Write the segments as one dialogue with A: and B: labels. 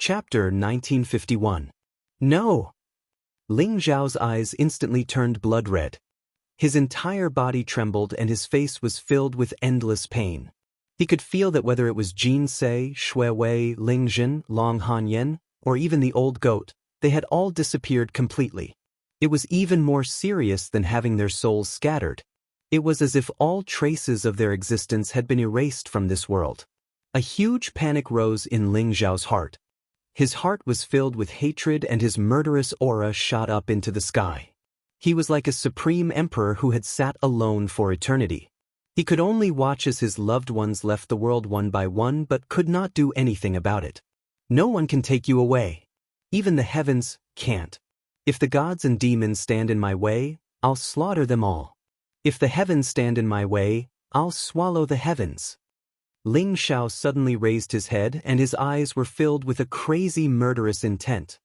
A: Chapter 1951. No! Ling Zhao's eyes instantly turned blood red. His entire body trembled and his face was filled with endless pain. He could feel that whether it was Jin Se, Shui Wei, Ling Jin, Long Hanyan, or even the old goat, they had all disappeared completely. It was even more serious than having their souls scattered. It was as if all traces of their existence had been erased from this world. A huge panic rose in Ling Zhao's heart. His heart was filled with hatred and his murderous aura shot up into the sky. He was like a supreme emperor who had sat alone for eternity. He could only watch as his loved ones left the world one by one but could not do anything about it. No one can take you away. Even the heavens can't. If the gods and demons stand in my way, I'll slaughter them all. If the heavens stand in my way, I'll swallow the heavens. Ling Zhao suddenly raised his head and his eyes were filled with a crazy murderous intent.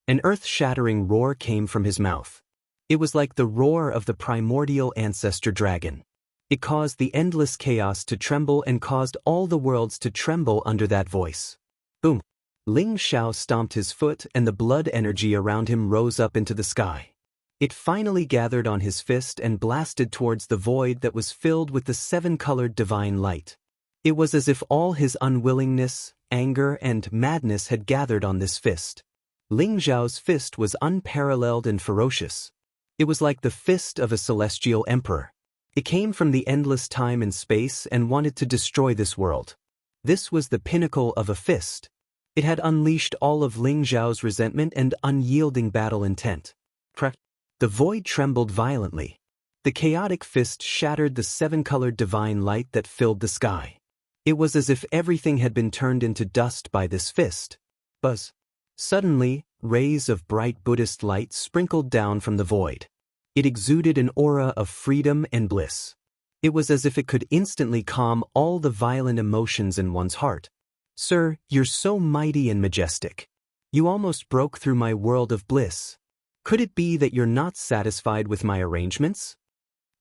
A: An earth-shattering roar came from his mouth. It was like the roar of the primordial ancestor dragon. It caused the endless chaos to tremble and caused all the worlds to tremble under that voice. Boom! Ling Zhao stomped his foot and the blood energy around him rose up into the sky. It finally gathered on his fist and blasted towards the void that was filled with the seven-colored divine light. It was as if all his unwillingness, anger, and madness had gathered on this fist. Ling Zhao's fist was unparalleled and ferocious. It was like the fist of a celestial emperor. It came from the endless time and space and wanted to destroy this world. This was the pinnacle of a fist. It had unleashed all of Ling Zhao's resentment and unyielding battle intent. The void trembled violently. The chaotic fist shattered the seven-colored divine light that filled the sky. It was as if everything had been turned into dust by this fist. Buzz. Suddenly, rays of bright Buddhist light sprinkled down from the void. It exuded an aura of freedom and bliss. It was as if it could instantly calm all the violent emotions in one's heart. Sir, you're so mighty and majestic. You almost broke through my world of bliss. Could it be that you're not satisfied with my arrangements?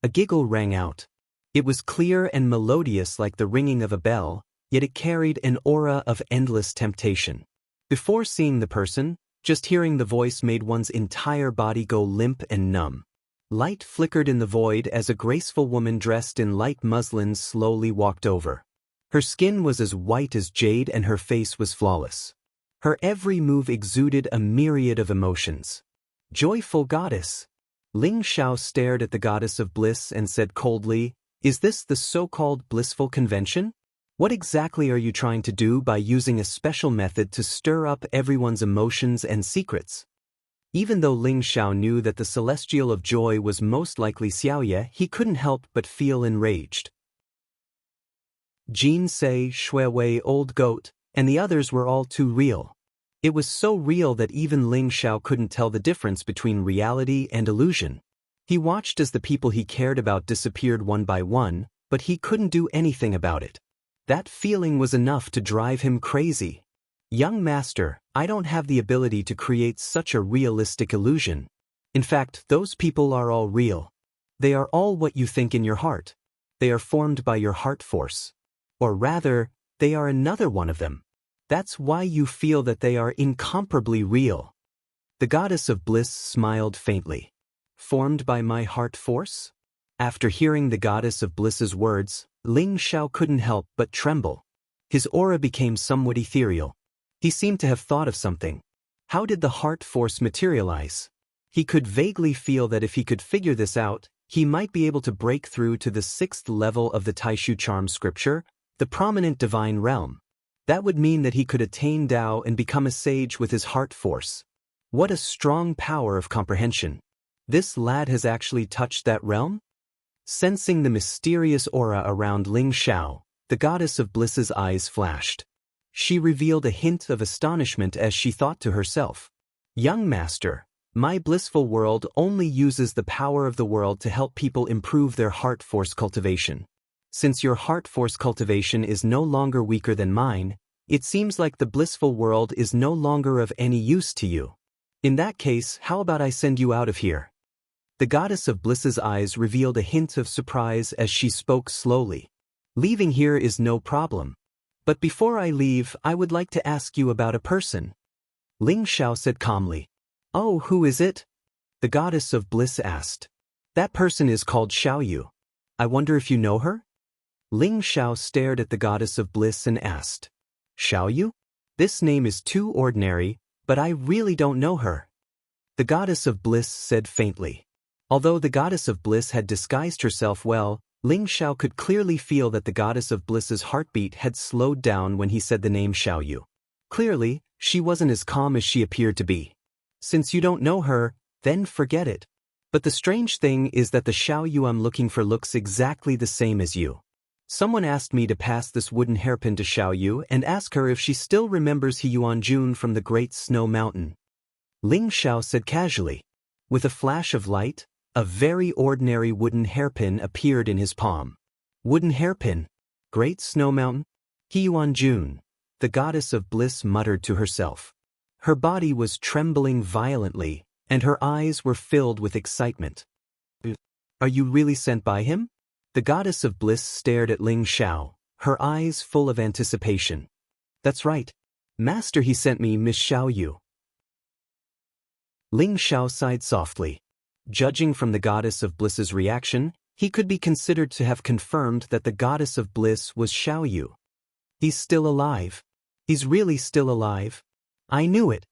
A: A giggle rang out. It was clear and melodious like the ringing of a bell, yet it carried an aura of endless temptation. Before seeing the person, just hearing the voice made one's entire body go limp and numb. Light flickered in the void as a graceful woman dressed in light muslins slowly walked over. Her skin was as white as jade and her face was flawless. Her every move exuded a myriad of emotions. Joyful goddess. Ling Zhao stared at the goddess of bliss and said coldly, "Is this the so-called blissful convention? What exactly are you trying to do by using a special method to stir up everyone's emotions and secrets?" Even though Ling Zhao knew that the celestial of joy was most likely Xiaoye, he couldn't help but feel enraged. Jin Se, Shui Wei, Old Goat, and the others were all too real. It was so real that even Ling Zhao couldn't tell the difference between reality and illusion. He watched as the people he cared about disappeared one by one, but he couldn't do anything about it. That feeling was enough to drive him crazy. Young master, I don't have the ability to create such a realistic illusion. In fact, those people are all real. They are all what you think in your heart. They are formed by your heart force. Or rather, they are another one of them. That's why you feel that they are incomparably real. The goddess of bliss smiled faintly. Formed by my heart force? After hearing the goddess of bliss's words, Ling Zhao couldn't help but tremble. His aura became somewhat ethereal. He seemed to have thought of something. How did the heart force materialize? He could vaguely feel that if he could figure this out, he might be able to break through to the 6th level of the Taishu charm scripture, the prominent divine realm. That would mean that he could attain Tao and become a sage with his heart force. What a strong power of comprehension. This lad has actually touched that realm? Sensing the mysterious aura around Ling Zhao, the goddess of bliss's eyes flashed. She revealed a hint of astonishment as she thought to herself, "Young master, my blissful world only uses the power of the world to help people improve their heart force cultivation. Since your heart force cultivation is no longer weaker than mine, it seems like the blissful world is no longer of any use to you. In that case, how about I send you out of here?" The goddess of bliss's eyes revealed a hint of surprise as she spoke slowly. "Leaving here is no problem. But before I leave, I would like to ask you about a person. Ling Xiao said calmly. Oh, who is it? The goddess of bliss asked. That person is called Xiaoyu. I wonder if you know her? Ling Xiao stared at the goddess of bliss and asked. Xiaoyu? This name is too ordinary, but I really don't know her. The goddess of bliss said faintly. Although the goddess of bliss had disguised herself well, Ling Xiao could clearly feel that the goddess of bliss's heartbeat had slowed down when he said the name Xiaoyu. Clearly, she wasn't as calm as she appeared to be. Since you don't know her, then forget it. But the strange thing is that the Xiaoyu I'm looking for looks exactly the same as you. Someone asked me to pass this wooden hairpin to Xiaoyu and ask her if she still remembers He Yuanjun from the Great Snow Mountain. Ling Xiao said casually. With a flash of light, a very ordinary wooden hairpin appeared in his palm. Wooden hairpin? Great Snow Mountain? He Yuanjun, the goddess of bliss muttered to herself. Her body was trembling violently, and her eyes were filled with excitement. Are you really sent by him? The goddess of bliss stared at Ling Xiao, her eyes full of anticipation. That's right. Master, he sent me Miss Xiaoyu. Ling Xiao sighed softly. Judging from the goddess of bliss's reaction, he could be considered to have confirmed that the goddess of bliss was Xiaoyu. He's still alive. He's really still alive. I knew it.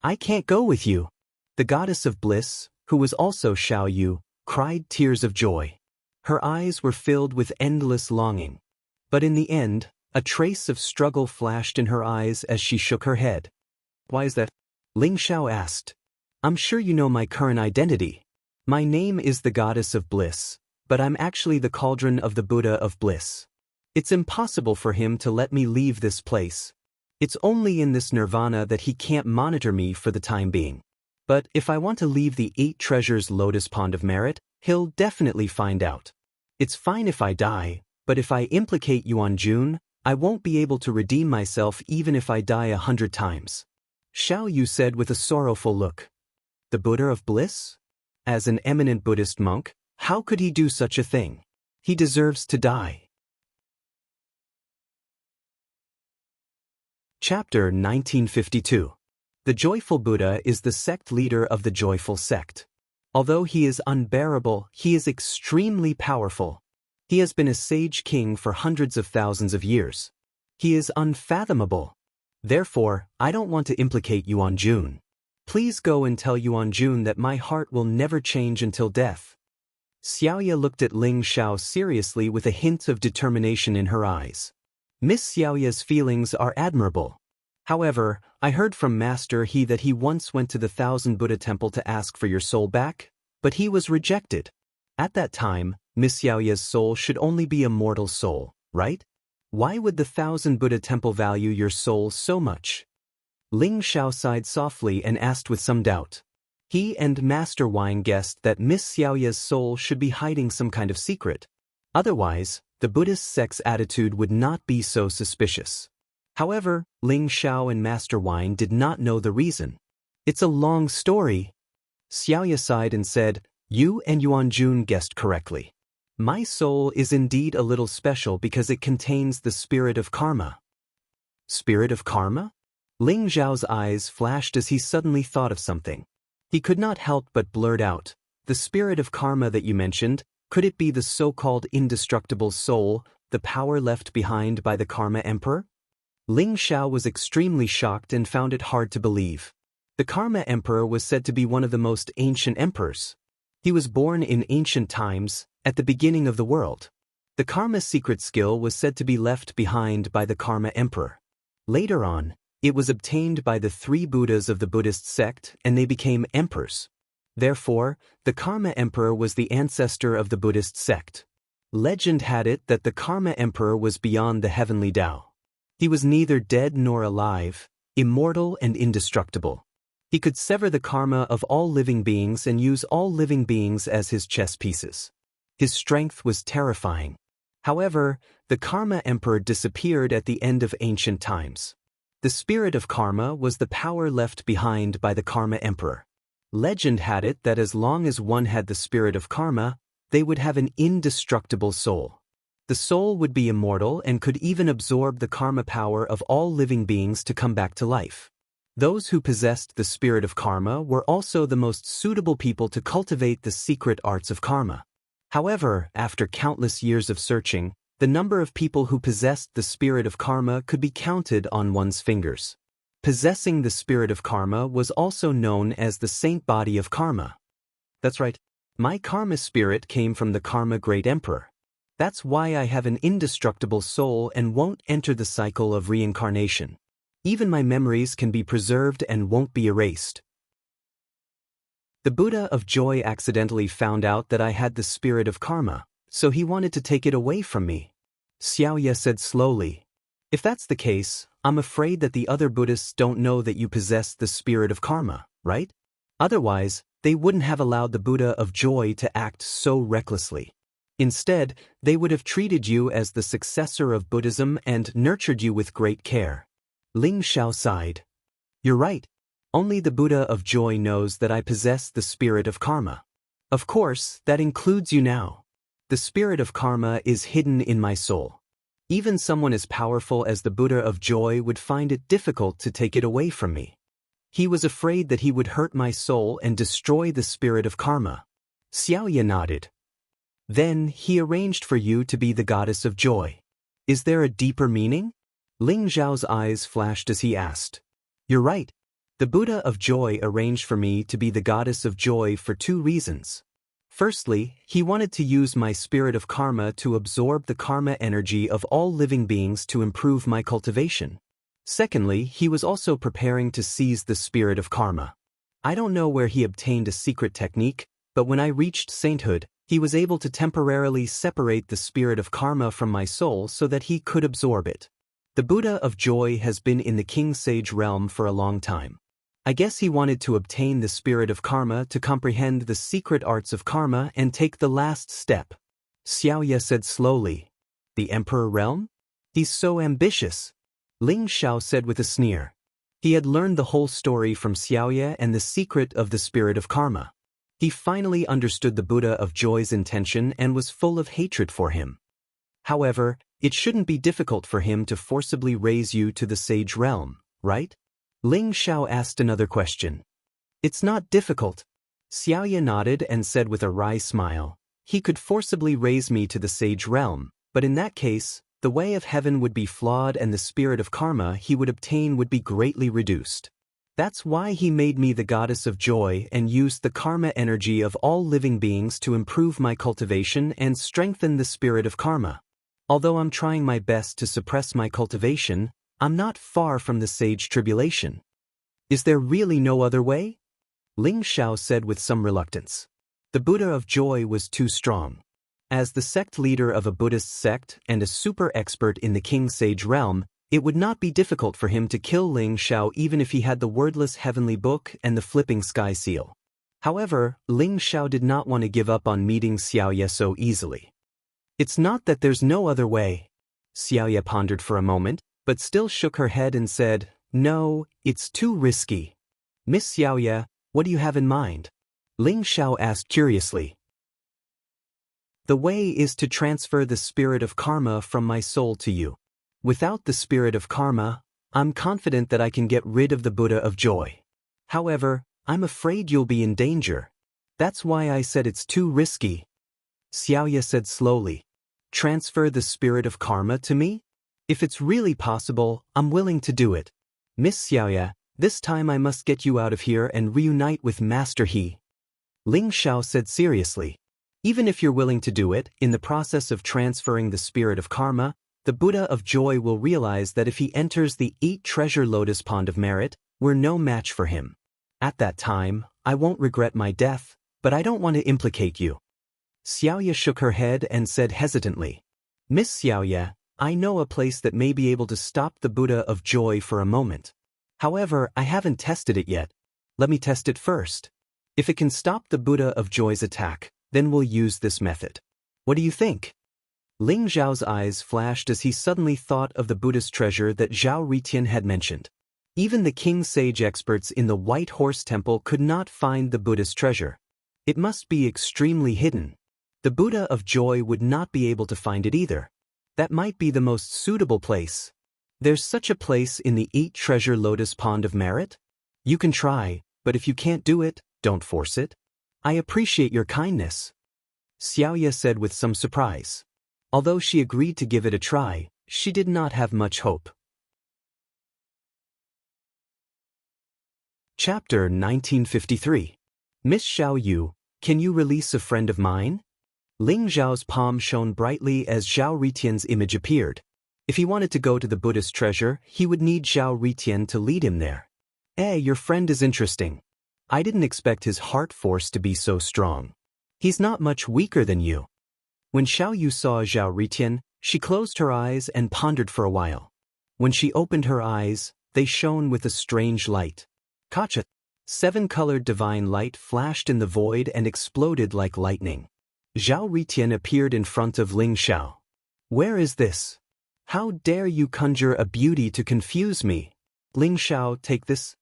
A: I can't go with you. The goddess of bliss, who was also Xiaoyu, cried tears of joy. Her eyes were filled with endless longing. But in the end, a trace of struggle flashed in her eyes as she shook her head. Why is that? Ling Xiao asked. I'm sure you know my current identity. My name is the goddess of bliss, but I'm actually the cauldron of the Buddha of bliss. It's impossible for him to let me leave this place. It's only in this nirvana that he can't monitor me for the time being. But if I want to leave the 8 treasures lotus pond of merit, he'll definitely find out. It's fine if I die, but if I implicate Yuanjun, I won't be able to redeem myself even if I die 100 times. Xiaoyu said with a sorrowful look. The Buddha of bliss? As an eminent Buddhist monk, how could he do such a thing? He deserves to die. Chapter 1952. The Joyful Buddha is the sect leader of the joyful sect. Although he is unbearable, he is extremely powerful. He has been a sage king for hundreds of thousands of years. He is unfathomable. Therefore, I don't want to implicate Yuanjun. Please go and tell Yuanjun that my heart will never change until death. Xiaoya looked at Ling Xiao seriously with a hint of determination in her eyes. Miss Xiaoya's feelings are admirable. However, I heard from Master He that he once went to the Thousand Buddha Temple to ask for your soul back, but he was rejected. At that time, Miss Xiaoya's soul should only be a mortal soul, right? Why would the Thousand Buddha Temple value your soul so much? Ling Xiao sighed softly and asked with some doubt. He and Master Wine guessed that Miss Xiaoya's soul should be hiding some kind of secret. Otherwise, the Buddhist sect's attitude would not be so suspicious. However, Ling Xiao and Master Wine did not know the reason. It's a long story. Xiaoya sighed and said, You and Yuanjun guessed correctly. My soul is indeed a little special because it contains the spirit of karma. Spirit of karma? Ling Xiao's eyes flashed as he suddenly thought of something. He could not help but blurt out, The spirit of karma that you mentioned, could it be the so-called indestructible soul, the power left behind by the Karma Emperor? Ling Xiao was extremely shocked and found it hard to believe. The Karma Emperor was said to be one of the most ancient emperors. He was born in ancient times, at the beginning of the world. The Karma secret skill was said to be left behind by the Karma Emperor. Later on, it was obtained by the 3 Buddhas of the Buddhist sect and they became emperors. Therefore, the Karma Emperor was the ancestor of the Buddhist sect. Legend had it that the Karma Emperor was beyond the heavenly Tao. He was neither dead nor alive, immortal and indestructible. He could sever the karma of all living beings and use all living beings as his chess pieces. His strength was terrifying. However, the Karma Emperor disappeared at the end of ancient times. The spirit of karma was the power left behind by the Karma Emperor. Legend had it that as long as one had the spirit of karma, they would have an indestructible soul. The soul would be immortal and could even absorb the karma power of all living beings to come back to life. Those who possessed the spirit of karma were also the most suitable people to cultivate the secret arts of karma. However, after countless years of searching, the number of people who possessed the spirit of karma could be counted on one's fingers. Possessing the spirit of karma was also known as the saint body of karma. That's right. My karma spirit came from the karma great emperor. That's why I have an indestructible soul and won't enter the cycle of reincarnation. Even my memories can be preserved and won't be erased. The Buddha of Joy accidentally found out that I had the spirit of karma, so he wanted to take it away from me. Xiaoye said slowly. If that's the case, I'm afraid that the other Buddhists don't know that you possess the spirit of karma, right? Otherwise, they wouldn't have allowed the Buddha of Joy to act so recklessly. Instead, they would have treated you as the successor of Buddhism and nurtured you with great care. Ling Xiao sighed. You're right. Only the Buddha of Joy knows that I possess the spirit of karma. Of course, that includes you now. The spirit of karma is hidden in my soul. Even someone as powerful as the Buddha of Joy would find it difficult to take it away from me. He was afraid that he would hurt my soul and destroy the spirit of karma. Xiaoye nodded. Then he arranged for you to be the goddess of joy. Is there a deeper meaning? Ling Zhao's eyes flashed as he asked. You're right. The Buddha of Joy arranged for me to be the goddess of joy for two reasons. Firstly, he wanted to use my spirit of karma to absorb the karma energy of all living beings to improve my cultivation. Secondly, he was also preparing to seize the spirit of karma. I don't know where he obtained a secret technique, but when I reached sainthood, he was able to temporarily separate the spirit of karma from my soul so that he could absorb it. The Buddha of Joy has been in the King Sage realm for a long time. I guess he wanted to obtain the spirit of karma to comprehend the secret arts of karma and take the last step. Xiaoye said slowly. The Emperor realm? He's so ambitious. Ling Xiao said with a sneer. He had learned the whole story from Xiaoye and the secret of the spirit of karma. He finally understood the Buddha of Joy's intention and was full of hatred for him. However, it shouldn't be difficult for him to forcibly raise you to the sage realm, right? Ling Xiao asked another question. It's not difficult. Xiaoye nodded and said with a wry smile. He could forcibly raise me to the sage realm, but in that case, the way of heaven would be flawed and the spirit of karma he would obtain would be greatly reduced. That's why he made me the goddess of joy and used the karma energy of all living beings to improve my cultivation and strengthen the spirit of karma. Although I'm trying my best to suppress my cultivation, I'm not far from the sage tribulation. Is there really no other way? Ling Xiao said with some reluctance. The Buddha of Joy was too strong. As the sect leader of a Buddhist sect and a super expert in the King Sage realm, it would not be difficult for him to kill Ling Xiao even if he had the wordless heavenly book and the flipping sky seal. However, Ling Xiao did not want to give up on meeting Xiaoye so easily. It's not that there's no other way. Xiaoye pondered for a moment, but still shook her head and said, No, it's too risky. Miss Xiaoye, what do you have in mind? Ling Xiao asked curiously. The way is to transfer the spirit of karma from my soul to you. Without the spirit of karma, I'm confident that I can get rid of the Buddha of Joy. However, I'm afraid you'll be in danger. That's why I said it's too risky. Xiaoye said slowly. Transfer the spirit of karma to me? If it's really possible, I'm willing to do it. Miss Xiaoye, this time I must get you out of here and reunite with Master He. Ling Xiao said seriously. Even if you're willing to do it, in the process of transferring the spirit of karma, the Buddha of Joy will realize that if he enters the 8-treasure lotus pond of merit, we're no match for him. At that time, I won't regret my death, but I don't want to implicate you. Xiaoye shook her head and said hesitantly. Miss Xiaoye, I know a place that may be able to stop the Buddha of Joy for a moment. However, I haven't tested it yet. Let me test it first. If it can stop the Buddha of Joy's attack, then we'll use this method. What do you think? Ling Zhao's eyes flashed as he suddenly thought of the Buddhist treasure that Zhao Ritian had mentioned. Even the King Sage experts in the White Horse Temple could not find the Buddhist treasure. It must be extremely hidden. The Buddha of Joy would not be able to find it either. That might be the most suitable place. There's such a place in the Eat Treasure Lotus Pond of Merit? You can try, but if you can't do it, don't force it. I appreciate your kindness, Xiaoye said with some surprise. Although she agreed to give it a try, she did not have much hope. Chapter 1953. Miss Xiao Yu, can you release a friend of mine? Ling Zhao's palm shone brightly as Zhao Ritian's image appeared. If he wanted to go to the Buddhist treasure, he would need Zhao Ritian to lead him there. Your friend is interesting. I didn't expect his heart force to be so strong. He's not much weaker than you. When Xiao Yu saw Zhao Ritian, she closed her eyes and pondered for a while. When she opened her eyes, they shone with a strange light. Kacha! 7-colored divine light flashed in the void and exploded like lightning. Zhao Ritian appeared in front of Ling Xiao. Where is this? How dare you conjure a beauty to confuse me? Ling Xiao, take this.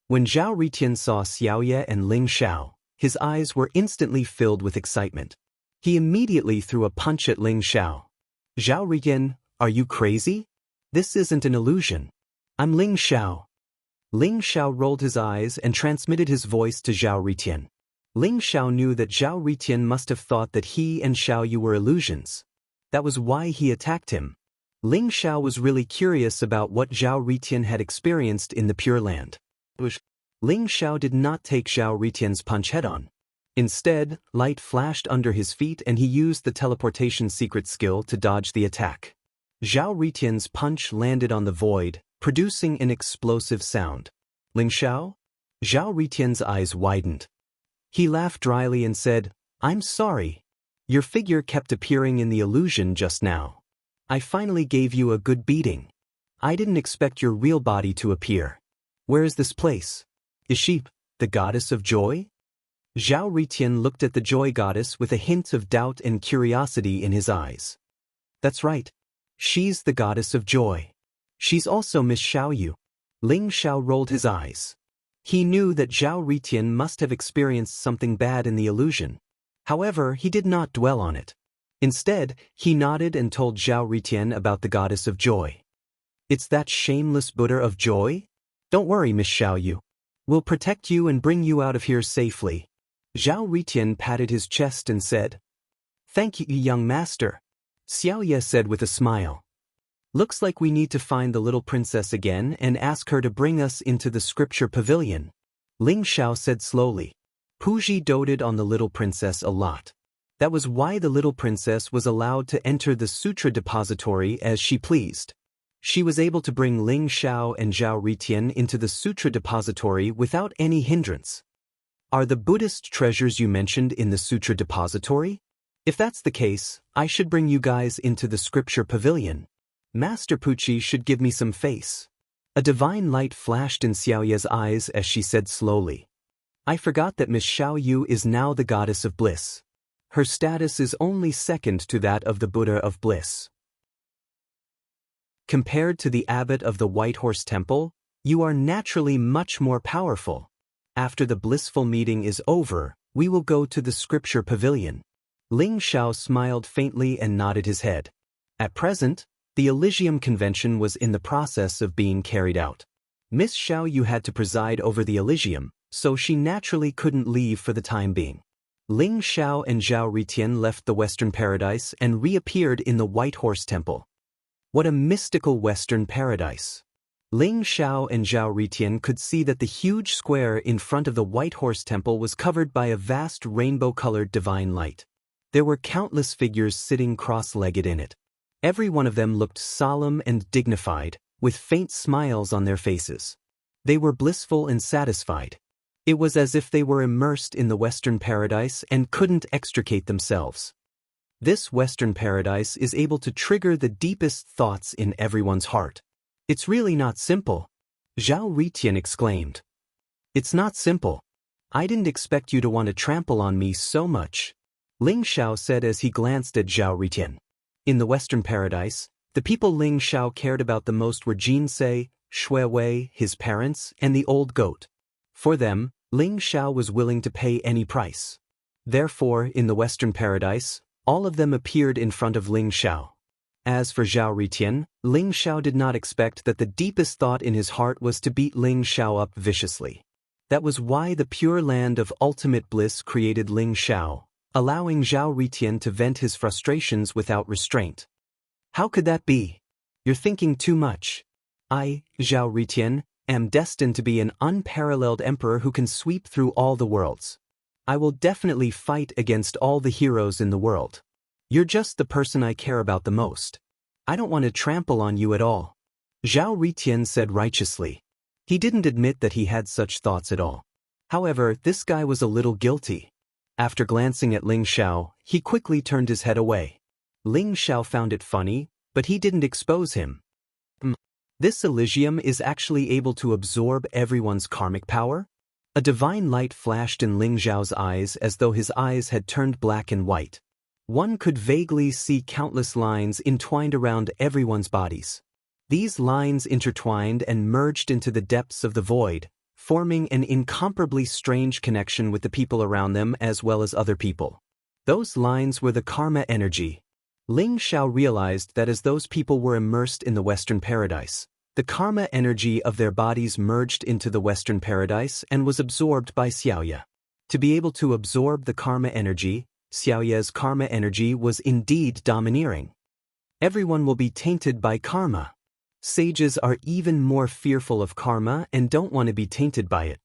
A: When Zhao Ritian saw Xiaoye and Ling Xiao, his eyes were instantly filled with excitement. He immediately threw a punch at Ling Xiao. Zhao Ritian, are you crazy? This isn't an illusion. I'm Ling Xiao. Ling Xiao rolled his eyes and transmitted his voice to Zhao Ritian. Ling Xiao knew that Zhao Ritian must have thought that he and Xiao Yu were illusions. That was why he attacked him. Ling Xiao was really curious about what Zhao Ritian had experienced in the Pure Land. Ling Xiao did not take Zhao Ritian's punch head-on. Instead, light flashed under his feet and he used the teleportation secret skill to dodge the attack. Zhao Ritian's punch landed on the void, producing an explosive sound. Ling Xiao? Zhao Ritian's eyes widened. He laughed dryly and said, I'm sorry. Your figure kept appearing in the illusion just now. I finally gave you a good beating. I didn't expect your real body to appear. Where is this place? Is she the goddess of joy? Zhao Ritian looked at the joy goddess with a hint of doubt and curiosity in his eyes. That's right. She's the goddess of joy. She's also Miss Xiao Yu. Ling Xiao rolled his eyes. He knew that Zhao Ritian must have experienced something bad in the illusion. However, he did not dwell on it. Instead, he nodded and told Zhao Ritian about the goddess of joy. It's that shameless Buddha of joy? Don't worry, Miss Xiao Yu. We'll protect you and bring you out of here safely. Zhao Ritian patted his chest and said, Thank you, young master. Xiaoye said with a smile. Looks like we need to find the little princess again and ask her to bring us into the scripture pavilion. Ling Xiao said slowly. Puji doted on the little princess a lot. That was why the little princess was allowed to enter the sutra depository as she pleased. She was able to bring Ling Xiao and Zhao Ritian into the sutra depository without any hindrance. Are the Buddhist treasures you mentioned in the sutra depository? If that's the case, I should bring you guys into the scripture pavilion. Master Pucci should give me some face. A divine light flashed in Xiaoye's eyes as she said slowly. I forgot that Miss Xiao Yu is now the goddess of bliss. Her status is only second to that of the Buddha of bliss. Compared to the abbot of the White Horse Temple, you are naturally much more powerful. After the blissful meeting is over, we will go to the scripture pavilion. Ling Xiao smiled faintly and nodded his head. At present, the Elysium Convention was in the process of being carried out. Miss Xiao Yu had to preside over the Elysium, so she naturally couldn't leave for the time being. Ling Xiao and Zhao Ritian left the Western Paradise and reappeared in the White Horse Temple. What a mystical Western paradise! Ling Xiao and Zhao Ritian could see that the huge square in front of the White Horse Temple was covered by a vast rainbow-colored divine light. There were countless figures sitting cross-legged in it. Every one of them looked solemn and dignified, with faint smiles on their faces. They were blissful and satisfied. It was as if they were immersed in the Western Paradise and couldn't extricate themselves. This Western Paradise is able to trigger the deepest thoughts in everyone's heart. It's really not simple, Zhao Ritian exclaimed. It's not simple. I didn't expect you to want to trample on me so much, Ling Xiao said as he glanced at Zhao Ritian. In the Western Paradise, the people Ling Xiao cared about the most were Jinsei, Shuiwei, his parents, and the old goat. For them, Ling Xiao was willing to pay any price. Therefore, in the Western Paradise, all of them appeared in front of Ling Xiao. As for Zhao Ritian, Ling Xiao did not expect that the deepest thought in his heart was to beat Ling Xiao up viciously. That was why the pure land of ultimate bliss created Ling Xiao, allowing Zhao Ritian to vent his frustrations without restraint. How could that be? You're thinking too much. I, Zhao Ritian, am destined to be an unparalleled emperor who can sweep through all the worlds. I will definitely fight against all the heroes in the world. You're just the person I care about the most. I don't want to trample on you at all. Zhao Ritian said righteously. He didn't admit that he had such thoughts at all. However, this guy was a little guilty. After glancing at Ling Xiao, he quickly turned his head away. Ling Xiao found it funny, but he didn't expose him. This Elysium is actually able to absorb everyone's karmic power? A divine light flashed in Ling Xiao's eyes as though his eyes had turned black and white. One could vaguely see countless lines entwined around everyone's bodies. These lines intertwined and merged into the depths of the void, forming an incomparably strange connection with the people around them as well as other people. Those lines were the karma energy. Ling Xiao realized that as those people were immersed in the Western paradise, the karma energy of their bodies merged into the Western paradise and was absorbed by Xiaoye. To be able to absorb the karma energy, Xiaoye's karma energy was indeed domineering. Everyone will be tainted by karma. Sages are even more fearful of karma and don't want to be tainted by it.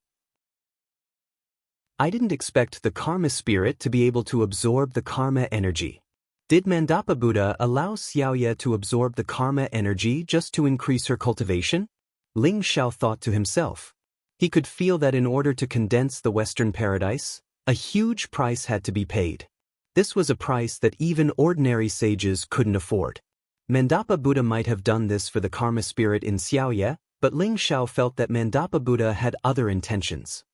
A: I didn't expect the karma spirit to be able to absorb the karma energy. Did Mandapa Buddha allow Xiaoye to absorb the karma energy just to increase her cultivation? Ling Xiao thought to himself. He could feel that in order to condense the Western paradise, a huge price had to be paid. This was a price that even ordinary sages couldn't afford. Mandapa Buddha might have done this for the karma spirit in Xiaoye, but Ling Xiao felt that Mandapa Buddha had other intentions.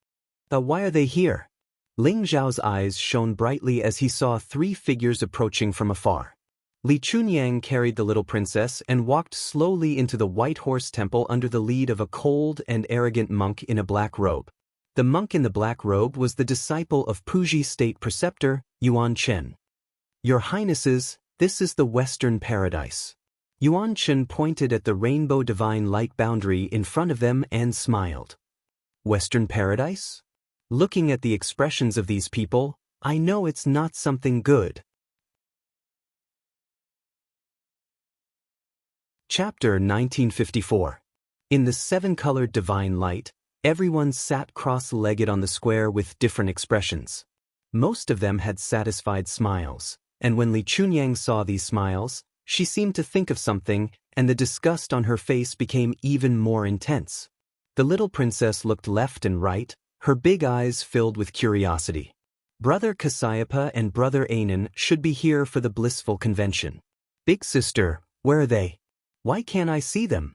A: Why are they here? Ling Xiao's eyes shone brightly as he saw three figures approaching from afar. Li Chunyang carried the little princess and walked slowly into the White Horse Temple under the lead of a cold and arrogant monk in a black robe. The monk in the black robe was the disciple of Puji State Preceptor, Yuan Chen. Your Highnesses, this is the Western Paradise. Yuan Chen pointed at the rainbow divine light boundary in front of them and smiled. Western Paradise? Looking at the expressions of these people, I know it's not something good. Chapter 1954. In the seven-colored divine light, everyone sat cross-legged on the square with different expressions. Most of them had satisfied smiles, and when Li Chunyang saw these smiles, she seemed to think of something, and the disgust on her face became even more intense. The little princess looked left and right, her big eyes filled with curiosity. Brother Kasayapa and Brother Anan should be here for the blissful convention. Big sister, where are they? Why can't I see them?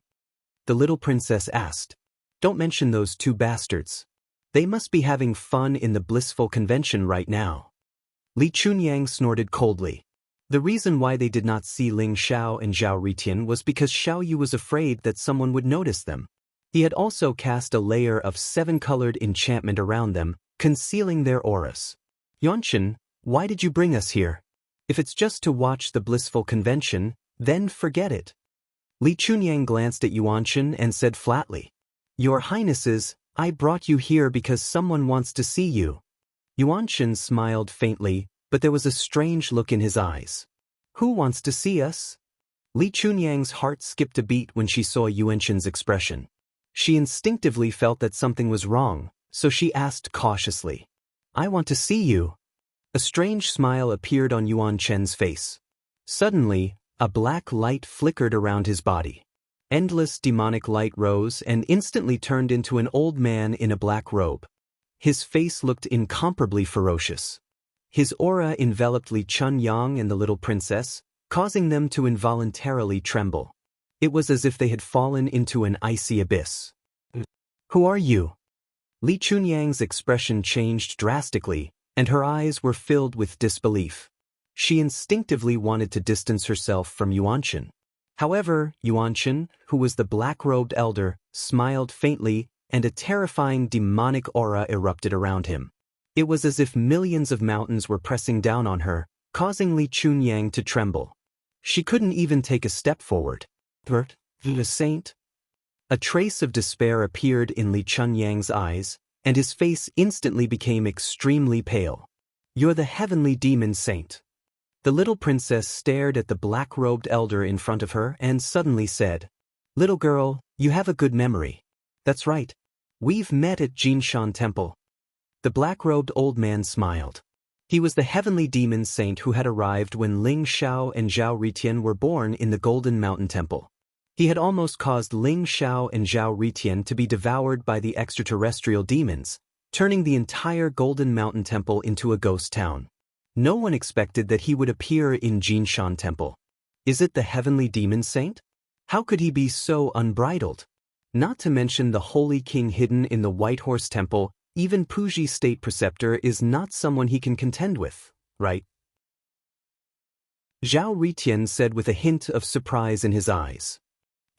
A: The little princess asked. Don't mention those two bastards. They must be having fun in the blissful convention right now. Li Chunyang snorted coldly. The reason why they did not see Ling Xiao and Zhao Ritian was because Xiao Yu was afraid that someone would notice them. He had also cast a layer of seven-colored enchantment around them, concealing their auras. Yuanchen, why did you bring us here? If it's just to watch the blissful convention, then forget it. Li Chunyang glanced at Yuanchen and said flatly, Your Highnesses, I brought you here because someone wants to see you. Yuanchen smiled faintly, but there was a strange look in his eyes. Who wants to see us? Li Chunyang's heart skipped a beat when she saw Yuanchen's expression. She instinctively felt that something was wrong, so she asked cautiously, I want to see you. A strange smile appeared on Yuan Chen's face. Suddenly, a black light flickered around his body. Endless demonic light rose and instantly turned into an old man in a black robe. His face looked incomparably ferocious. His aura enveloped Li Chunyang and the little princess, causing them to involuntarily tremble. It was as if they had fallen into an icy abyss. Who are you? Li Chunyang's expression changed drastically, and her eyes were filled with disbelief. She instinctively wanted to distance herself from Yuanchen. However, Yuanchen, who was the black-robed elder, smiled faintly, and a terrifying demonic aura erupted around him. It was as if millions of mountains were pressing down on her, causing Li Chunyang to tremble. She couldn't even take a step forward. The saint? A trace of despair appeared in Li Chunyang's eyes, and his face instantly became extremely pale. You're the heavenly demon saint. The little princess stared at the black-robed elder in front of her and suddenly said, Little girl, you have a good memory. That's right. We've met at Jinshan Temple. The black-robed old man smiled. He was the heavenly demon saint who had arrived when Ling Xiao and Zhao Ritian were born in the Golden Mountain Temple. He had almost caused Ling Xiao and Zhao Ritian to be devoured by the extraterrestrial demons, turning the entire Golden Mountain Temple into a ghost town. No one expected that he would appear in Jinshan Temple. Is it the heavenly demon saint? How could he be so unbridled? Not to mention the holy king hidden in the White Horse Temple, even Puji State Preceptor is not someone he can contend with, right? Zhao Ritian said with a hint of surprise in his eyes.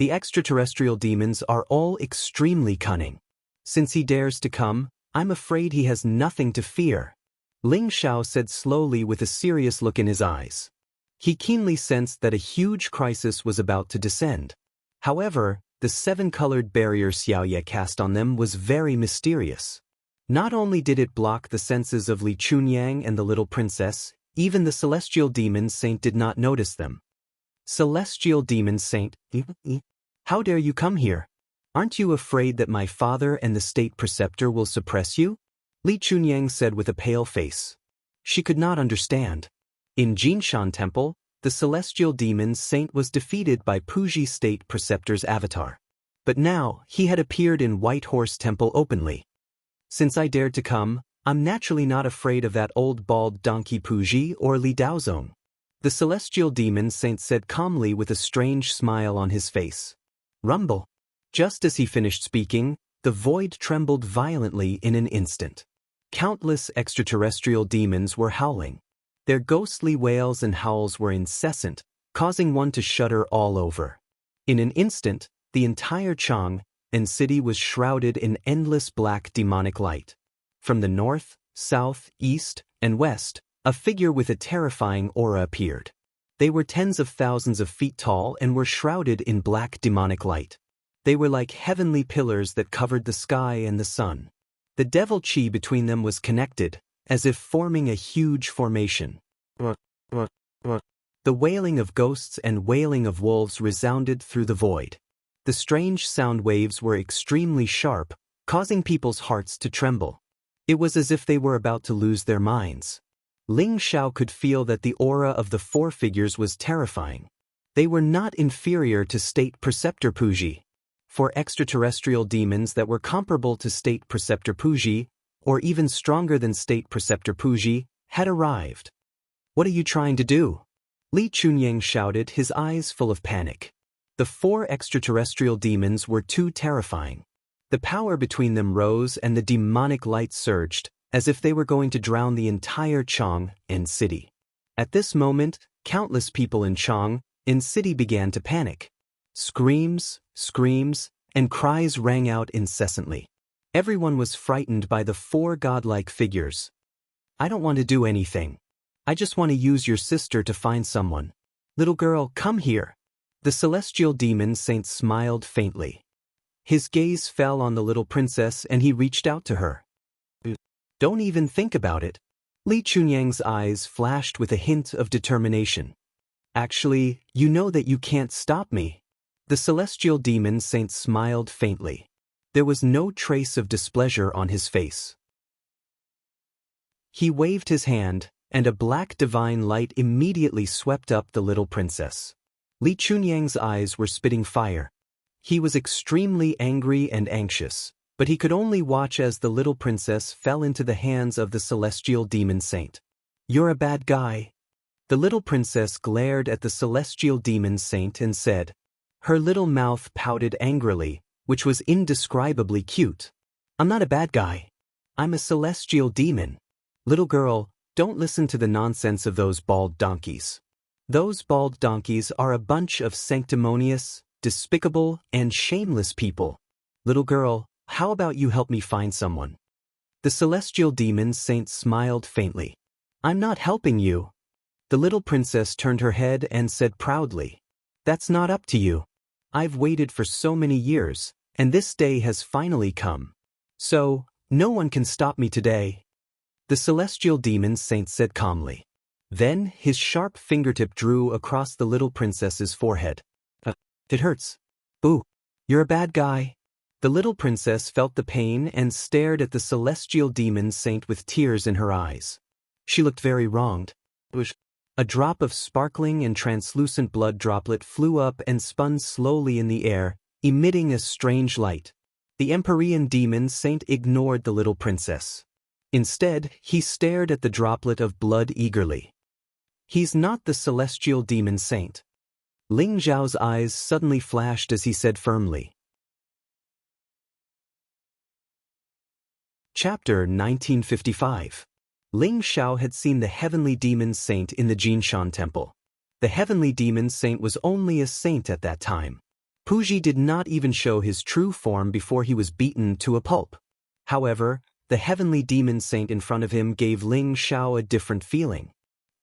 A: The extraterrestrial demons are all extremely cunning. Since he dares to come, I'm afraid he has nothing to fear. Ling Xiao said slowly with a serious look in his eyes. He keenly sensed that a huge crisis was about to descend. However, the seven-colored barrier Xiaoye cast on them was very mysterious. Not only did it block the senses of Li Chunyang and the little princess, even the celestial demon saint did not notice them. Celestial demon saint, how dare you come here? Aren't you afraid that my father and the state preceptor will suppress you? Li Chunyang said with a pale face. She could not understand. In Jinshan Temple, the celestial demon saint was defeated by Puji State Preceptor's avatar. But now, he had appeared in White Horse Temple openly. Since I dared to come, I'm naturally not afraid of that old bald donkey Puji or Li Daozong. The celestial demon saint said calmly with a strange smile on his face. Rumble. Just as he finished speaking, the void trembled violently in an instant. Countless extraterrestrial demons were howling. Their ghostly wails and howls were incessant, causing one to shudder all over. In an instant, the entire Chang'an city was shrouded in endless black demonic light. From the north, south, east, and west, a figure with a terrifying aura appeared. They were tens of thousands of feet tall and were shrouded in black demonic light. They were like heavenly pillars that covered the sky and the sun. The devil chi between them was connected, as if forming a huge formation. The wailing of ghosts and wailing of wolves resounded through the void. The strange sound waves were extremely sharp, causing people's hearts to tremble. It was as if they were about to lose their minds. Ling Xiao could feel that the aura of the four figures was terrifying. They were not inferior to State Preceptor Puji. For extraterrestrial demons that were comparable to State Preceptor Puji, or even stronger than State Preceptor Puji, had arrived. What are you trying to do? Li Chunyang shouted, his eyes full of panic. The four extraterrestrial demons were too terrifying. The power between them rose and the demonic light surged, as if they were going to drown the entire Chang'an city. At this moment, countless people in Chang'an city began to panic. Screams, and cries rang out incessantly. Everyone was frightened by the four godlike figures. I don't want to do anything. I just want to use your sister to find someone. Little girl, come here. The celestial demon saint smiled faintly. His gaze fell on the little princess and he reached out to her. Don't even think about it. Li Chunyang's eyes flashed with a hint of determination. Actually, you know that you can't stop me. The celestial demon saint smiled faintly. There was no trace of displeasure on his face. He waved his hand, and a black divine light immediately swept up the little princess. Li Chunyang's eyes were spitting fire. He was extremely angry and anxious, but he could only watch as the little princess fell into the hands of the celestial demon saint. You're a bad guy. The little princess glared at the celestial demon saint and said. Her little mouth pouted angrily, which was indescribably cute. I'm not a bad guy. I'm a celestial demon. Little girl, don't listen to the nonsense of those bald donkeys. Those bald donkeys are a bunch of sanctimonious, despicable, and shameless people. Little girl, how about you help me find someone? The celestial demon saint smiled faintly. I'm not helping you. The little princess turned her head and said proudly, "That's not up to you. I've waited for so many years, and this day has finally come. So, no one can stop me today." The celestial demon saint said calmly. Then his sharp fingertip drew across the little princess's forehead. It hurts. Boo. You're a bad guy." The little princess felt the pain and stared at the celestial demon saint with tears in her eyes. She looked very wronged. A drop of sparkling and translucent blood droplet flew up and spun slowly in the air, emitting a strange light. The Empyrean demon saint ignored the little princess. Instead, he stared at the droplet of blood eagerly. "He's not the celestial demon saint." Ling Zhao's eyes suddenly flashed as he said firmly. Chapter 1955. Ling Xiao had seen the heavenly demon saint in the Jinshan temple. The heavenly demon saint was only a saint at that time. Puji did not even show his true form before he was beaten to a pulp. However, the heavenly demon saint in front of him gave Ling Xiao a different feeling.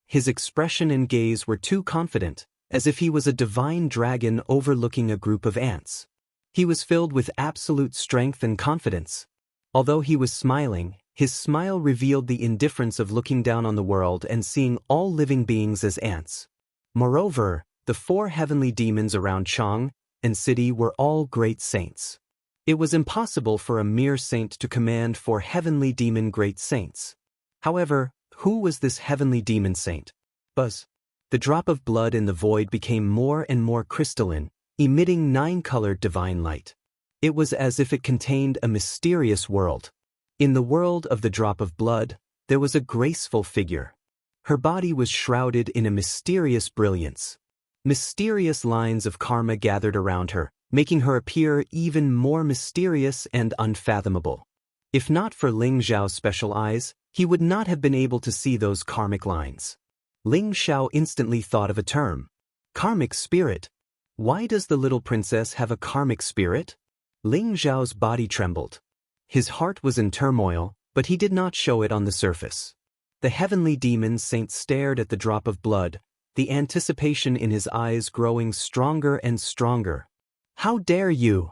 A: His expression and gaze were too confident, as if he was a divine dragon overlooking a group of ants. He was filled with absolute strength and confidence. Although he was smiling, his smile revealed the indifference of looking down on the world and seeing all living beings as ants. Moreover, the 4 heavenly demons around Chang and city were all great saints. It was impossible for a mere saint to command 4 heavenly demon great saints. However, who was this heavenly demon saint? Buzz. The drop of blood in the void became more and more crystalline, emitting 9-colored divine light. It was as if it contained a mysterious world. In the world of the drop of blood, there was a graceful figure. Her body was shrouded in a mysterious brilliance. Mysterious lines of karma gathered around her, making her appear even more mysterious and unfathomable. If not for Ling Zhao's special eyes, he would not have been able to see those karmic lines. Ling Xiao instantly thought of a term. Karmic spirit. Why does the little princess have a karmic spirit? Ling Zhao's body trembled. His heart was in turmoil, but he did not show it on the surface. The heavenly demon saint stared at the drop of blood, the anticipation in his eyes growing stronger and stronger. "How dare you!"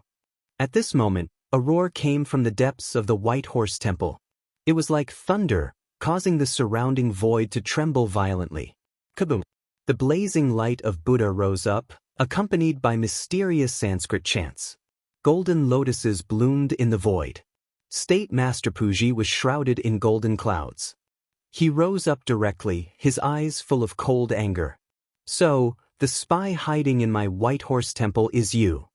A: At this moment, a roar came from the depths of the White Horse Temple. It was like thunder, causing the surrounding void to tremble violently. Kaboom! The blazing light of Buddha rose up, accompanied by mysterious Sanskrit chants. Golden lotuses bloomed in the void. State Master Puji was shrouded in golden clouds. He rose up directly, his eyes full of cold anger. "So, the spy hiding in my White Horse Temple is you."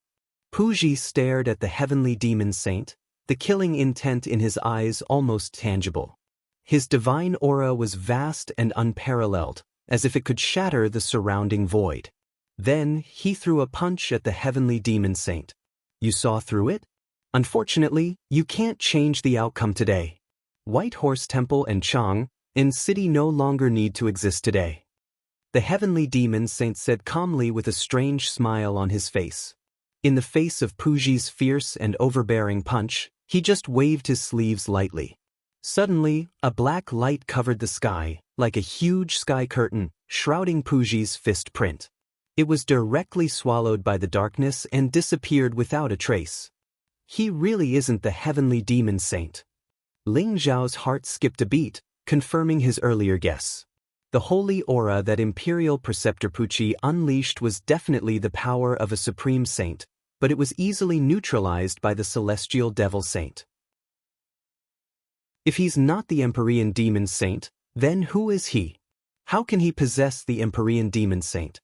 A: Puji stared at the heavenly demon saint, the killing intent in his eyes almost tangible. His divine aura was vast and unparalleled, as if it could shatter the surrounding void. Then he threw a punch at the heavenly demon saint. "You saw through it? Unfortunately, you can't change the outcome today. White Horse Temple and Chang and city no longer need to exist today." The heavenly demon saint said calmly with a strange smile on his face. In the face of Puji's fierce and overbearing punch, he just waved his sleeves lightly. Suddenly, a black light covered the sky, like a huge sky curtain, shrouding Puji's fist print. It was directly swallowed by the darkness and disappeared without a trace. He really isn't the heavenly demon saint. Ling Zhao's heart skipped a beat, confirming his earlier guess. The holy aura that Imperial Preceptor Pucci unleashed was definitely the power of a supreme saint, but it was easily neutralized by the celestial devil saint. If he's not the Empyrean demon saint, then who is he? How can he possess the Empyrean demon saint?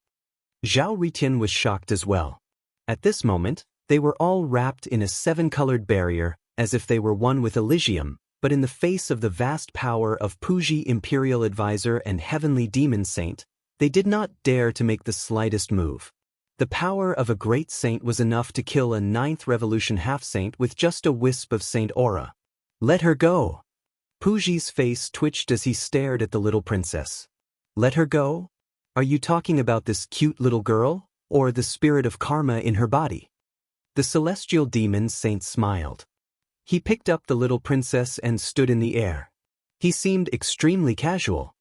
A: Zhao Ritian was shocked as well. At this moment, they were all wrapped in a 7-colored barrier, as if they were one with Elysium, but in the face of the vast power of Puji Imperial Advisor and Heavenly Demon Saint, they did not dare to make the slightest move. The power of a great saint was enough to kill a 9th Revolution half-saint with just a wisp of saint aura. "Let her go!" Puji's face twitched as he stared at the little princess. "Let her go? Are you talking about this cute little girl, or the spirit of karma in her body?" The celestial demon saint smiled. He picked up the little princess and stood in the air. He seemed extremely casual.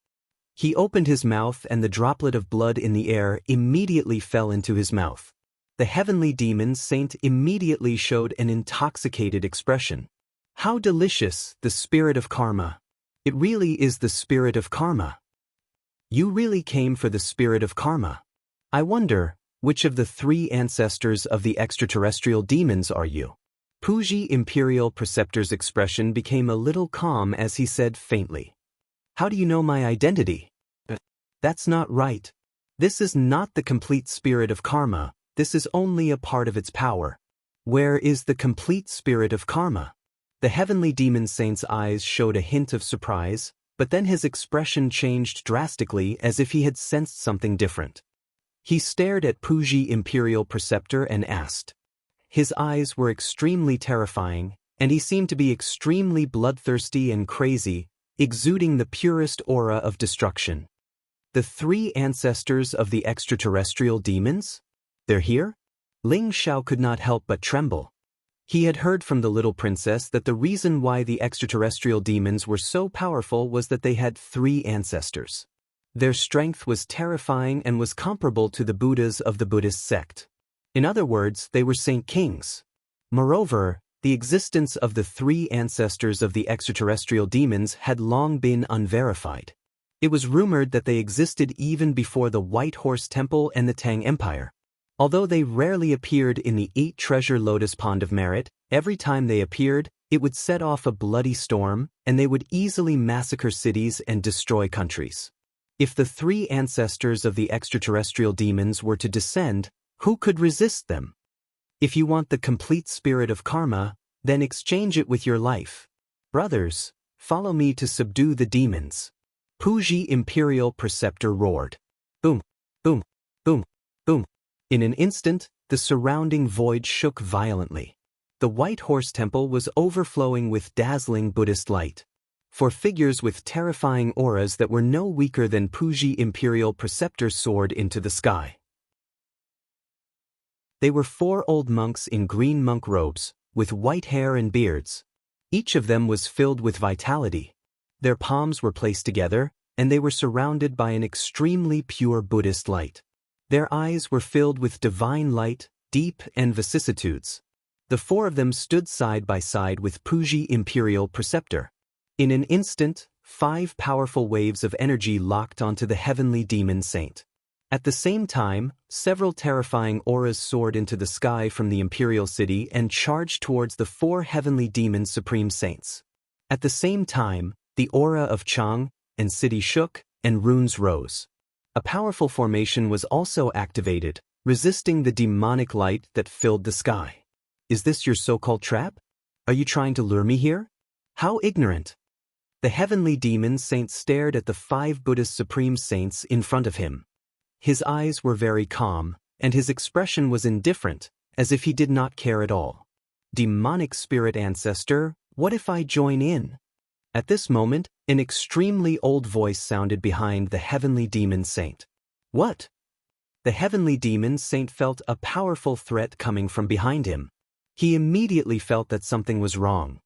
A: He opened his mouth and the droplet of blood in the air immediately fell into his mouth. The heavenly demon saint immediately showed an intoxicated expression. How delicious, the spirit of karma. It really is the spirit of karma. You really came for the spirit of karma. I wonder, which of the 3 ancestors of the extraterrestrial demons are you? Puji Imperial Preceptor's expression became a little calm as he said faintly. How do you know my identity? That's not right. This is not the complete spirit of karma, this is only a part of its power. Where is the complete spirit of karma? The heavenly demon saint's eyes showed a hint of surprise, but then his expression changed drastically as if he had sensed something different. He stared at Puji Imperial Preceptor and asked. His eyes were extremely terrifying, and he seemed to be extremely bloodthirsty and crazy, exuding the purest aura of destruction. The 3 ancestors of the extraterrestrial demons? They're here? Ling Xiao could not help but tremble. He had heard from the little princess that the reason why the extraterrestrial demons were so powerful was that they had 3 ancestors. Their strength was terrifying and was comparable to the Buddhas of the Buddhist sect. In other words, they were saint kings. Moreover, the existence of the 3 ancestors of the extraterrestrial demons had long been unverified. It was rumored that they existed even before the White Horse Temple and the Tang Empire. Although they rarely appeared in the 8 treasure lotus pond of merit, every time they appeared, it would set off a bloody storm, and they would easily massacre cities and destroy countries. If the 3 ancestors of the extraterrestrial demons were to descend, who could resist them? If you want the complete spirit of karma, then exchange it with your life. Brothers, follow me to subdue the demons. Puji Imperial Preceptor roared. Boom, boom, boom, boom. In an instant, the surrounding void shook violently. The White Horse Temple was overflowing with dazzling Buddhist light. 4 figures with terrifying auras that were no weaker than Puji Imperial Preceptor soared into the sky. They were 4 old monks in green monk robes, with white hair and beards. Each of them was filled with vitality. Their palms were placed together, and they were surrounded by an extremely pure Buddhist light. Their eyes were filled with divine light, deep and vicissitudes. The 4 of them stood side by side with Puji Imperial Preceptor. In an instant, 5 powerful waves of energy locked onto the heavenly demon saint. At the same time, several terrifying auras soared into the sky from the imperial city and charged towards the 4 heavenly demon supreme saints. At the same time, the aura of Chang and city shook, and runes rose. A powerful formation was also activated, resisting the demonic light that filled the sky. Is this your so-called trap? Are you trying to lure me here? How ignorant! The heavenly demon saint stared at the 5 Buddhist supreme saints in front of him. His eyes were very calm, and his expression was indifferent, as if he did not care at all. Demonic spirit ancestor, what if I join in? At this moment, an extremely old voice sounded behind the heavenly demon saint. What? The heavenly demon saint felt a powerful threat coming from behind him. He immediately felt that something was wrong.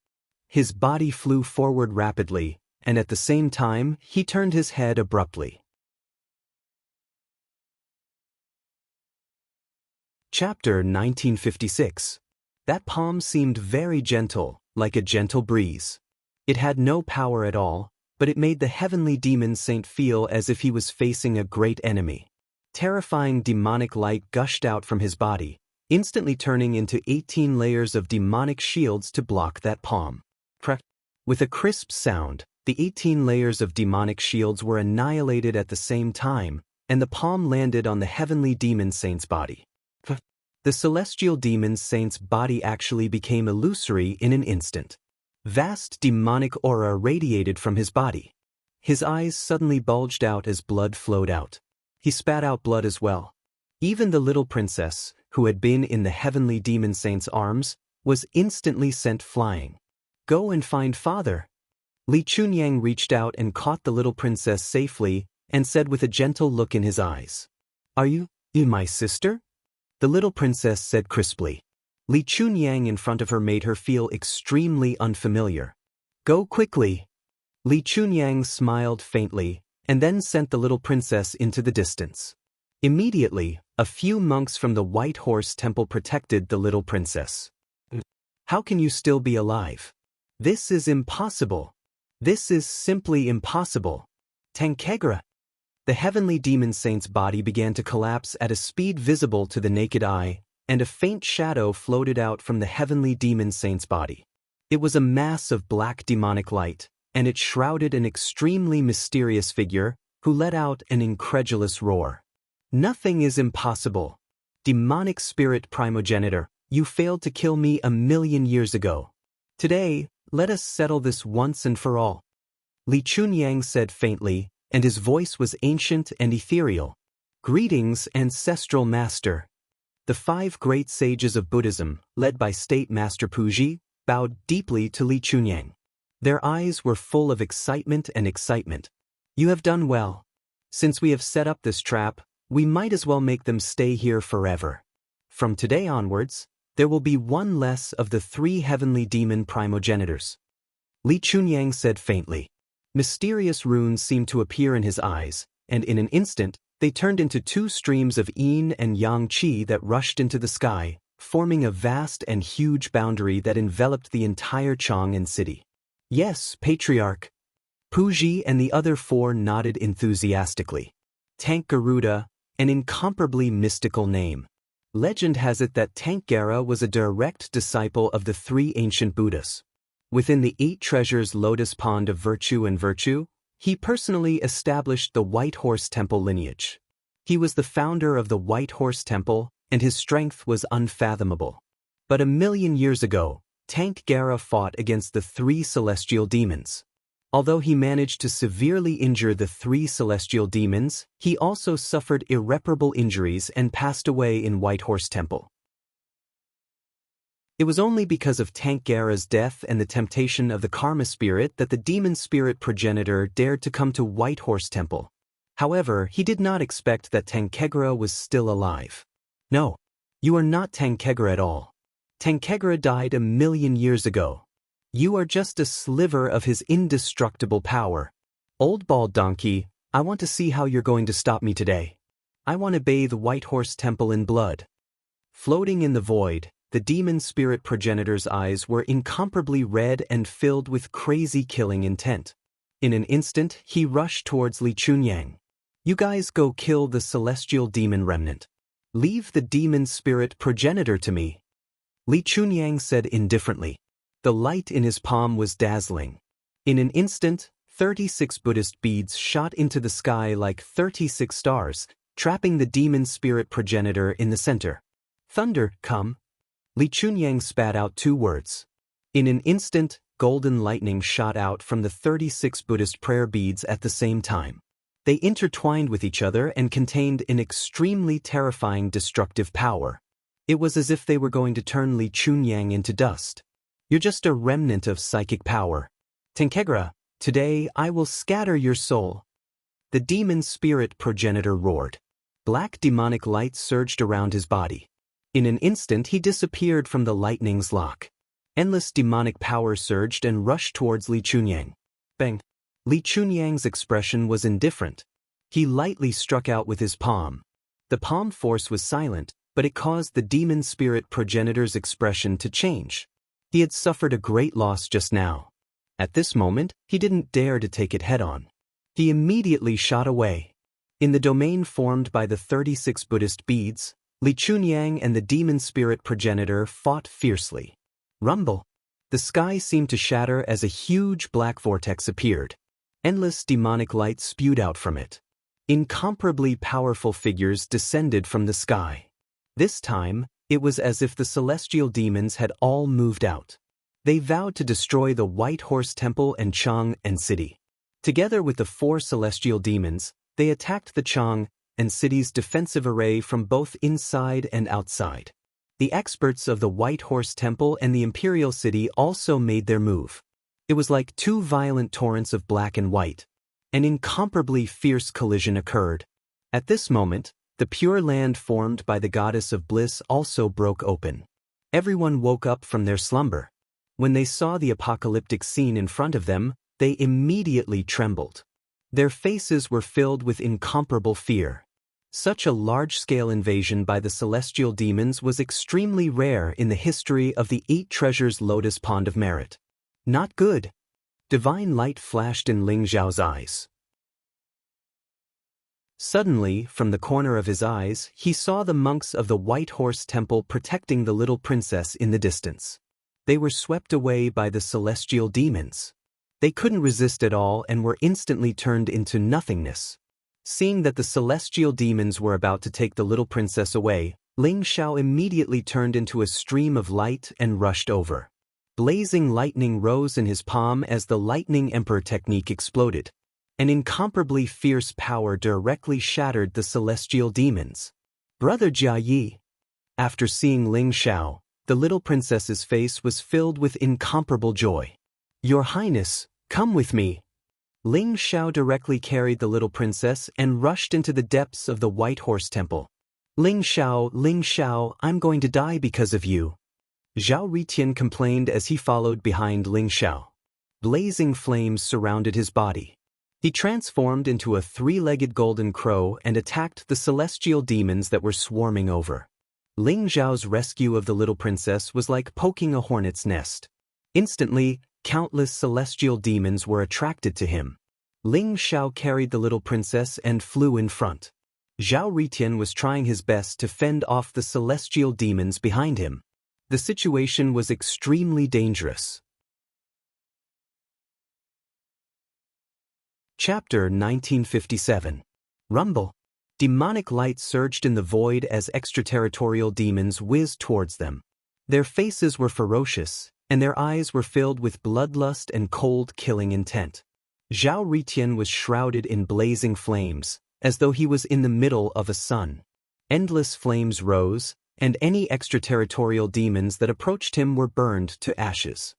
A: His body flew forward rapidly, and at the same time, he turned his head abruptly. Chapter 1956. That palm seemed very gentle, like a gentle breeze. It had no power at all, but it made the heavenly demon saint feel as if he was facing a great enemy. Terrifying demonic light gushed out from his body, instantly turning into 18 layers of demonic shields to block that palm. With a crisp sound, the 18 layers of demonic shields were annihilated at the same time, and the palm landed on the heavenly demon saint's body. The celestial demon saint's body actually became illusory in an instant. Vast demonic aura radiated from his body. His eyes suddenly bulged out as blood flowed out. He spat out blood as well. Even the little princess, who had been in the heavenly demon saint's arms, was instantly sent flying. Go and find father. Li Chunyang reached out and caught the little princess safely and said with a gentle look in his eyes, Are you my sister? The little princess said crisply. Li Chunyang in front of her made her feel extremely unfamiliar. Go quickly. Li Chunyang smiled faintly, and then sent the little princess into the distance. Immediately, a few monks from the White Horse Temple protected the little princess. How can you still be alive? This is impossible. This is simply impossible. Tankegra. The heavenly demon saint's body began to collapse at a speed visible to the naked eye, and a faint shadow floated out from the heavenly demon saint's body. It was a mass of black demonic light, and it shrouded an extremely mysterious figure who let out an incredulous roar. Nothing is impossible. Demonic spirit primogenitor, you failed to kill me 1,000,000 years ago. Today, let us settle this once and for all. Li Chunyang said faintly, and his voice was ancient and ethereal. Greetings, ancestral master. The 5 great sages of Buddhism, led by State Master Puji, bowed deeply to Li Chunyang. Their eyes were full of excitement and excitement. You have done well. Since we have set up this trap, we might as well make them stay here forever. From today onwards, there will be one less of the 3 heavenly demon primogenitors. Li Chunyang said faintly. Mysterious runes seemed to appear in his eyes, and in an instant, they turned into 2 streams of yin and yang qi that rushed into the sky, forming a vast and huge boundary that enveloped the entire Chang'an city. Yes, Patriarch. Puji and the other 4 nodded enthusiastically. Tank Garuda, an incomparably mystical name. Legend has it that Tankgara was a direct disciple of the 3 ancient Buddhas. Within the 8 treasures lotus pond of virtue and virtue, he personally established the White Horse Temple lineage. He was the founder of the White Horse Temple, and his strength was unfathomable. But 1,000,000 years ago, Tankgara fought against the 3 celestial demons. Although he managed to severely injure the 3 celestial demons, he also suffered irreparable injuries and passed away in White Horse Temple. It was only because of Tankgara's death and the temptation of the karma spirit that the demon spirit progenitor dared to come to White Horse Temple. However, he did not expect that Tankegra was still alive. No, you are not Tankegra at all. Tankegra died 1,000,000 years ago. You are just a sliver of his indestructible power. Old bald donkey, I want to see how you're going to stop me today. I want to bathe White Horse Temple in blood. Floating in the void, the demon spirit progenitor's eyes were incomparably red and filled with crazy killing intent. In an instant, he rushed towards Li Chunyang. You guys go kill the celestial demon remnant. Leave the demon spirit progenitor to me. Li Chunyang said indifferently. The light in his palm was dazzling. In an instant, 36 Buddhist beads shot into the sky like 36 stars, trapping the demon spirit progenitor in the center. Thunder, come. Li Chunyang spat out 2 words. In an instant, golden lightning shot out from the 36 Buddhist prayer beads at the same time. They intertwined with each other and contained an extremely terrifying destructive power. It was as if they were going to turn Li Chunyang into dust. You're just a remnant of psychic power. Tankegra, today I will scatter your soul. The demon spirit progenitor roared. Black demonic light surged around his body. In an instant he disappeared from the lightning's lock. Endless demonic power surged and rushed towards Li Chunyang. Bang! Li Chunyang's expression was indifferent. He lightly struck out with his palm. The palm force was silent, but it caused the demon spirit progenitor's expression to change. He had suffered a great loss just now. At this moment, he didn't dare to take it head-on. He immediately shot away. In the domain formed by the 36 Buddhist beads, Li Chunyang and the demon spirit progenitor fought fiercely. Rumble! The sky seemed to shatter as a huge black vortex appeared. Endless demonic light spewed out from it. Incomparably powerful figures descended from the sky. This time, it was as if the celestial demons had all moved out. They vowed to destroy the White Horse Temple and Chang'an city. Together with the 4 celestial demons, they attacked the Chang'an city's defensive array from both inside and outside. The experts of the White Horse Temple and the Imperial City also made their move. It was like 2 violent torrents of black and white. An incomparably fierce collision occurred. At this moment, the pure land formed by the goddess of bliss also broke open. Everyone woke up from their slumber. When they saw the apocalyptic scene in front of them, they immediately trembled. Their faces were filled with incomparable fear. Such a large-scale invasion by the celestial demons was extremely rare in the history of the 8 Treasures Lotus Pond of Merit. Not good. Divine light flashed in Ling Zhao's eyes. Suddenly, from the corner of his eyes, he saw the monks of the White Horse Temple protecting the little princess in the distance. They were swept away by the celestial demons. They couldn't resist at all and were instantly turned into nothingness. Seeing that the celestial demons were about to take the little princess away, Ling Zhao immediately turned into a stream of light and rushed over. Blazing lightning rose in his palm as the Lightning Emperor technique exploded. An incomparably fierce power directly shattered the celestial demons. Brother Jia Yi. After seeing Ling Zhao, the little princess's face was filled with incomparable joy. Your Highness, come with me. Ling Zhao directly carried the little princess and rushed into the depths of the White Horse Temple. Ling Zhao, I'm going to die because of you. Zhao Ritian complained as he followed behind Ling Zhao. Blazing flames surrounded his body. He transformed into a 3-legged golden crow and attacked the celestial demons that were swarming over. Ling Zhao's rescue of the little princess was like poking a hornet's nest. Instantly, countless celestial demons were attracted to him. Ling Zhao carried the little princess and flew in front. Zhao Ritian was trying his best to fend off the celestial demons behind him. The situation was extremely dangerous. Chapter 1957. Rumble. Demonic light surged in the void as extraterritorial demons whizzed towards them. Their faces were ferocious, and their eyes were filled with bloodlust and cold killing intent. Zhao Ritian was shrouded in blazing flames, as though he was in the middle of a sun. Endless flames rose, and any extraterritorial demons that approached him were burned to ashes.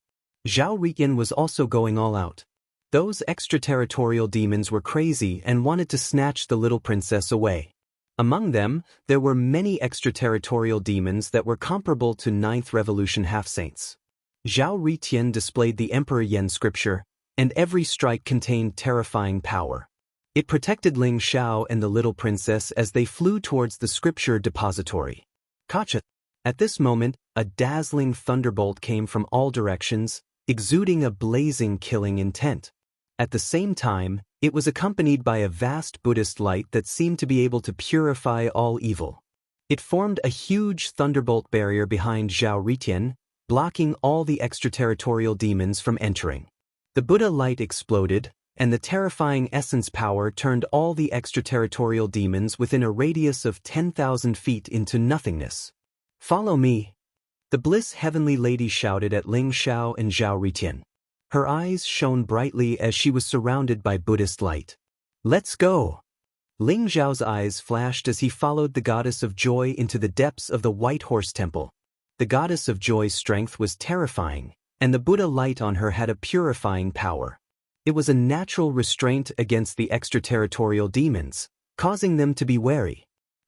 A: Zhao Ritian was also going all out. Those extraterritorial demons were crazy and wanted to snatch the little princess away. Among them, there were many extraterritorial demons that were comparable to 9th Revolution half-saints. Zhao Ritian displayed the Emperor Yen scripture, and every strike contained terrifying power. It protected Ling Zhao and the little princess as they flew towards the scripture depository. Gotcha! At this moment, a dazzling thunderbolt came from all directions, exuding a blazing killing intent. At the same time, it was accompanied by a vast Buddhist light that seemed to be able to purify all evil. It formed a huge thunderbolt barrier behind Zhao Ritian, blocking all the extraterritorial demons from entering. The Buddha light exploded, and the terrifying essence power turned all the extraterritorial demons within a radius of 10,000 feet into nothingness. Follow me. The Bliss Heavenly Lady shouted at Ling Zhao and Zhao Ritian. Her eyes shone brightly as she was surrounded by Buddhist light. Let's go! Ling Zhao's eyes flashed as he followed the Goddess of Joy into the depths of the White Horse Temple. The Goddess of Joy's strength was terrifying, and the Buddha light on her had a purifying power. It was a natural restraint against the extraterritorial demons, causing them to be wary.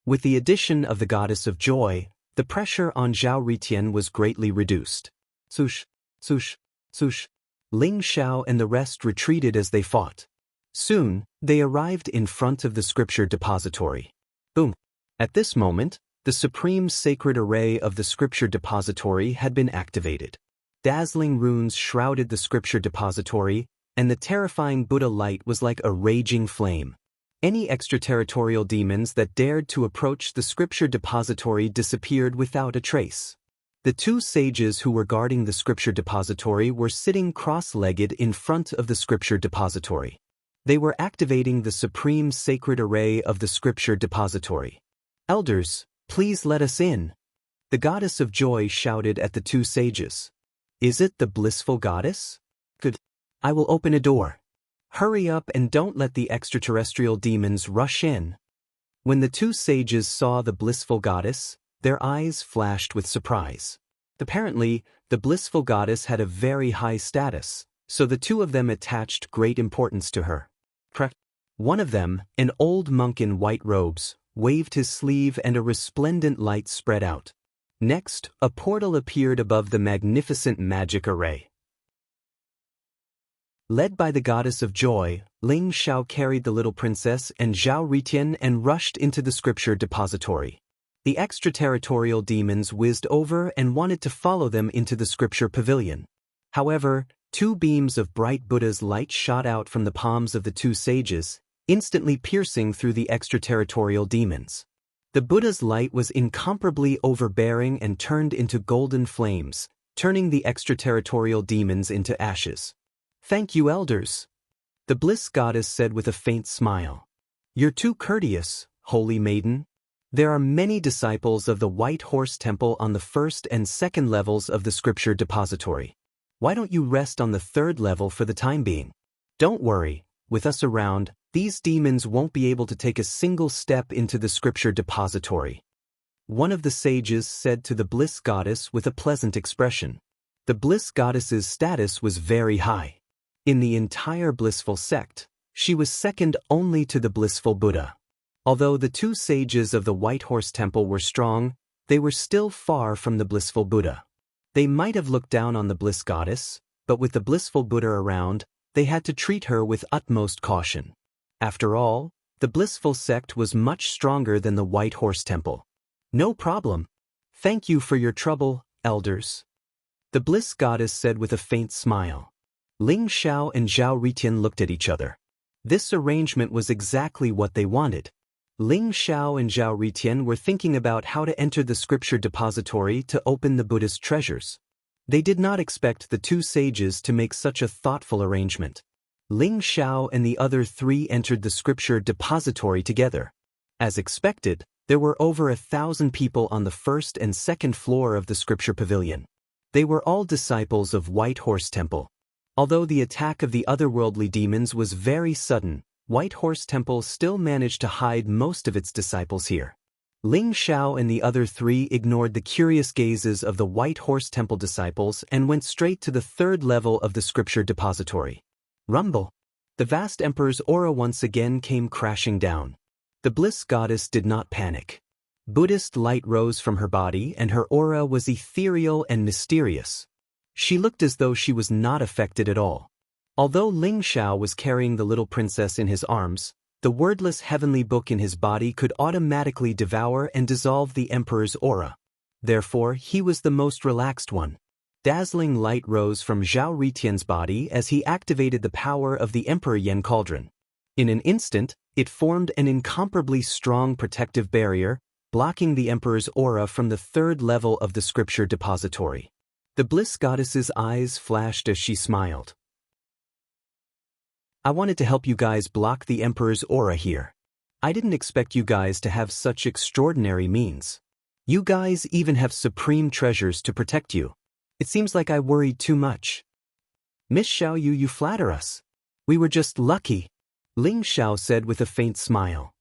A: With the addition of the Goddess of Joy, the pressure on Zhao Ritian was greatly reduced. Swoosh, swoosh, swoosh. Ling Zhao and the rest retreated as they fought. Soon, they arrived in front of the scripture depository. Boom! At this moment, the supreme sacred array of the scripture depository had been activated. Dazzling runes shrouded the scripture depository, and the terrifying Buddha light was like a raging flame. Any extraterritorial demons that dared to approach the scripture depository disappeared without a trace. The 2 sages who were guarding the scripture depository were sitting cross-legged in front of the scripture depository. They were activating the supreme sacred array of the scripture depository. Elders, please let us in. The Goddess of Joy shouted at the 2 sages. Is it the blissful goddess? Good. I will open a door. Hurry up and don't let the extraterrestrial demons rush in. When the 2 sages saw the blissful goddess, their eyes flashed with surprise. Apparently, the blissful goddess had a very high status, so the 2 of them attached great importance to her. One of them, an old monk in white robes, waved his sleeve and a resplendent light spread out. Next, a portal appeared above the magnificent magic array. Led by the goddess of joy, Ling Xiao carried the little princess and Zhao Ritian and rushed into the scripture depository. The extraterritorial demons whizzed over and wanted to follow them into the scripture pavilion. However, 2 beams of bright Buddha's light shot out from the palms of the 2 sages, instantly piercing through the extraterritorial demons. The Buddha's light was incomparably overbearing and turned into golden flames, turning the extraterritorial demons into ashes. "Thank you, elders," the bliss goddess said with a faint smile. "You're too courteous, holy maiden. There are many disciples of the White Horse Temple on the 1st and 2nd levels of the scripture depository. Why don't you rest on the 3rd level for the time being? Don't worry, with us around, these demons won't be able to take a single step into the scripture depository," one of the sages said to the bliss goddess with a pleasant expression. The bliss goddess's status was very high. In the entire blissful sect, she was second only to the blissful Buddha. Although the 2 sages of the White Horse Temple were strong, they were still far from the blissful Buddha. They might have looked down on the bliss goddess, but with the blissful Buddha around, they had to treat her with utmost caution. After all, the blissful sect was much stronger than the White Horse Temple. "No problem. Thank you for your trouble, elders," the bliss goddess said with a faint smile. Ling Xiao and Zhao Ritian looked at each other. This arrangement was exactly what they wanted. Ling Xiao and Zhao Ritian were thinking about how to enter the scripture depository to open the Buddhist treasures. They did not expect the 2 sages to make such a thoughtful arrangement. Ling Xiao and the other 3 entered the scripture depository together. As expected, there were over 1,000 people on the 1st and 2nd floor of the scripture pavilion. They were all disciples of White Horse Temple. Although the attack of the otherworldly demons was very sudden, White Horse Temple still managed to hide most of its disciples here. Ling Xiao and the other 3 ignored the curious gazes of the White Horse Temple disciples and went straight to the 3rd level of the scripture depository. Rumble! The vast emperor's aura once again came crashing down. The bliss goddess did not panic. Buddhist light rose from her body and her aura was ethereal and mysterious. She looked as though she was not affected at all. Although Ling Xiao was carrying the little princess in his arms, the wordless heavenly book in his body could automatically devour and dissolve the emperor's aura. Therefore, he was the most relaxed one. Dazzling light rose from Zhao Ritian's body as he activated the power of the Emperor Yen Cauldron. In an instant, it formed an incomparably strong protective barrier, blocking the emperor's aura from the 3rd level of the scripture depository. The bliss goddess's eyes flashed as she smiled. "I wanted to help you guys block the emperor's aura here. I didn't expect you guys to have such extraordinary means. You guys even have supreme treasures to protect you. It seems like I worried too much. Miss Xiao, you flatter us. We were just lucky," Ling Xiao said with a faint smile.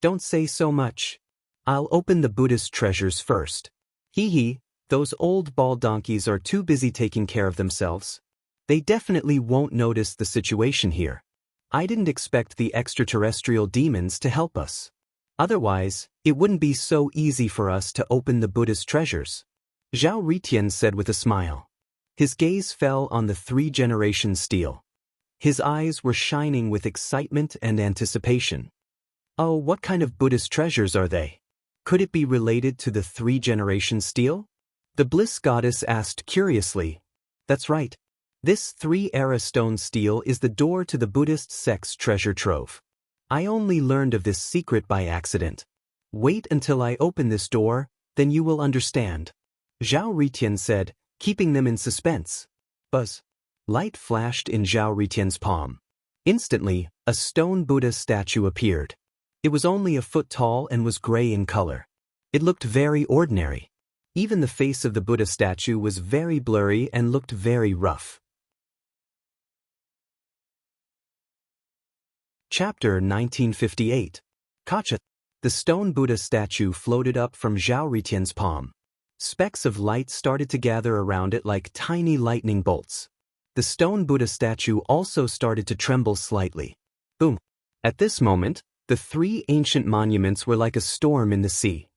A: "Don't say so much. I'll open the Buddhist treasures first. Hee, those old ball donkeys are too busy taking care of themselves. They definitely won't notice the situation here. I didn't expect the extraterrestrial demons to help us. Otherwise, it wouldn't be so easy for us to open the Buddhist treasures," Zhao Ritian said with a smile. His gaze fell on the 3-generation steel. His eyes were shining with excitement and anticipation. "Oh, what kind of Buddhist treasures are they? Could it be related to the 3-generation steel?" the bliss goddess asked curiously. "That's right. This 3-era stone steel is the door to the Buddhist sect's treasure trove. I only learned of this secret by accident. Wait until I open this door, then you will understand," Zhao Ritian said, keeping them in suspense. Buzz! Light flashed in Zhao Ritian's palm. Instantly, a stone Buddha statue appeared. It was only a foot tall and was gray in color. It looked very ordinary. Even the face of the Buddha statue was very blurry and looked very rough. Chapter 1958. Kacha. The stone Buddha statue floated up from Zhao Ritian's palm. Specks of light started to gather around it like tiny lightning bolts. The stone Buddha statue also started to tremble slightly. Boom! At this moment, the 3 ancient monuments were like a storm in the sea.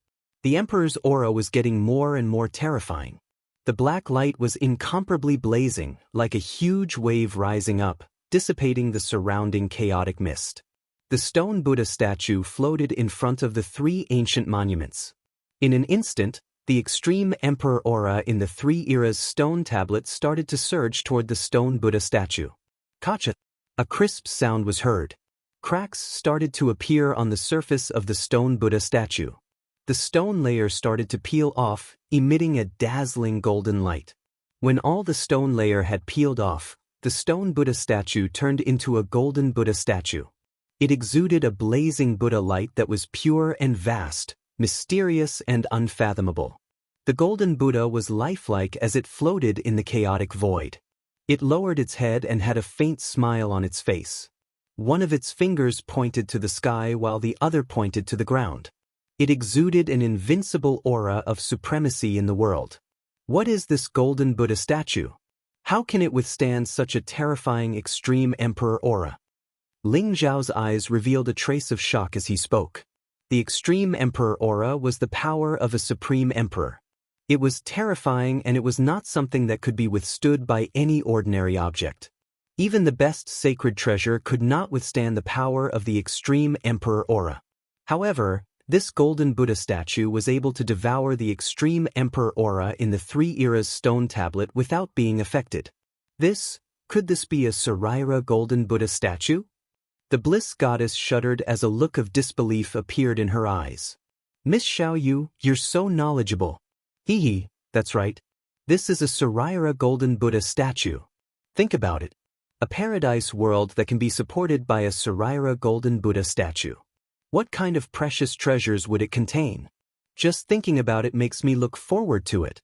A: The emperor's aura was getting more and more terrifying. The black light was incomparably blazing, like a huge wave rising up, dissipating the surrounding chaotic mist. The stone Buddha statue floated in front of the three ancient monuments. In an instant, the extreme emperor aura in the three eras stone tablet started to surge toward the stone Buddha statue. Kacha! A crisp sound was heard. Cracks started to appear on the surface of the stone Buddha statue. The stone layer started to peel off, emitting a dazzling golden light. When all the stone layer had peeled off, the stone Buddha statue turned into a golden Buddha statue. It exuded a blazing Buddha light that was pure and vast, mysterious and unfathomable. The golden Buddha was lifelike as it floated in the chaotic void. It lowered its head and had a faint smile on its face. One of its fingers pointed to the sky while the other pointed to the ground. It exuded an invincible aura of supremacy in the world. What is this golden Buddha statue? How can it withstand such a terrifying extreme emperor aura? Ling Zhao's eyes revealed a trace of shock as he spoke. The extreme emperor aura was the power of a supreme emperor. It was terrifying, and it was not something that could be withstood by any ordinary object. Even the best sacred treasure could not withstand the power of the extreme emperor aura. However, this golden Buddha statue was able to devour the extreme emperor aura in the three eras stone tablet without being affected. Could this be a Saraira golden Buddha statue? The bliss goddess shuddered as a look of disbelief appeared in her eyes. Miss Xiaoyu, you're so knowledgeable. Hee, that's right. This is a Saraira golden Buddha statue. Think about it. A paradise world that can be supported by a Saraira golden Buddha statue. What kind of precious treasures would it contain? Just thinking about it makes me look forward to it.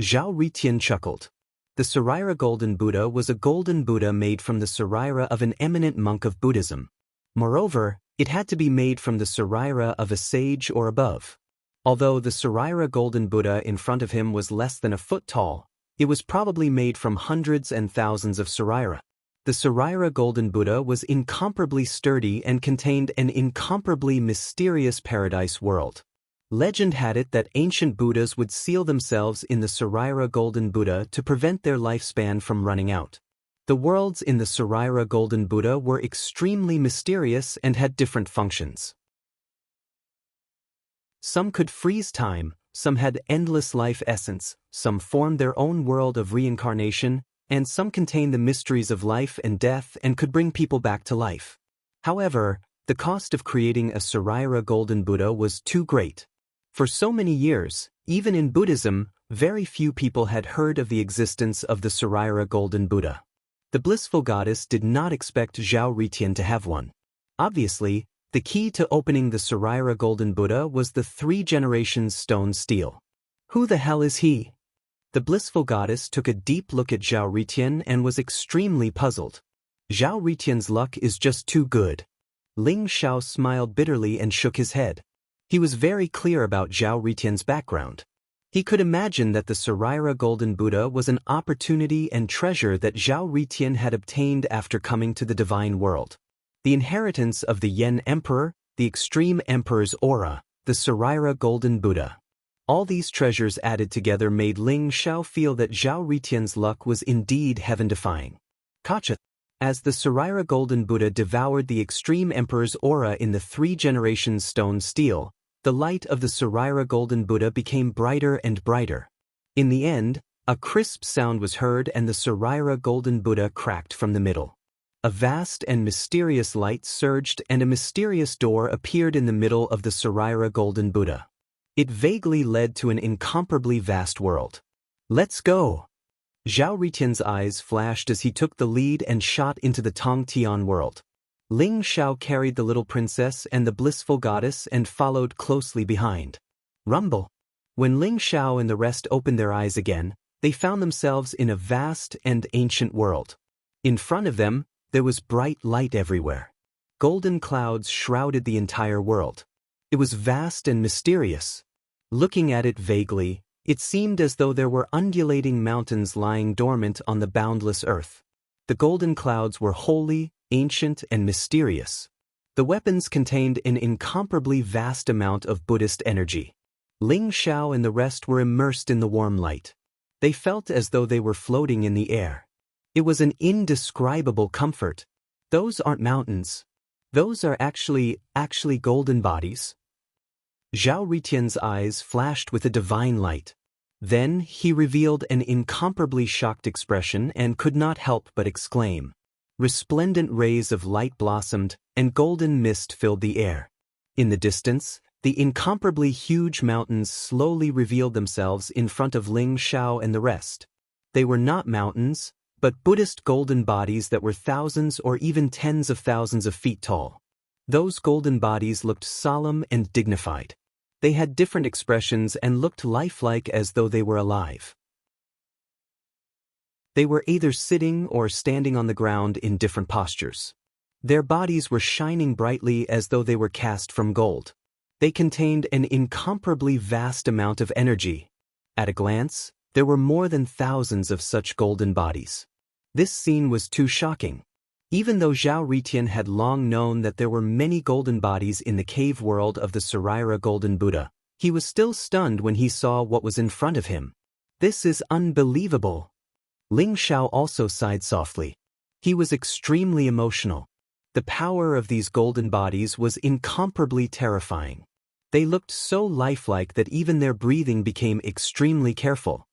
A: Zhao Ritian chuckled. The Saraira golden Buddha was a golden Buddha made from the Saraira of an eminent monk of Buddhism. Moreover, it had to be made from the Saraira of a sage or above. Although the Saraira golden Buddha in front of him was less than a foot tall, it was probably made from hundreds and thousands of Saraira. The Saraira golden Buddha was incomparably sturdy and contained an incomparably mysterious paradise world. Legend had it that ancient Buddhas would seal themselves in the Saraira golden Buddha to prevent their lifespan from running out. The worlds in the Saraira golden Buddha were extremely mysterious and had different functions. Some could freeze time, some had endless life essence, some formed their own world of reincarnation, and some contained the mysteries of life and death and could bring people back to life. However, the cost of creating a Saraira golden Buddha was too great. For so many years, even in Buddhism, very few people had heard of the existence of the Saraira golden Buddha. The blissful goddess did not expect Zhao Ritian to have one. Obviously, the key to opening the Saraira golden Buddha was the 3 generations stone steel. Who the hell is he? The blissful goddess took a deep look at Zhao Ritian and was extremely puzzled. Zhao Ritian's luck is just too good. Ling Xiao smiled bitterly and shook his head. He was very clear about Zhao Ritian's background. He could imagine that the Saraira golden Buddha was an opportunity and treasure that Zhao Ritian had obtained after coming to the divine world. The inheritance of the Yen Emperor, the Extreme Emperor's aura, the Saraira golden Buddha. All these treasures added together made Ling Xiao feel that Zhao Ritian's luck was indeed heaven-defying. Kacha. As the Saraira golden Buddha devoured the Extreme Emperor's aura in the 3 generations stone steel, the light of the Saraira golden Buddha became brighter and brighter. In the end, a crisp sound was heard and the Saraira golden Buddha cracked from the middle. A vast and mysterious light surged and a mysterious door appeared in the middle of the Saraira golden Buddha. It vaguely led to an incomparably vast world. Let's go! Zhao Ritian's eyes flashed as he took the lead and shot into the Tongtian world. Ling Xiao carried the little princess and the blissful goddess and followed closely behind. Rumble! When Ling Xiao and the rest opened their eyes again, they found themselves in a vast and ancient world. In front of them, there was bright light everywhere. Golden clouds shrouded the entire world. It was vast and mysterious. Looking at it vaguely, it seemed as though there were undulating mountains lying dormant on the boundless earth. The golden clouds were holy, ancient, and mysterious. The weapons contained an incomparably vast amount of Buddhist energy. Ling Xiao and the rest were immersed in the warm light. They felt as though they were floating in the air. It was an indescribable comfort. Those aren't mountains. Those are actually golden bodies. Zhao Ritian's eyes flashed with a divine light. Then he revealed an incomparably shocked expression and could not help but exclaim. Resplendent rays of light blossomed, and golden mist filled the air. In the distance, the incomparably huge mountains slowly revealed themselves in front of Ling Xiao and the rest. They were not mountains, but Buddhist golden bodies that were thousands or even tens of thousands of feet tall. Those golden bodies looked solemn and dignified. They had different expressions and looked lifelike as though they were alive. They were either sitting or standing on the ground in different postures. Their bodies were shining brightly as though they were cast from gold. They contained an incomparably vast amount of energy. At a glance, there were more than thousands of such golden bodies. This scene was too shocking. Even though Zhao Ritian had long known that there were many golden bodies in the cave world of the Saraira Golden Buddha, he was still stunned when he saw what was in front of him. This is unbelievable. Ling Xiao also sighed softly. He was extremely emotional. The power of these golden bodies was incomparably terrifying. They looked so lifelike that even their breathing became extremely careful.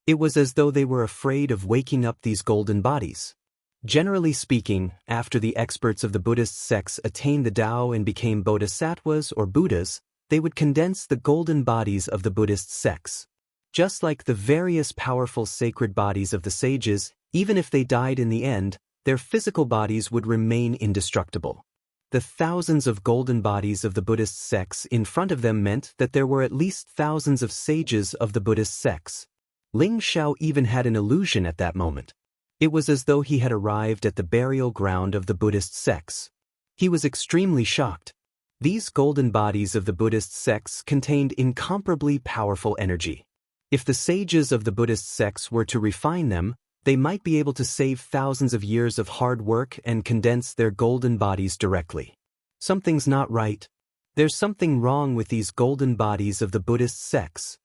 A: It was as though they were afraid of waking up these golden bodies. Generally speaking, after the experts of the Buddhist sects attained the Tao and became bodhisattvas or Buddhas, they would condense the golden bodies of the Buddhist sects. Just like the various powerful sacred bodies of the sages, even if they died in the end, their physical bodies would remain indestructible. The thousands of golden bodies of the Buddhist sects in front of them meant that there were at least thousands of sages of the Buddhist sects. Ling Xiao even had an illusion at that moment. It was as though he had arrived at the burial ground of the Buddhist sects. He was extremely shocked. These golden bodies of the Buddhist sects contained incomparably powerful energy. If the sages of the Buddhist sects were to refine them, they might be able to save thousands of years of hard work and condense their golden bodies directly. Something's not right. There's something wrong with these golden bodies of the Buddhist sects.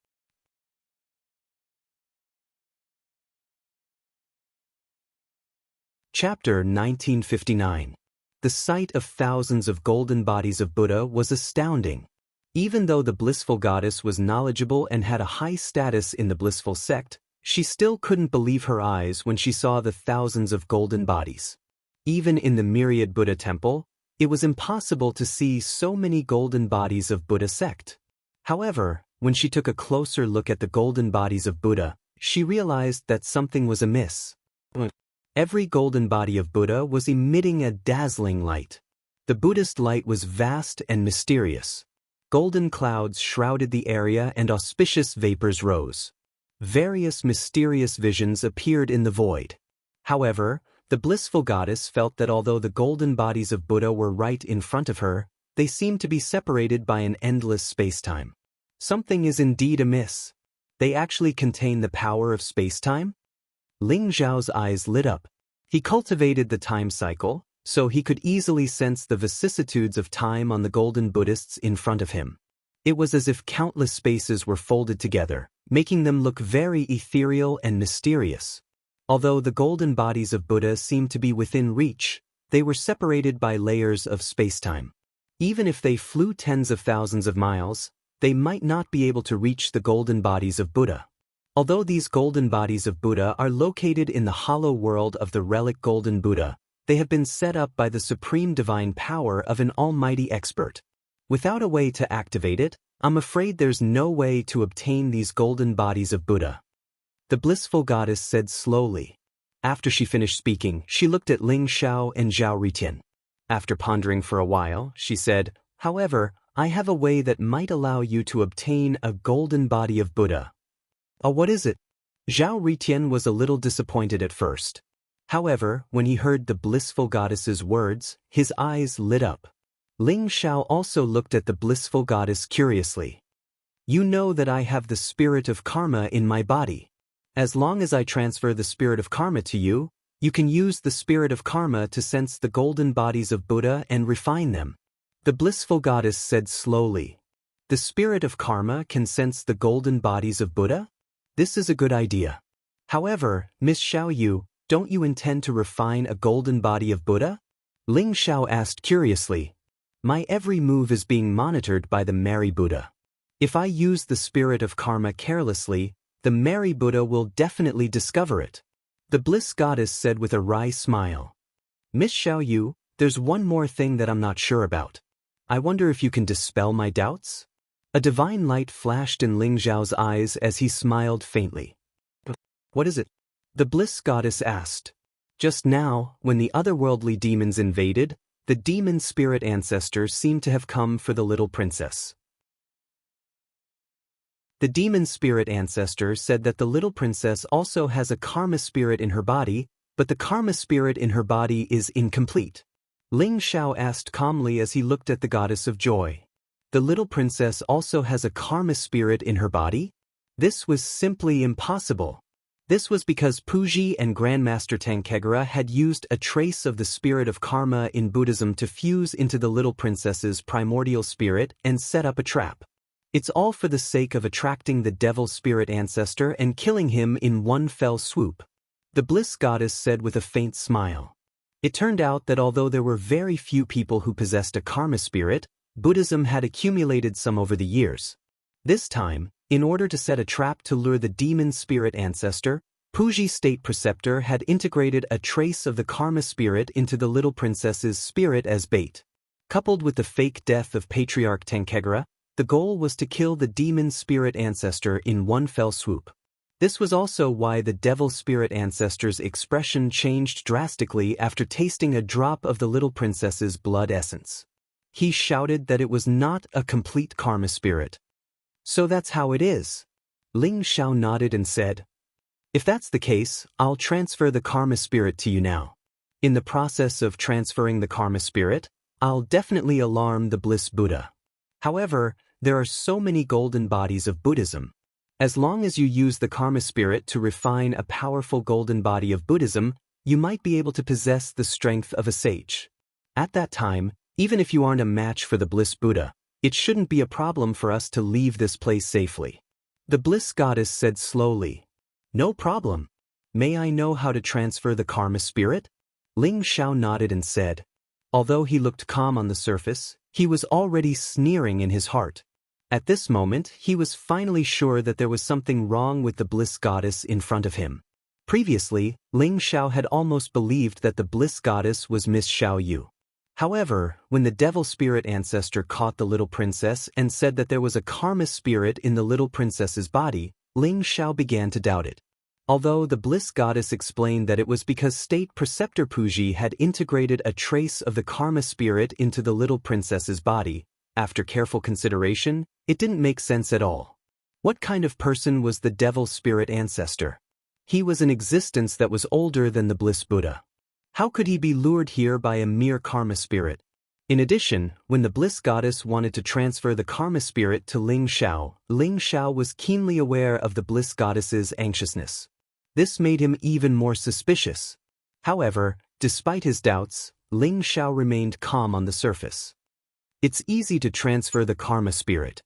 A: Chapter 1959. The sight of thousands of golden bodies of Buddha was astounding. Even though the blissful goddess was knowledgeable and had a high status in the blissful sect, she still couldn't believe her eyes when she saw the thousands of golden bodies. Even in the myriad Buddha temple, it was impossible to see so many golden bodies of Buddha sect. However, when she took a closer look at the golden bodies of Buddha, she realized that something was amiss. Every golden body of Buddha was emitting a dazzling light. The Buddhist light was vast and mysterious. Golden clouds shrouded the area and auspicious vapors rose. Various mysterious visions appeared in the void. However, the blissful goddess felt that although the golden bodies of Buddha were right in front of her, they seemed to be separated by an endless spacetime. Something is indeed amiss. They actually contain the power of spacetime? Ling Zhao's eyes lit up. He cultivated the time cycle, so he could easily sense the vicissitudes of time on the golden Buddhists in front of him. It was as if countless spaces were folded together, making them look very ethereal and mysterious. Although the golden bodies of Buddha seemed to be within reach, they were separated by layers of spacetime. Even if they flew tens of thousands of miles, they might not be able to reach the golden bodies of Buddha. Although these golden bodies of Buddha are located in the hollow world of the relic golden Buddha, they have been set up by the supreme divine power of an almighty expert. Without a way to activate it, I'm afraid there's no way to obtain these golden bodies of Buddha. The blissful goddess said slowly. After she finished speaking, she looked at Ling Xiao and Zhao Ritian. After pondering for a while, she said, "However, I have a way that might allow you to obtain a golden body of Buddha." "Oh, what is it?" Zhao Ritian was a little disappointed at first. However, when he heard the blissful goddess's words, his eyes lit up. Ling Xiao also looked at the blissful goddess curiously. "You know that I have the spirit of karma in my body. As long as I transfer the spirit of karma to you, you can use the spirit of karma to sense the golden bodies of Buddha and refine them." The blissful goddess said slowly. "The spirit of karma can sense the golden bodies of Buddha? This is a good idea. However, Miss Xiaoyu, Don't you intend to refine a golden body of Buddha? Ling Xiao asked curiously. My every move is being monitored by the Mary Buddha. If I use the spirit of karma carelessly, the Mary Buddha will definitely discover it. The bliss goddess said with a wry smile. Miss Xiaoyu, there's one more thing that I'm not sure about. I wonder if you can dispel my doubts? A divine light flashed in Ling Xiao's eyes as he smiled faintly. What is it? The bliss goddess asked. Just now, when the otherworldly demons invaded, the demon spirit ancestor seemed to have come for the little princess. The demon spirit ancestor said that the little princess also has a karma spirit in her body, but the karma spirit in her body is incomplete. Ling Xiao asked calmly as he looked at the goddess of joy. The little princess also has a karma spirit in her body? This was simply impossible. This was because Puji and Grandmaster Tankegara had used a trace of the spirit of karma in Buddhism to fuse into the little princess's primordial spirit and set up a trap. It's all for the sake of attracting the devil spirit ancestor and killing him in one fell swoop. The bliss goddess said with a faint smile. It turned out that although there were very few people who possessed a karma spirit, Buddhism had accumulated some over the years. This time, in order to set a trap to lure the demon spirit ancestor, Puji State Preceptor had integrated a trace of the karma spirit into the little princess's spirit as bait. Coupled with the fake death of Patriarch Tankegara, the goal was to kill the demon spirit ancestor in one fell swoop. This was also why the devil spirit ancestor's expression changed drastically after tasting a drop of the little princess's blood essence. He shouted that it was not a complete karma spirit. So that's how it is. Ling Xiao nodded and said, If that's the case, I'll transfer the karma spirit to you now. In the process of transferring the karma spirit, I'll definitely alarm the bliss Buddha. However, there are so many golden bodies of Buddhism. As long as you use the karma spirit to refine a powerful golden body of Buddhism, you might be able to possess the strength of a sage. At that time, even if you aren't a match for the bliss Buddha, it shouldn't be a problem for us to leave this place safely. The bliss goddess said slowly. No problem. May I know how to transfer the karma spirit? Ling Xiao nodded and said. Although he looked calm on the surface, he was already sneering in his heart. At this moment, he was finally sure that there was something wrong with the bliss goddess in front of him. Previously, Ling Xiao had almost believed that the bliss goddess was Miss Xiaoyu. However, when the devil spirit ancestor caught the little princess and said that there was a karma spirit in the little princess's body, Ling Xiao began to doubt it. Although the bliss goddess explained that it was because State Preceptor Puji had integrated a trace of the karma spirit into the little princess's body, after careful consideration, it didn't make sense at all. What kind of person was the devil spirit ancestor? He was an existence that was older than the bliss Buddha. How could he be lured here by a mere karma spirit? In addition, when the bliss goddess wanted to transfer the karma spirit to Ling Xiao was keenly aware of the bliss goddess's anxiousness. This made him even more suspicious. However, despite his doubts, Ling Xiao remained calm on the surface. It's easy to transfer the karma spirit.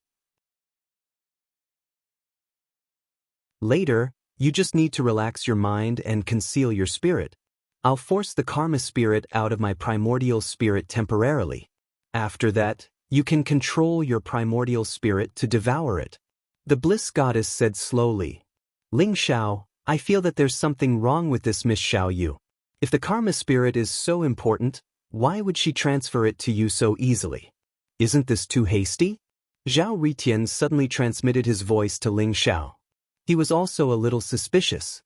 A: Later, you just need to relax your mind and conceal your spirit. I'll force the karma spirit out of my primordial spirit temporarily. After that, you can control your primordial spirit to devour it. The bliss goddess said slowly. Ling Xiao, I feel that there's something wrong with this Miss Xiaoyu. If the karma spirit is so important, why would she transfer it to you so easily? Isn't this too hasty? Zhao Ritian suddenly transmitted his voice to Ling Xiao. He was also a little suspicious.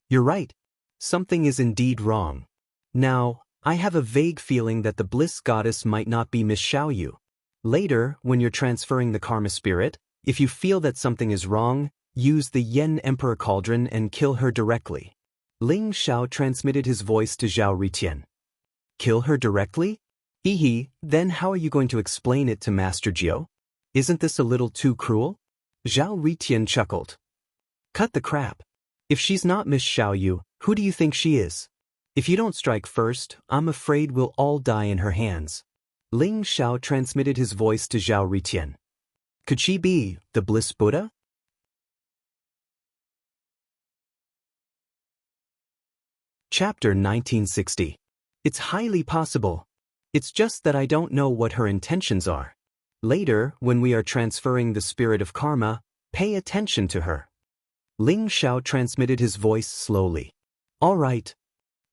A: You're right. Something is indeed wrong. Now, I have a vague feeling that the bliss goddess might not be Miss Xiaoyu. Later, when you're transferring the karma spirit, if you feel that something is wrong, use the Yen Emperor Cauldron and kill her directly. Ling Xiao transmitted his voice to Zhao Ritian. Kill her directly? Then how are you going to explain it to Master Jiao? Isn't this a little too cruel? Zhao Ritian chuckled. Cut the crap. If she's not Miss Xiaoyu, who do you think she is? If you don't strike first, I'm afraid we'll all die in her hands. Ling Xiao transmitted his voice to Zhao Ritian. Could she be the bliss Buddha? Chapter 1960. It's highly possible. It's just that I don't know what her intentions are. Later, when we are transferring the spirit of karma, pay attention to her. Ling Xiao transmitted his voice slowly. All right.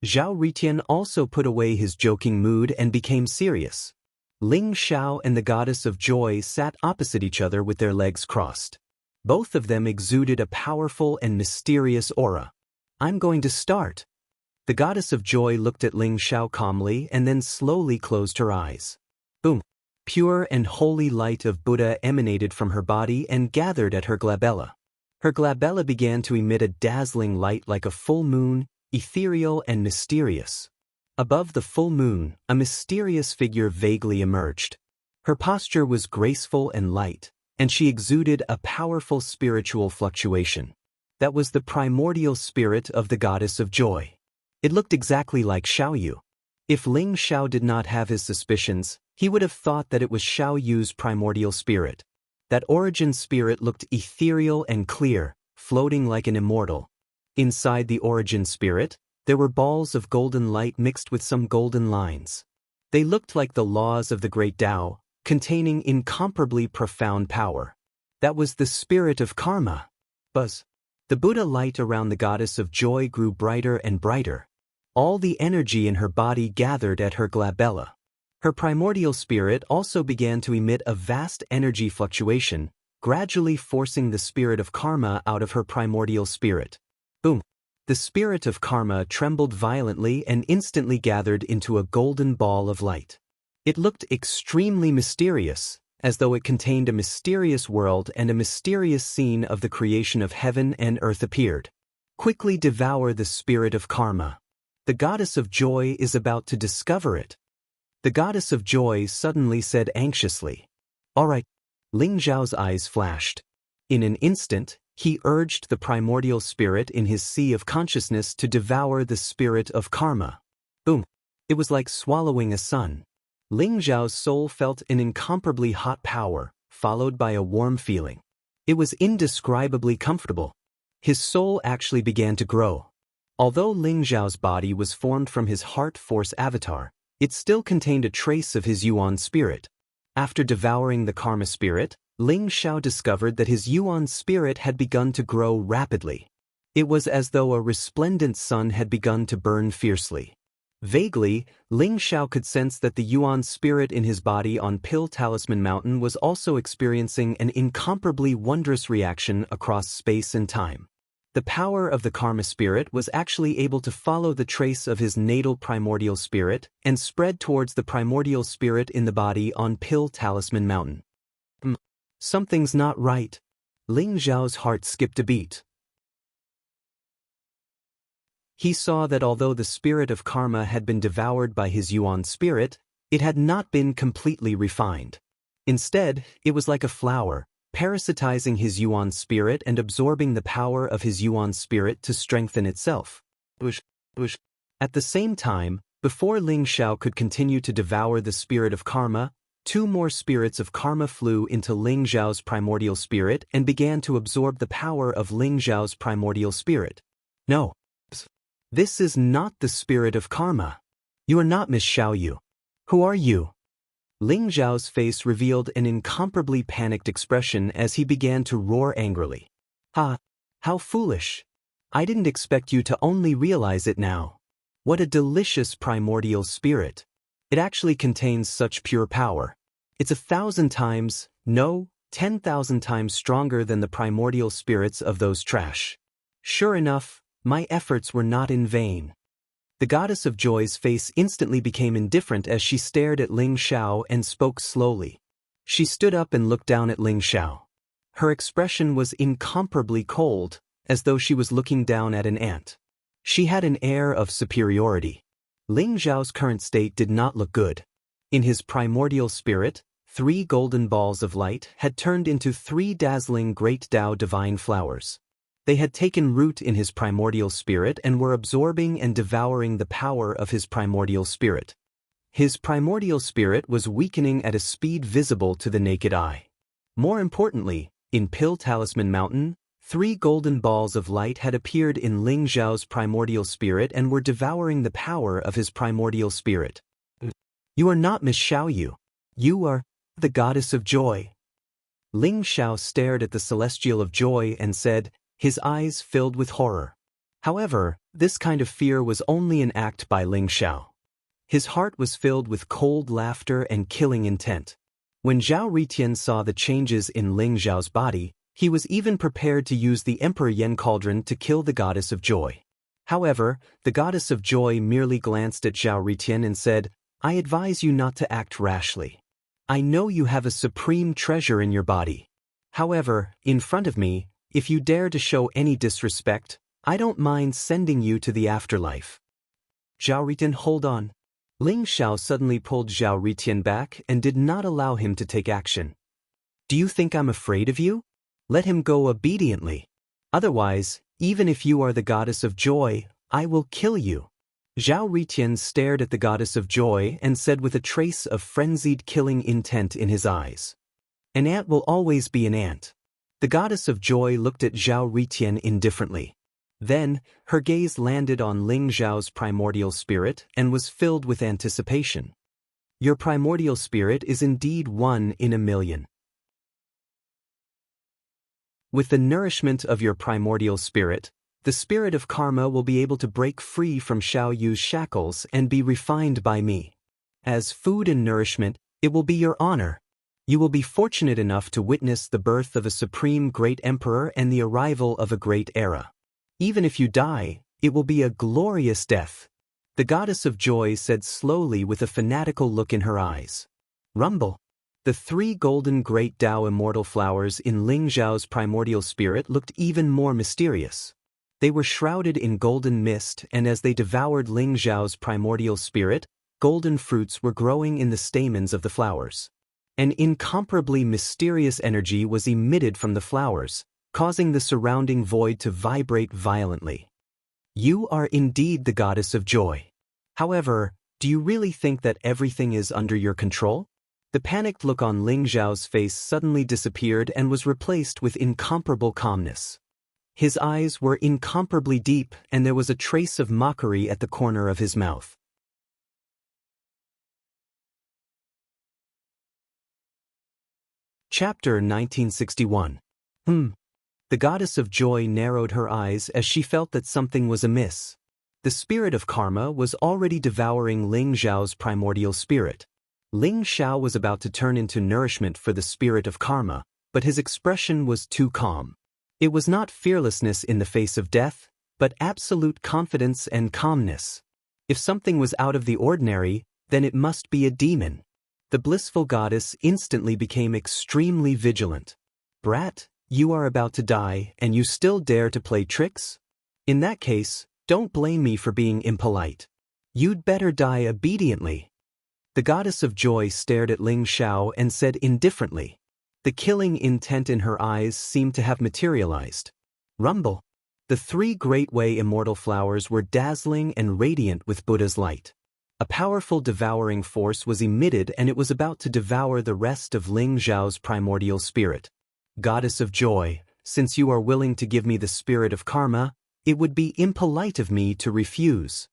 A: Zhao Ritian also put away his joking mood and became serious. Ling Xiao and the goddess of joy sat opposite each other with their legs crossed. Both of them exuded a powerful and mysterious aura. I'm going to start. The goddess of joy looked at Ling Xiao calmly and then slowly closed her eyes. Boom! Pure and holy light of Buddha emanated from her body and gathered at her glabella. Her glabella began to emit a dazzling light like a full moon, ethereal and mysterious. Above the full moon, a mysterious figure vaguely emerged. Her posture was graceful and light, and she exuded a powerful spiritual fluctuation. That was the primordial spirit of the goddess of joy. It looked exactly like Xiaoyu. If Ling Xiao did not have his suspicions, he would have thought that it was Xiaoyu's primordial spirit. That origin spirit looked ethereal and clear, floating like an immortal. Inside the origin spirit, there were balls of golden light mixed with some golden lines. They looked like the laws of the great Tao, containing incomparably profound power. That was the spirit of karma. Buzz. The Buddha light around the goddess of joy grew brighter and brighter. All the energy in her body gathered at her glabella. Her primordial spirit also began to emit a vast energy fluctuation, gradually forcing the spirit of karma out of her primordial spirit. Boom! The spirit of karma trembled violently and instantly gathered into a golden ball of light. It looked extremely mysterious, as though it contained a mysterious world, and a mysterious scene of the creation of heaven and earth appeared. Quickly devour the spirit of karma. The goddess of joy is about to discover it. The goddess of joy suddenly said anxiously. All right. Ling Zhao's eyes flashed. In an instant, he urged the primordial spirit in his sea of consciousness to devour the spirit of karma. Boom! It was like swallowing a sun. Ling Zhao's soul felt an incomparably hot power, followed by a warm feeling. It was indescribably comfortable. His soul actually began to grow. Although Ling Zhao's body was formed from his heart force avatar, it still contained a trace of his Yuan spirit. After devouring the karma spirit, Ling Xiao discovered that his Yuan spirit had begun to grow rapidly. It was as though a resplendent sun had begun to burn fiercely. Vaguely, Ling Xiao could sense that the Yuan spirit in his body on Pill Talisman Mountain was also experiencing an incomparably wondrous reaction across space and time. The power of the karma spirit was actually able to follow the trace of his natal primordial spirit and spread towards the primordial spirit in the body on Pill Talisman Mountain. Something's not right. Ling Zhao's heart skipped a beat. He saw that although the spirit of karma had been devoured by his Yuan spirit, it had not been completely refined. Instead, it was like a flower, parasitizing his Yuan spirit and absorbing the power of his Yuan spirit to strengthen itself. At the same time, before Ling Xiao could continue to devour the spirit of karma, two more spirits of karma flew into Ling Zhao's primordial spirit and began to absorb the power of Ling Zhao's primordial spirit. No. This is not the spirit of karma. You are not Miss Xiaoyu. Who are you? Ling Zhao's face revealed an incomparably panicked expression as he began to roar angrily. Ha! How foolish! I didn't expect you to only realize it now. What a delicious primordial spirit. It actually contains such pure power. It's 1,000 times, no, 10,000 times stronger than the primordial spirits of those trash. Sure enough, my efforts were not in vain. The goddess of joy's face instantly became indifferent as she stared at Ling Xiao and spoke slowly. She stood up and looked down at Ling Xiao. Her expression was incomparably cold, as though she was looking down at an ant. She had an air of superiority. Ling Zhao's current state did not look good. In his primordial spirit, 3 golden balls of light had turned into 3 dazzling great Tao divine flowers. They had taken root in his primordial spirit and were absorbing and devouring the power of his primordial spirit. His primordial spirit was weakening at a speed visible to the naked eye. More importantly, in Pill Talisman Mountain, 3 golden balls of light had appeared in Ling Zhao's primordial spirit and were devouring the power of his primordial spirit. You are not Miss Xiaoyu. You are the goddess of joy. Ling Xiao stared at the celestial of joy and said, his eyes filled with horror. However, this kind of fear was only an act by Ling Xiao. His heart was filled with cold laughter and killing intent. When Zhao Ritian saw the changes in Ling Zhao's body, he was even prepared to use the Emperor Yen Cauldron to kill the goddess of joy. However, the goddess of joy merely glanced at Zhao Ritian and said, I advise you not to act rashly. I know you have a supreme treasure in your body. However, in front of me, if you dare to show any disrespect, I don't mind sending you to the afterlife. Zhao Ritian, hold on. Ling Xiao suddenly pulled Zhao Ritian back and did not allow him to take action. Do you think I'm afraid of you? Let him go obediently. Otherwise, even if you are the goddess of joy, I will kill you. Zhao Ritian stared at the goddess of joy and said with a trace of frenzied killing intent in his eyes. An ant will always be an ant. The goddess of joy looked at Zhao Ritian indifferently. Then, her gaze landed on Ling Zhao's primordial spirit and was filled with anticipation. Your primordial spirit is indeed 1 in a million. With the nourishment of your primordial spirit, the spirit of karma will be able to break free from Xiaoyu's shackles and be refined by me. As food and nourishment, it will be your honor. You will be fortunate enough to witness the birth of a supreme great emperor and the arrival of a great era. Even if you die, it will be a glorious death. The goddess of joy said slowly with a fanatical look in her eyes. Rumble. The 3 golden great Tao immortal flowers in Ling Zhao's primordial spirit looked even more mysterious. They were shrouded in golden mist, and as they devoured Ling Zhao's primordial spirit, golden fruits were growing in the stamens of the flowers. An incomparably mysterious energy was emitted from the flowers, causing the surrounding void to vibrate violently. You are indeed the goddess of joy. However, do you really think that everything is under your control? The panicked look on Ling Zhao's face suddenly disappeared and was replaced with incomparable calmness. His eyes were incomparably deep, and there was a trace of mockery at the corner of his mouth. Chapter 1961. The goddess of joy narrowed her eyes as she felt that something was amiss. The spirit of karma was already devouring Ling Zhao's primordial spirit. Ling Xiao was about to turn into nourishment for the spirit of karma, but his expression was too calm. It was not fearlessness in the face of death, but absolute confidence and calmness. If something was out of the ordinary, then it must be a demon. The blissful goddess instantly became extremely vigilant. Brat, you are about to die, and you still dare to play tricks? In that case, don't blame me for being impolite. You'd better die obediently. The goddess of joy stared at Ling Xiao and said indifferently. The killing intent in her eyes seemed to have materialized. Rumble. The 3 great way immortal flowers were dazzling and radiant with Buddha's light. A powerful devouring force was emitted, and it was about to devour the rest of Ling Zhao's primordial spirit. Goddess of joy, since you are willing to give me the spirit of karma, it would be impolite of me to refuse.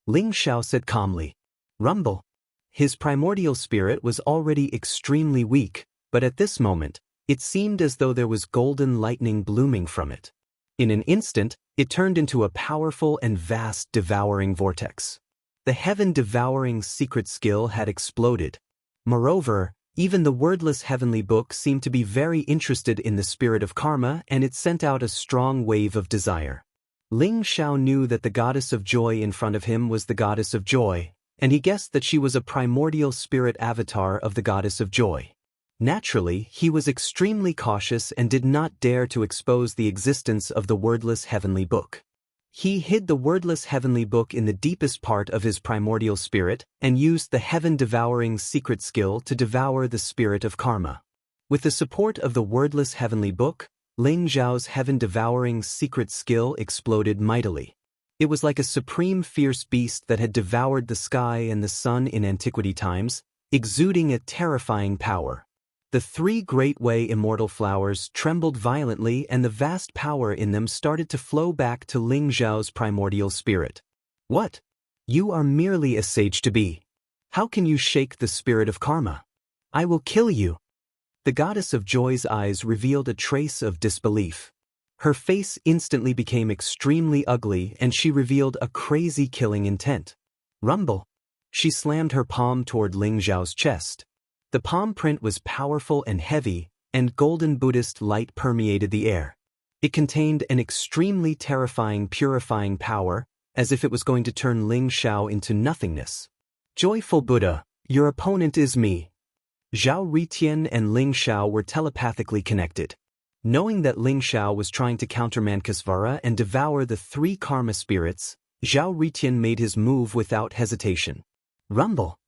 A: Ling Xiao said calmly. Rumble. His primordial spirit was already extremely weak, but at this moment, it seemed as though there was golden lightning blooming from it. In an instant, it turned into a powerful and vast devouring vortex. The heaven-devouring secret skill had exploded. Moreover, even the wordless heavenly book seemed to be very interested in the spirit of karma, and it sent out a strong wave of desire. Ling Xiao knew that the goddess of joy in front of him was the goddess of joy, and he guessed that she was a primordial spirit avatar of the goddess of joy. Naturally, he was extremely cautious and did not dare to expose the existence of the wordless heavenly book. He hid the wordless heavenly book in the deepest part of his primordial spirit and used the heaven-devouring secret skill to devour the spirit of karma. With the support of the wordless heavenly book, Ling Zhao's heaven-devouring secret skill exploded mightily. It was like a supreme fierce beast that had devoured the sky and the sun in antiquity times, exuding a terrifying power. The three Great Way immortal flowers trembled violently, and the vast power in them started to flow back to Ling Zhao's primordial spirit. What? You are merely a sage to be. How can you shake the spirit of karma? I will kill you. The goddess of joy's eyes revealed a trace of disbelief. Her face instantly became extremely ugly, and she revealed a crazy killing intent. Rumble. She slammed her palm toward Ling Zhao's chest. The palm print was powerful and heavy, and golden Buddhist light permeated the air. It contained an extremely terrifying purifying power, as if it was going to turn Ling Zhao into nothingness. Joyful Buddha, your opponent is me. Zhao Ritian and Ling Zhao were telepathically connected. Knowing that Ling Zhao was trying to counter Mankasvara and devour the three karma spirits, Zhao Ritian made his move without hesitation. Rumble.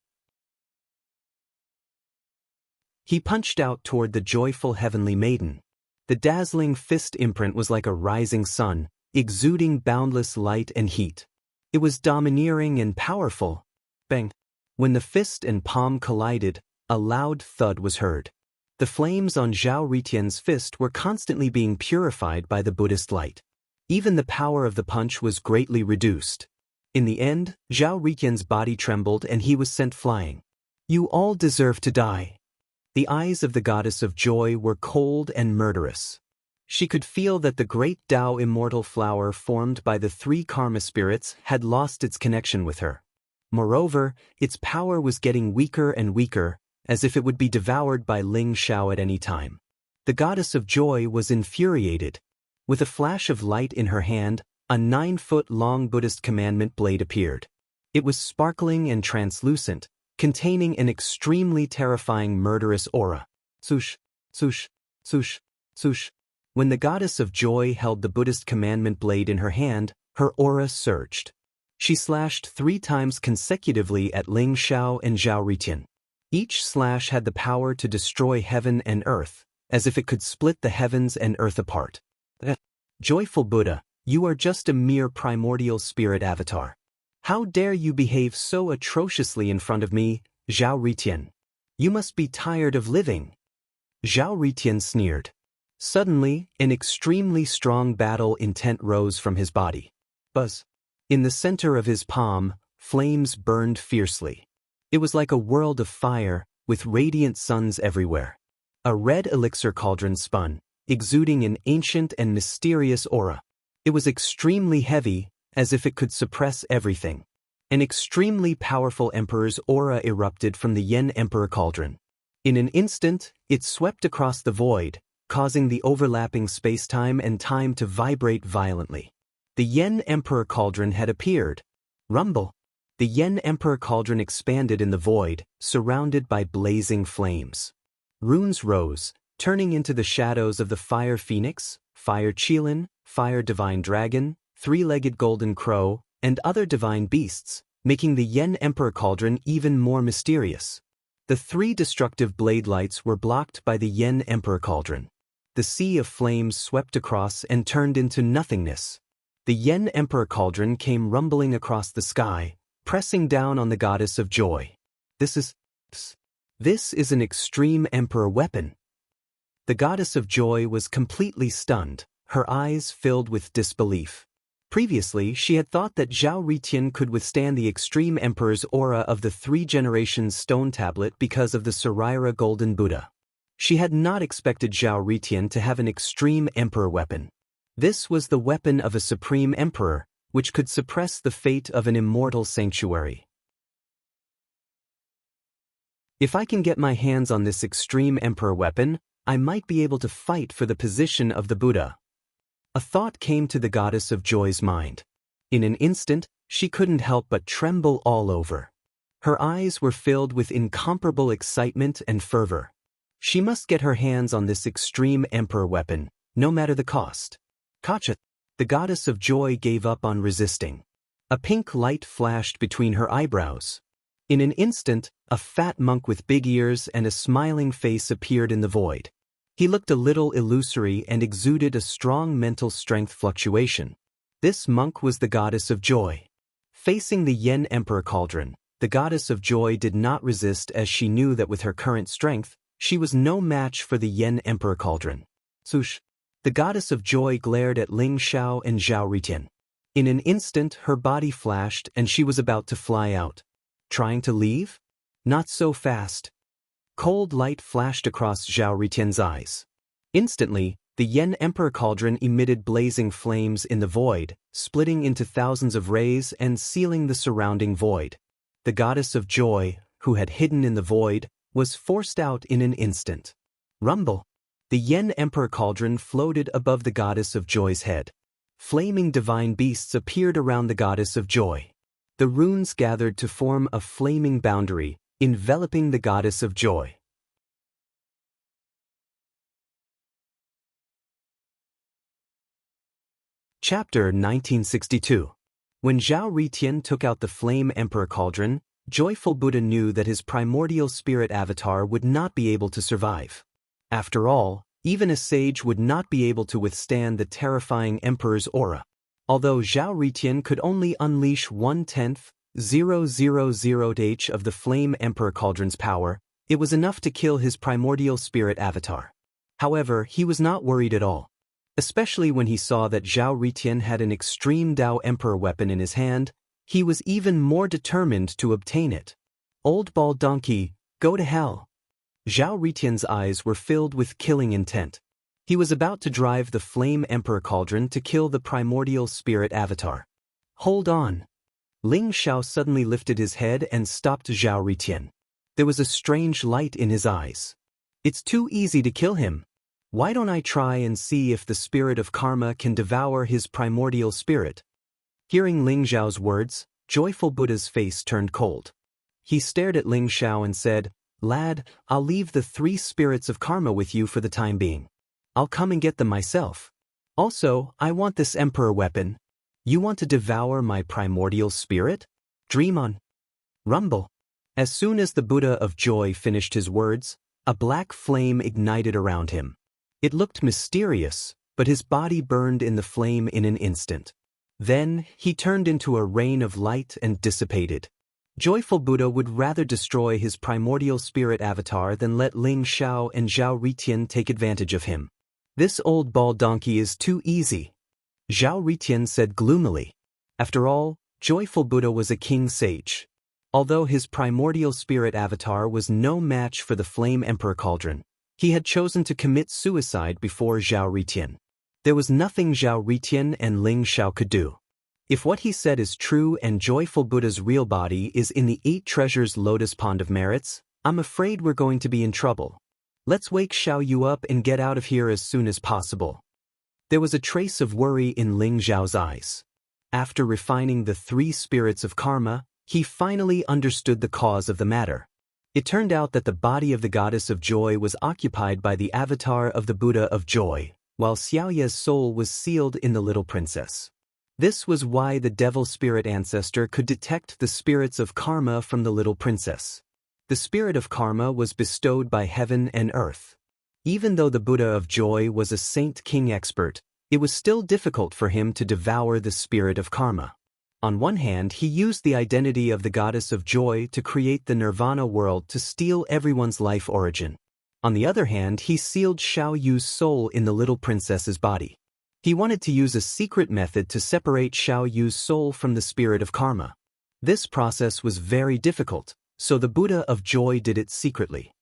A: He punched out toward the joyful heavenly maiden. The dazzling fist imprint was like a rising sun, exuding boundless light and heat. It was domineering and powerful. Bang! When the fist and palm collided, a loud thud was heard. The flames on Zhao Ritian's fist were constantly being purified by the Buddhist light. Even the power of the punch was greatly reduced. In the end, Zhao Ritian's body trembled and he was sent flying. You all deserve to die. The eyes of the goddess of joy were cold and murderous. She could feel that the great Tao immortal flower formed by the three karma spirits had lost its connection with her. Moreover, its power was getting weaker and weaker, as if it would be devoured by Ling Zhao at any time. The goddess of joy was infuriated. With a flash of light in her hand, a 9-foot-long Buddhist commandment blade appeared. It was sparkling and translucent, containing an extremely terrifying murderous aura. Swoosh, swoosh, swoosh, swoosh. When the goddess of joy held the Buddhist commandment blade in her hand, her aura surged. She slashed 3 times consecutively at Ling Zhao and Zhao Ritian. Each slash had the power to destroy heaven and earth, as if it could split the heavens and earth apart. Joyful Buddha, you are just a mere primordial spirit avatar. How dare you behave so atrociously in front of me, Zhao Ritian? You must be tired of living. Zhao Ritian sneered. Suddenly, an extremely strong battle intent rose from his body. Buzz. In the center of his palm, flames burned fiercely. It was like a world of fire, with radiant suns everywhere. A red elixir cauldron spun, exuding an ancient and mysterious aura. It was extremely heavy, as if it could suppress everything. An extremely powerful emperor's aura erupted from the Yen Emperor Cauldron. In an instant, it swept across the void, causing the overlapping space-time and time to vibrate violently. The Yen Emperor Cauldron had appeared. Rumble. The Yen Emperor Cauldron expanded in the void, surrounded by blazing flames. Runes rose, turning into the shadows of the Fire Phoenix, Fire Qilin, Fire Divine Dragon, Three-Legged Golden Crow, and other divine beasts, making the Yen Emperor Cauldron even more mysterious. The 3 destructive blade lights were blocked by the Yen Emperor Cauldron. The sea of flames swept across and turned into nothingness. The Yen Emperor Cauldron came rumbling across the sky, pressing down on the goddess of joy. This is an extreme emperor weapon. The goddess of joy was completely stunned, her eyes filled with disbelief. Previously, she had thought that Zhao Ritian could withstand the extreme emperor's aura of the 3 generations stone tablet because of the Saraira Golden Buddha. She had not expected Zhao Ritian to have an extreme emperor weapon. This was the weapon of a supreme emperor, which could suppress the fate of an immortal sanctuary. If I can get my hands on this extreme emperor weapon, I might be able to fight for the position of the Buddha. A thought came to the goddess of joy's mind. In an instant, she couldn't help but tremble all over. Her eyes were filled with incomparable excitement and fervor. She must get her hands on this extreme emperor weapon, no matter the cost. Kacha, the goddess of joy gave up on resisting. A pink light flashed between her eyebrows. In an instant, a fat monk with big ears and a smiling face appeared in the void. He looked a little illusory and exuded a strong mental strength fluctuation. This monk was the goddess of joy. Facing the Yen Emperor Cauldron, the goddess of joy did not resist, as she knew that with her current strength, She was no match for the Yen Emperor Cauldron. Sush! The goddess of joy glared at Ling Xiao and Zhao Ritian. In an instant her body flashed and she was about to fly out. Trying to leave? Not so fast. Cold light flashed across Zhao Ritian's eyes. Instantly, the Yen Emperor Cauldron emitted blazing flames in the void, splitting into thousands of rays and sealing the surrounding void. The goddess of joy, who had hidden in the void, was forced out in an instant. Rumble! The Yen Emperor Cauldron floated above the goddess of joy's head. Flaming divine beasts appeared around the goddess of joy. The runes gathered to form a flaming boundary, enveloping the goddess of joy. Chapter 1962. When Zhao Ritian took out the Flame Emperor Cauldron, Joyful Buddha knew that his primordial spirit avatar would not be able to survive. After all, even a sage would not be able to withstand the terrifying Emperor's aura. Although Zhao Ritian could only unleash 1/10,000th of the Flame Emperor Cauldron's power, it was enough to kill his primordial spirit avatar. However, he was not worried at all. Especially when he saw that Zhao Ritian had an extreme Dao Emperor weapon in his hand, he was even more determined to obtain it. Old bald donkey, go to hell. Zhao Ritian's eyes were filled with killing intent. He was about to drive the Flame Emperor Cauldron to kill the primordial spirit avatar. Hold on. Ling Xiao suddenly lifted his head and stopped Zhao Ritian. There was a strange light in his eyes. It's too easy to kill him. Why don't I try and see if the spirit of karma can devour his primordial spirit? Hearing Ling Xiao's words, Joyful Buddha's face turned cold. He stared at Ling Xiao and said, Lad, I'll leave the 3 spirits of karma with you for the time being. I'll come and get them myself. Also, I want this emperor weapon. You want to devour my primordial spirit? Dream on. Rumble. As soon as the Buddha of joy finished his words, a black flame ignited around him. It looked mysterious, but his body burned in the flame in an instant. Then, he turned into a rain of light and dissipated. Joyful Buddha would rather destroy his primordial spirit avatar than let Ling Xiao and Zhao Ritian take advantage of him. This old bald donkey is too easy. Zhao Ritian said gloomily. After all, Joyful Buddha was a king sage. Although his primordial spirit avatar was no match for the Flame Emperor Cauldron, he had chosen to commit suicide before Zhao Ritian. There was nothing Zhao Ritian and Ling Xiao could do. If what he said is true and Joyful Buddha's real body is in the 8 treasures lotus pond of merits, I'm afraid we're going to be in trouble. Let's wake Xiao Yu up and get out of here as soon as possible. There was a trace of worry in Ling Xiao's eyes. After refining the 3 spirits of karma, he finally understood the cause of the matter. It turned out that the body of the goddess of joy was occupied by the avatar of the Buddha of joy, while Xiaoya's soul was sealed in the little princess. This was why the devil spirit ancestor could detect the spirits of karma from the little princess. The spirit of karma was bestowed by heaven and earth. Even though the Buddha of joy was a saint-king expert, it was still difficult for him to devour the spirit of karma. On one hand, he used the identity of the goddess of joy to create the nirvana world to steal everyone's life origin. On the other hand, he sealed Xiao Yu's soul in the little princess's body. He wanted to use a secret method to separate Xiao Yu's soul from the spirit of karma. This process was very difficult, so the Buddha of joy did it secretly.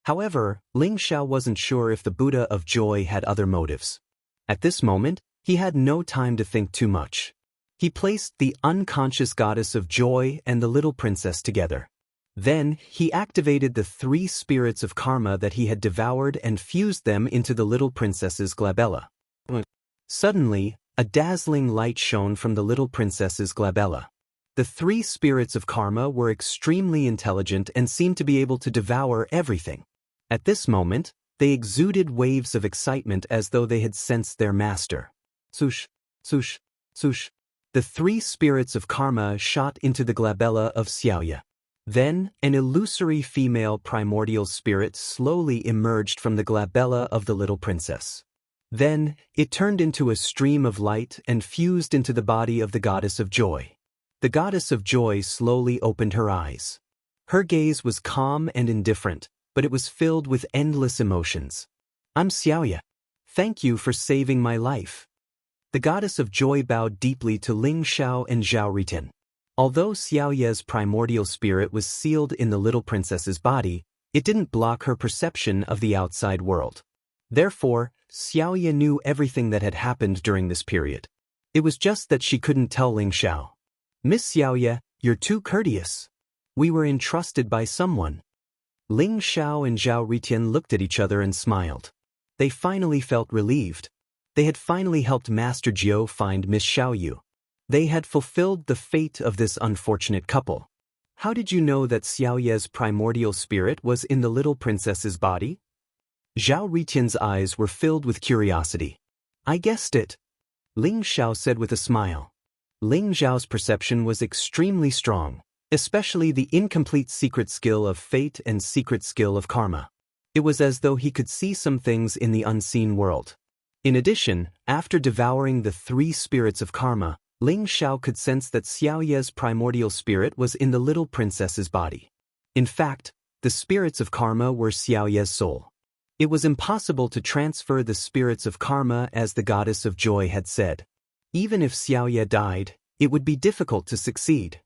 A: However, Ling Xiao wasn't sure if the Buddha of joy had other motives. At this moment, he had no time to think too much. He placed the unconscious goddess of joy and the little princess together. Then, he activated the 3 spirits of karma that he had devoured and fused them into the little princess's glabella. Suddenly, a dazzling light shone from the little princess's glabella. The 3 spirits of karma were extremely intelligent and seemed to be able to devour everything. At this moment, they exuded waves of excitement as though they had sensed their master. Swoosh, swoosh, swoosh. The 3 spirits of karma shot into the glabella of Xiaoya. Then, an illusory female primordial spirit slowly emerged from the glabella of the little princess. Then, it turned into a stream of light and fused into the body of the goddess of joy. The goddess of joy slowly opened her eyes. Her gaze was calm and indifferent, but it was filled with endless emotions. I'm Xiaoya. Thank you for saving my life. The goddess of joy bowed deeply to Ling Xiao and Zhao Ritin. Although Xiaoya's primordial spirit was sealed in the little princess's body, it didn't block her perception of the outside world. Therefore, Xiaoya knew everything that had happened during this period. It was just that she couldn't tell Ling Xiao. Miss Xiaoya, you're too courteous. We were entrusted by someone. Ling Xiao and Zhao Ritin looked at each other and smiled. They finally felt relieved. They had finally helped Master Jiu find Miss Xiaoyu. They had fulfilled the fate of this unfortunate couple. How did you know that Xiaoya's primordial spirit was in the little princess's body? Zhao Ritin's eyes were filled with curiosity. I guessed it. Ling Xiao said with a smile. Ling Xiao's perception was extremely strong, especially the incomplete secret skill of fate and secret skill of karma. It was as though he could see some things in the unseen world. In addition, after devouring the 3 spirits of karma, Ling Xiao could sense that Xiaoya's primordial spirit was in the little princess's body. In fact, the spirits of karma were Xiaoya's soul. It was impossible to transfer the spirits of karma as the goddess of joy had said. Even if Xiaoya died, it would be difficult to succeed.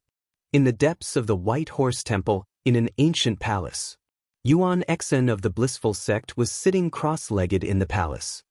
A: In the depths of the White Horse Temple, in an ancient palace, Yuan Exen of the blissful sect was sitting cross-legged in the palace.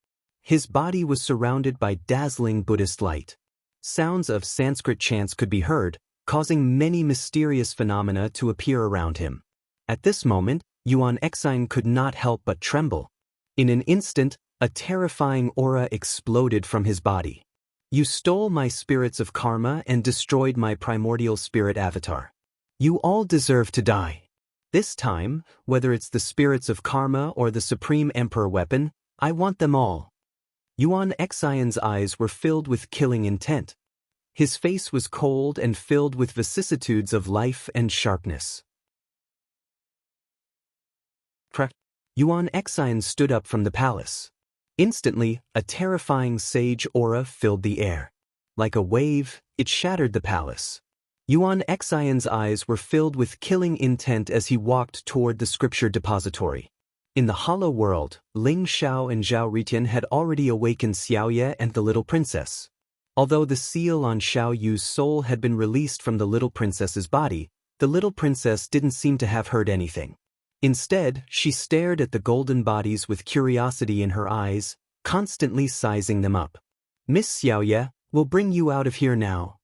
A: His body was surrounded by dazzling Buddhist light. Sounds of Sanskrit chants could be heard, causing many mysterious phenomena to appear around him. At this moment, Yuan Exine could not help but tremble. In an instant, a terrifying aura exploded from his body. You stole my spirits of karma and destroyed my primordial spirit avatar. You all deserve to die. This time, whether it's the spirits of karma or the Supreme Emperor weapon, I want them all. Yuan Xian's eyes were filled with killing intent. His face was cold and filled with vicissitudes of life and sharpness. Yuan Xian stood up from the palace. Instantly, a terrifying sage aura filled the air. Like a wave, it shattered the palace. Yuan Xian's eyes were filled with killing intent as he walked toward the scripture depository. In the hollow world, Ling Xiao and Zhao Ritin had already awakened Xiaoya and the little princess. Although the seal on Xiaoyu's soul had been released from the little princess's body, the little princess didn't seem to have heard anything. Instead, she stared at the golden bodies with curiosity in her eyes, constantly sizing them up. Miss Xiaoya, we'll bring you out of here now.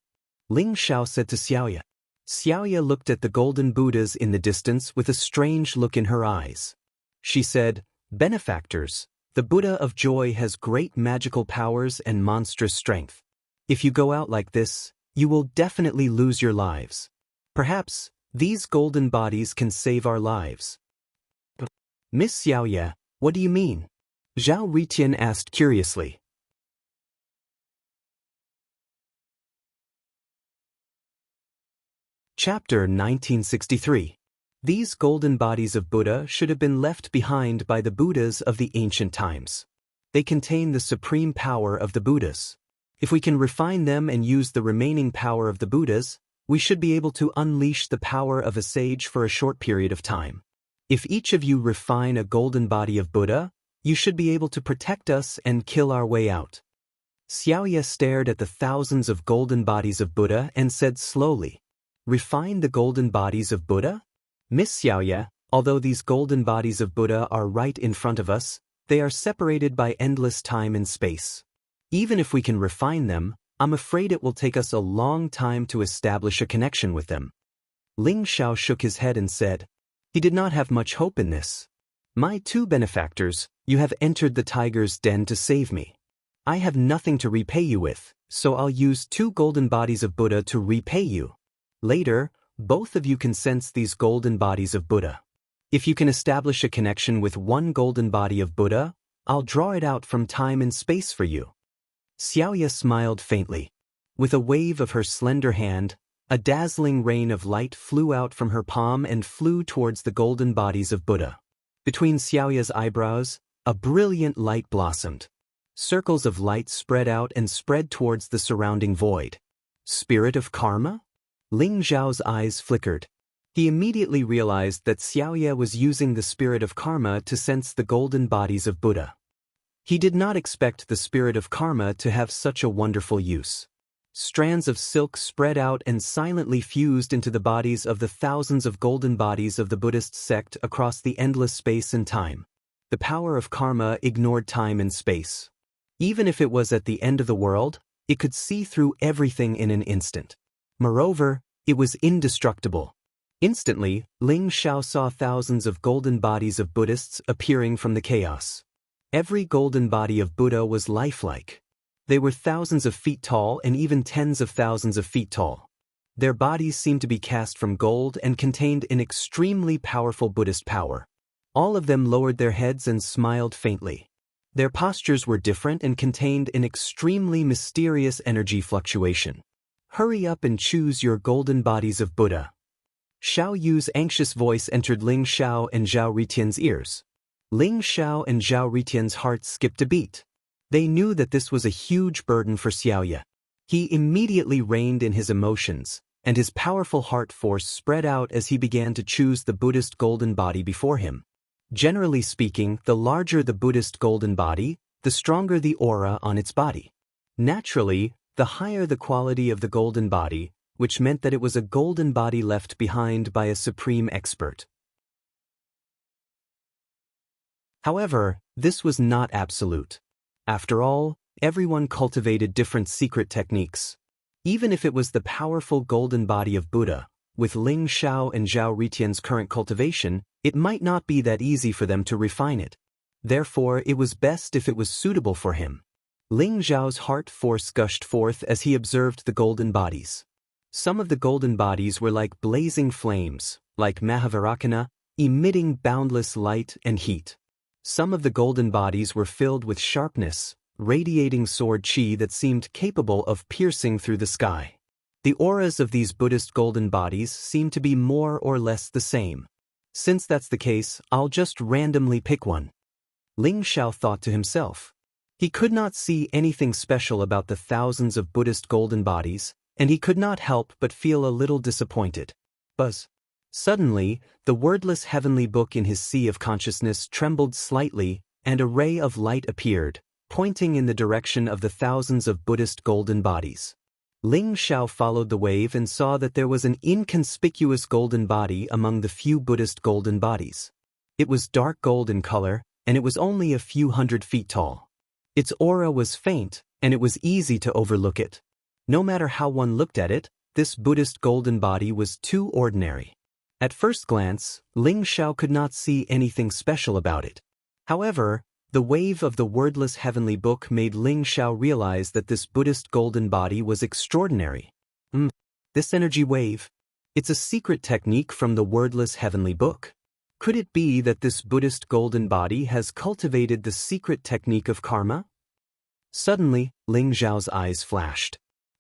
A: Ling Xiao said to Xiaoya. Xiaoya looked at the golden Buddhas in the distance with a strange look in her eyes. She said, Benefactors, the Buddha of joy has great magical powers and monstrous strength. If you go out like this, you will definitely lose your lives. Perhaps, these golden bodies can save our lives. Miss Xiaoya, what do you mean? Zhao Ritin asked curiously. Chapter 1963. These golden bodies of Buddha should have been left behind by the Buddhas of the ancient times. They contain the supreme power of the Buddhas. If we can refine them and use the remaining power of the Buddhas, we should be able to unleash the power of a sage for a short period of time. If each of you refine a golden body of Buddha, you should be able to protect us and kill our way out. Xiaoya stared at the thousands of golden bodies of Buddha and said slowly, Refine the golden bodies of Buddha? Miss Xiaoya, although these golden bodies of Buddha are right in front of us, they are separated by endless time and space. Even if we can refine them, I'm afraid it will take us a long time to establish a connection with them. Ling Xiao shook his head and said, He did not have much hope in this. My 2 benefactors, you have entered the tiger's den to save me. I have nothing to repay you with, so I'll use 2 golden bodies of Buddha to repay you. Later, both of you can sense these golden bodies of Buddha. If you can establish a connection with 1 golden body of Buddha, I'll draw it out from time and space for you. Xiaoya smiled faintly. With a wave of her slender hand, a dazzling rain of light flew out from her palm and flew towards the golden bodies of Buddha. Between Xiaoya's eyebrows, a brilliant light blossomed. Circles of light spread out and spread towards the surrounding void. Spirit of karma? Ling Zhao's eyes flickered. He immediately realized that Xiaoye was using the spirit of karma to sense the golden bodies of Buddha. He did not expect the spirit of karma to have such a wonderful use. Strands of silk spread out and silently fused into the bodies of the thousands of golden bodies of the Buddhist sect across the endless space and time. The power of karma ignored time and space. Even if it was at the end of the world, it could see through everything in an instant. Moreover, it was indestructible. Instantly, Ling Xiao saw thousands of golden bodies of Buddhists appearing from the chaos. Every golden body of Buddha was lifelike. They were thousands of feet tall and even tens of thousands of feet tall. Their bodies seemed to be cast from gold and contained an extremely powerful Buddhist power. All of them lowered their heads and smiled faintly. Their postures were different and contained an extremely mysterious energy fluctuation. Hurry up and choose your golden bodies of Buddha. Xiao Yu's anxious voice entered Ling Xiao and Zhao Ritian's ears. Ling Xiao and Zhao Ritian's hearts skipped a beat. They knew that this was a huge burden for Xiaoye. He immediately reined in his emotions, and his powerful heart force spread out as he began to choose the Buddhist golden body before him. Generally speaking, the larger the Buddhist golden body, the stronger the aura on its body. Naturally, the higher the quality of the golden body, which meant that it was a golden body left behind by a supreme expert. However, this was not absolute. After all, everyone cultivated different secret techniques. Even if it was the powerful golden body of Buddha, with Ling Xiao and Zhao Ritian's current cultivation, it might not be that easy for them to refine it. Therefore, it was best if it was suitable for him. Ling Xiao's heart force gushed forth as he observed the golden bodies. Some of the golden bodies were like blazing flames, like Mahavarakana, emitting boundless light and heat. Some of the golden bodies were filled with sharpness, radiating sword chi that seemed capable of piercing through the sky. The auras of these Buddhist golden bodies seemed to be more or less the same. Since that's the case, I'll just randomly pick one. Ling Xiao thought to himself. He could not see anything special about the thousands of Buddhist golden bodies, and he could not help but feel a little disappointed. Buzz. Suddenly, the wordless heavenly book in his sea of consciousness trembled slightly, and a ray of light appeared, pointing in the direction of the thousands of Buddhist golden bodies. Ling Xiao followed the wave and saw that there was an inconspicuous golden body among the few Buddhist golden bodies. It was dark gold in color, and it was only a few hundred feet tall. Its aura was faint, and it was easy to overlook it. No matter how one looked at it, this Buddhist golden body was too ordinary. At first glance, Ling Xiao could not see anything special about it. However, the wave of the wordless heavenly book made Ling Xiao realize that this Buddhist golden body was extraordinary. This energy wave. It's a secret technique from the wordless heavenly book. Could it be that this Buddhist golden body has cultivated the secret technique of karma? Suddenly, Ling Xiao's eyes flashed.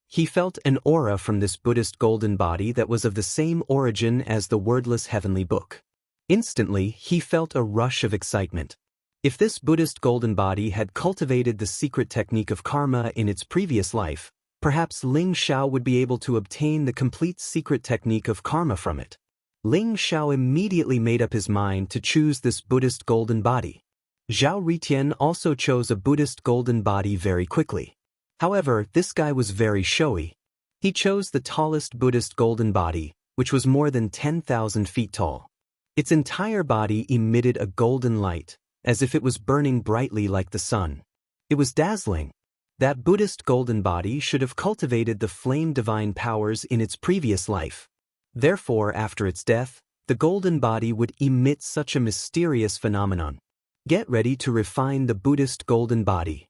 A: He felt an aura from this Buddhist golden body that was of the same origin as the wordless heavenly book. Instantly, he felt a rush of excitement. If this Buddhist golden body had cultivated the secret technique of karma in its previous life, perhaps Ling Xiao would be able to obtain the complete secret technique of karma from it. Ling Xiao immediately made up his mind to choose this Buddhist golden body. Zhao Ritian also chose a Buddhist golden body very quickly. However, this guy was very showy. He chose the tallest Buddhist golden body, which was more than 10,000 feet tall. Its entire body emitted a golden light, as if it was burning brightly like the sun. It was dazzling. That Buddhist golden body should have cultivated the flame divine powers in its previous life. Therefore, after its death, the golden body would emit such a mysterious phenomenon. Get ready to refine the Buddhist golden body.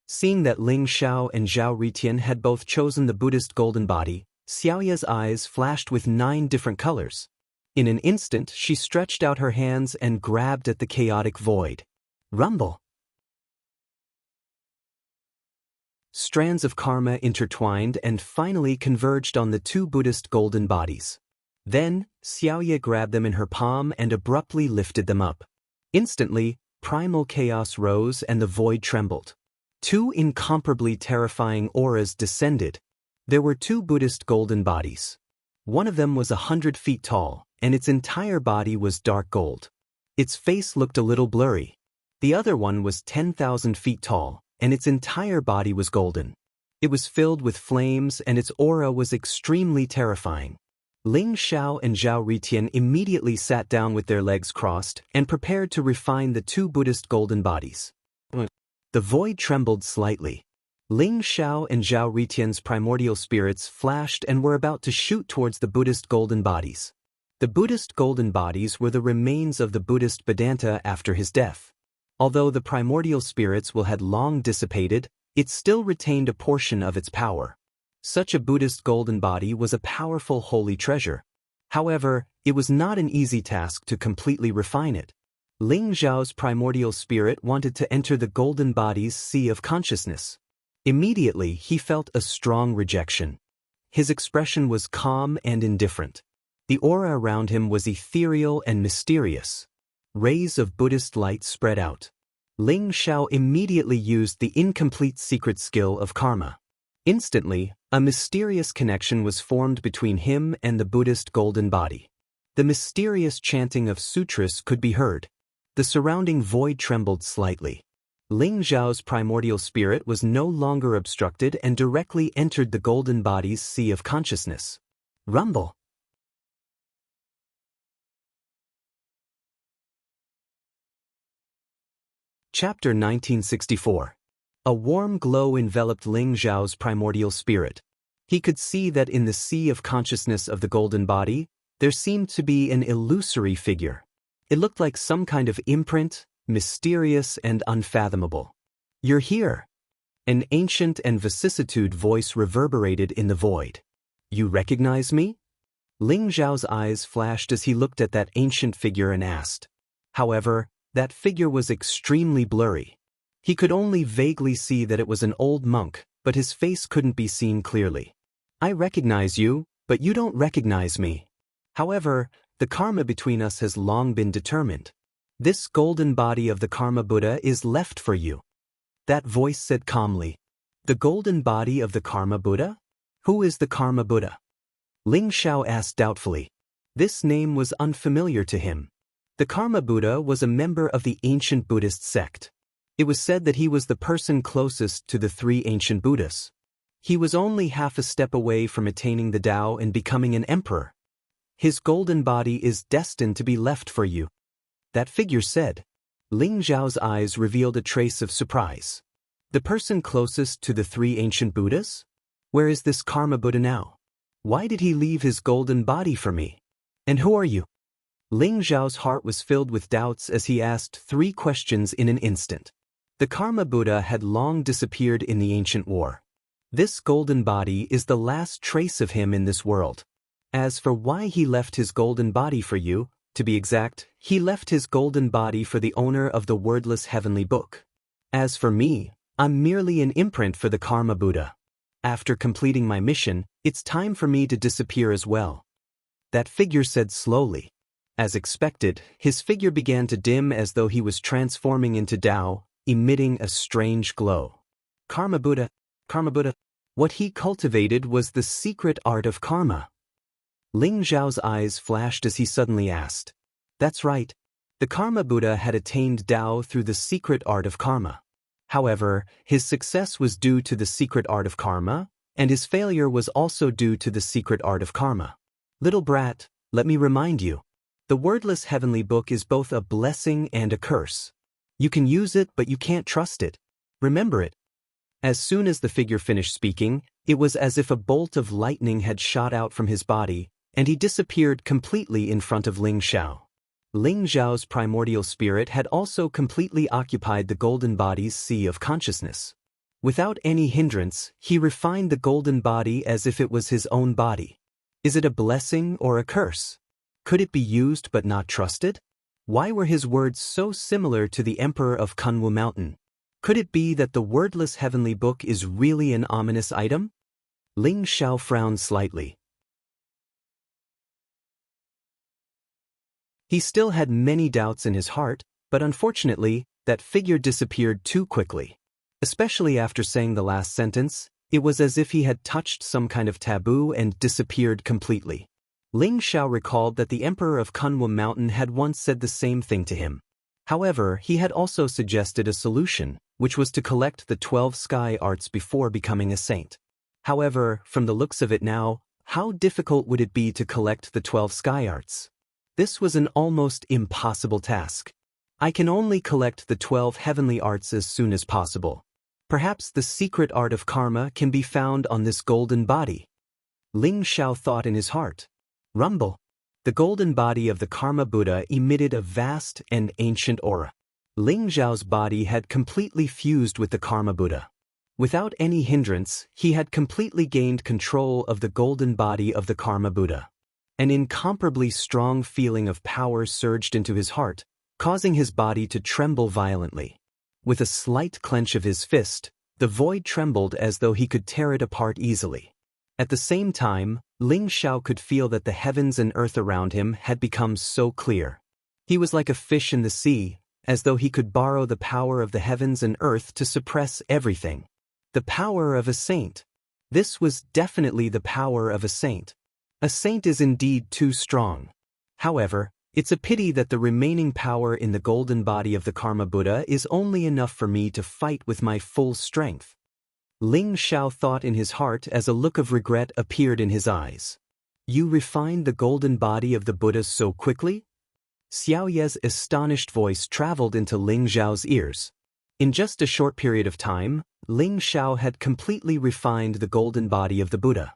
A: Seeing that Ling Xiao and Zhao Ritian had both chosen the Buddhist golden body, Xiaoye's eyes flashed with 9 different colors. In an instant, she stretched out her hands and grabbed at the chaotic void. Rumble! Strands of karma intertwined and finally converged on the 2 Buddhist golden bodies. Then, Xiaoye grabbed them in her palm and abruptly lifted them up. Instantly, primal chaos rose and the void trembled. 2 incomparably terrifying auras descended. There were 2 Buddhist golden bodies. One of them was 100 feet tall, and its entire body was dark gold. Its face looked a little blurry. The other one was 10,000 feet tall, and its entire body was golden. It was filled with flames, and its aura was extremely terrifying. Ling Xiao and Zhao Ritian immediately sat down with their legs crossed and prepared to refine the two Buddhist golden bodies. The void trembled slightly. Ling Xiao and Zhao Ritian's primordial spirits flashed and were about to shoot towards the Buddhist golden bodies. The Buddhist golden bodies were the remains of the Buddhist Vedanta after his death. Although the primordial spirits had long dissipated, it still retained a portion of its power. Such a Buddhist golden body was a powerful holy treasure. However, it was not an easy task to completely refine it. Ling Zhao's primordial spirit wanted to enter the golden body's sea of consciousness. Immediately, he felt a strong rejection. His expression was calm and indifferent. The aura around him was ethereal and mysterious. Rays of Buddhist light spread out. Ling Xiao immediately used the incomplete secret skill of karma. Instantly, a mysterious connection was formed between him and the Buddhist golden body. The mysterious chanting of sutras could be heard. The surrounding void trembled slightly. Ling Zhao's primordial spirit was no longer obstructed and directly entered the golden body's sea of consciousness. Rumble. Chapter 1964. A warm glow enveloped Ling Zhao's primordial spirit. He could see that in the sea of consciousness of the golden body, there seemed to be an illusory figure. It looked like some kind of imprint, mysterious and unfathomable. "You're here." An ancient and vicissitude voice reverberated in the void. "You recognize me?" Ling Zhao's eyes flashed as he looked at that ancient figure and asked. However, that figure was extremely blurry. He could only vaguely see that it was an old monk, but his face couldn't be seen clearly. "I recognize you, but you don't recognize me. However, the karma between us has long been determined. This golden body of the Karma Buddha is left for you." That voice said calmly. "The golden body of the Karma Buddha? Who is the Karma Buddha?" Ling Xiao asked doubtfully. This name was unfamiliar to him. The Karma Buddha was a member of the ancient Buddhist sect. It was said that he was the person closest to the three ancient Buddhas. He was only half a step away from attaining the Tao and becoming an emperor. His golden body is destined to be left for you. That figure said. Ling Zhao's eyes revealed a trace of surprise. The person closest to the three ancient Buddhas? Where is this Karma Buddha now? Why did he leave his golden body for me? And who are you? Ling Zhao's heart was filled with doubts as he asked 3 questions in an instant. The Karma Buddha had long disappeared in the ancient war. This golden body is the last trace of him in this world. As for why he left his golden body for you, to be exact, he left his golden body for the owner of the wordless heavenly book. As for me, I'm merely an imprint for the Karma Buddha. After completing my mission, it's time for me to disappear as well. That figure said slowly. As expected, his figure began to dim as though he was transforming into Tao, emitting a strange glow. Karma Buddha. What he cultivated was the secret art of karma. Ling Zhao's eyes flashed as he suddenly asked. That's right. The Karma Buddha had attained Tao through the secret art of karma. However, his success was due to the secret art of karma, and his failure was also due to the secret art of karma. Little brat, let me remind you. The wordless heavenly book is both a blessing and a curse. You can use it, but you can't trust it. Remember it. As soon as the figure finished speaking, it was as if a bolt of lightning had shot out from his body, and he disappeared completely in front of Ling Xiao. Ling Zhao's primordial spirit had also completely occupied the golden body's sea of consciousness. Without any hindrance, he refined the golden body as if it was his own body. Is it a blessing or a curse? Could it be used but not trusted? Why were his words so similar to the Emperor of Kunwu Mountain? Could it be that the wordless heavenly book is really an ominous item? Ling Xiao frowned slightly. He still had many doubts in his heart, but unfortunately, that figure disappeared too quickly. Especially after saying the last sentence, it was as if he had touched some kind of taboo and disappeared completely. Ling Xiao recalled that the emperor of Kunlun Mountain had once said the same thing to him. However, he had also suggested a solution, which was to collect the 12 sky arts before becoming a saint. However, from the looks of it now, how difficult would it be to collect the 12 sky arts? This was an almost impossible task. I can only collect the 12 heavenly arts as soon as possible. Perhaps the secret art of karma can be found on this golden body. Ling Xiao thought in his heart. Rumble. The golden body of the Karma Buddha emitted a vast and ancient aura. Ling Xiao's body had completely fused with the Karma Buddha. Without any hindrance, he had completely gained control of the golden body of the Karma Buddha. An incomparably strong feeling of power surged into his heart, causing his body to tremble violently. With a slight clench of his fist, the void trembled as though he could tear it apart easily. At the same time, Ling Xiao could feel that the heavens and earth around him had become so clear. He was like a fish in the sea, as though he could borrow the power of the heavens and earth to suppress everything. The power of a saint. This was definitely the power of a saint. A saint is indeed too strong. However, it's a pity that the remaining power in the golden body of the Karma Buddha is only enough for me to fight with my full strength. Ling Xiao thought in his heart as a look of regret appeared in his eyes. You refined the golden body of the Buddha so quickly? Xiao Ye's astonished voice traveled into Ling Xiao's ears. In just a short period of time, Ling Xiao had completely refined the golden body of the Buddha.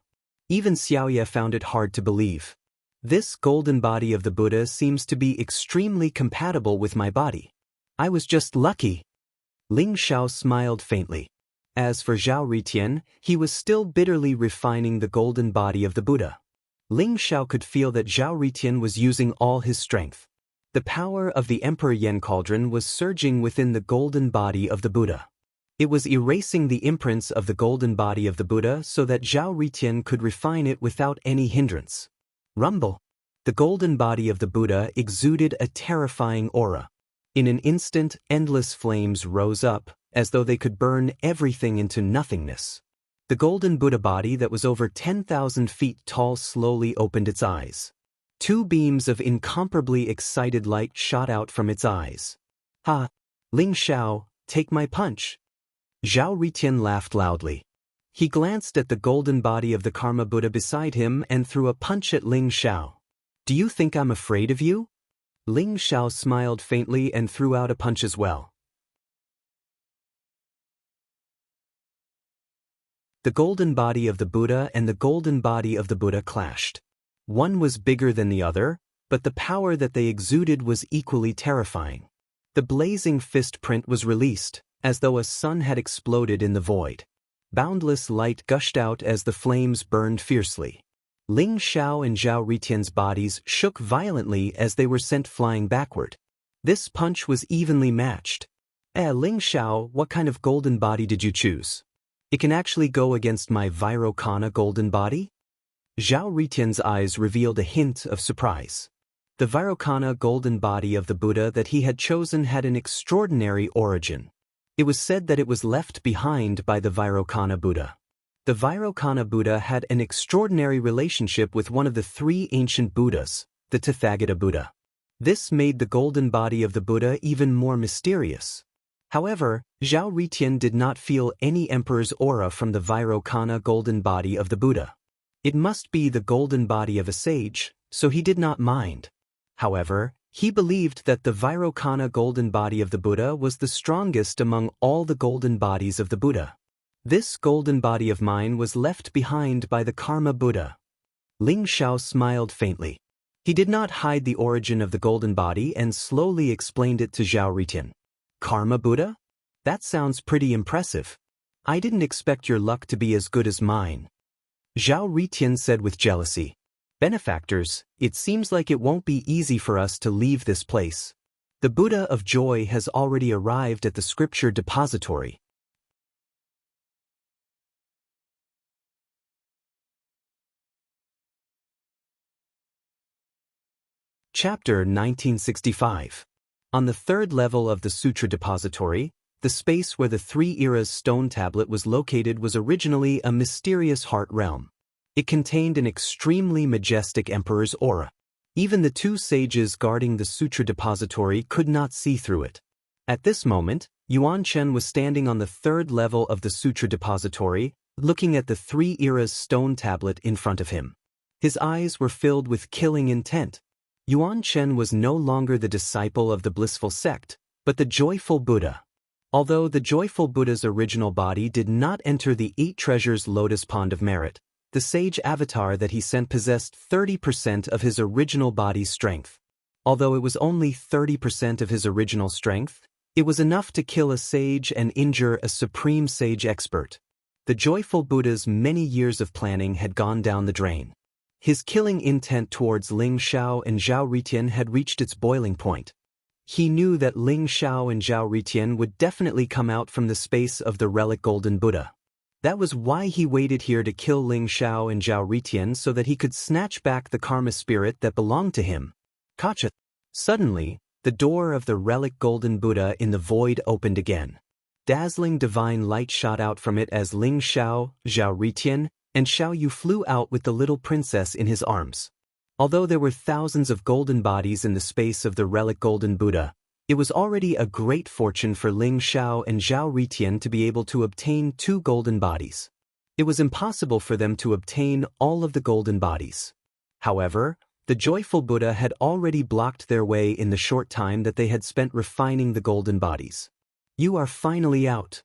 A: Even Xiao Ye found it hard to believe. This golden body of the Buddha seems to be extremely compatible with my body. I was just lucky. Ling Xiao smiled faintly. As for Zhao Ritian, he was still bitterly refining the golden body of the Buddha. Ling Xiao could feel that Zhao Ritian was using all his strength. The power of the Emperor Yen Cauldron was surging within the golden body of the Buddha. It was erasing the imprints of the golden body of the Buddha so that Zhao Ritian could refine it without any hindrance. Rumble. The golden body of the Buddha exuded a terrifying aura. In an instant, endless flames rose up, as though they could burn everything into nothingness. The golden Buddha body that was over 10,000 feet tall slowly opened its eyes. Two beams of incomparably excited light shot out from its eyes. Ha! Ling Xiao, take my punch. Zhao Ritian laughed loudly. He glanced at the golden body of the Karma Buddha beside him and threw a punch at Ling Xiao. Do you think I'm afraid of you? Ling Xiao smiled faintly and threw out a punch as well. The golden body of the Buddha and the golden body of the Buddha clashed. One was bigger than the other, but the power that they exuded was equally terrifying. The blazing fist print was released, as though a sun had exploded in the void. Boundless light gushed out as the flames burned fiercely. Ling Xiao and Zhao Ritian's bodies shook violently as they were sent flying backward. This punch was evenly matched. Ling Xiao, what kind of golden body did you choose? It can actually go against my Vairocana golden body? Zhao Ritian's eyes revealed a hint of surprise. The Vairocana golden body of the Buddha that he had chosen had an extraordinary origin. It was said that it was left behind by the Vairocana Buddha. The Vairocana Buddha had an extraordinary relationship with one of the three ancient Buddhas, the Tathagata Buddha. This made the golden body of the Buddha even more mysterious. However, Zhao Ritian did not feel any emperor's aura from the Vairocana golden body of the Buddha. It must be the golden body of a sage, so he did not mind. However, he believed that the Vairocana golden body of the Buddha was the strongest among all the golden bodies of the Buddha. This golden body of mine was left behind by the Karma Buddha. Ling Xiao smiled faintly. He did not hide the origin of the golden body and slowly explained it to Zhao Ritian. Karma Buddha? That sounds pretty impressive. I didn't expect your luck to be as good as mine. Zhao Ritian said with jealousy. Benefactors, it seems like it won't be easy for us to leave this place. The Buddha of Joy has already arrived at the scripture depository. Chapter 1965. On the third level of the Sutra Depository, the space where the Three Eras stone tablet was located was originally a mysterious heart realm. It contained an extremely majestic emperor's aura. Even the two sages guarding the sutra depository could not see through it. At this moment, Yuan Chen was standing on the third level of the sutra depository, looking at the three eras stone tablet in front of him. His eyes were filled with killing intent. Yuan Chen was no longer the disciple of the blissful sect, but the joyful Buddha. Although the joyful Buddha's original body did not enter the 8 treasures lotus pond of merit, the sage avatar that he sent possessed 30% of his original body's strength. Although it was only 30% of his original strength, it was enough to kill a sage and injure a supreme sage expert. The joyful Buddha's many years of planning had gone down the drain. His killing intent towards Ling Xiao and Zhao Ritian had reached its boiling point. He knew that Ling Xiao and Zhao Ritian would definitely come out from the space of the relic Golden Buddha. That was why he waited here to kill Ling Xiao and Zhao Ritian so that he could snatch back the karma spirit that belonged to him. Kacha. Suddenly, the door of the relic Golden Buddha in the void opened again. Dazzling divine light shot out from it as Ling Xiao, Zhao Ritian, and Xiao Yu flew out with the little princess in his arms. Although there were thousands of golden bodies in the space of the relic Golden Buddha, it was already a great fortune for Ling Xiao and Zhao Ritian to be able to obtain 2 golden bodies. It was impossible for them to obtain all of the golden bodies. However, the joyful Buddha had already blocked their way in the short time that they had spent refining the golden bodies. You are finally out.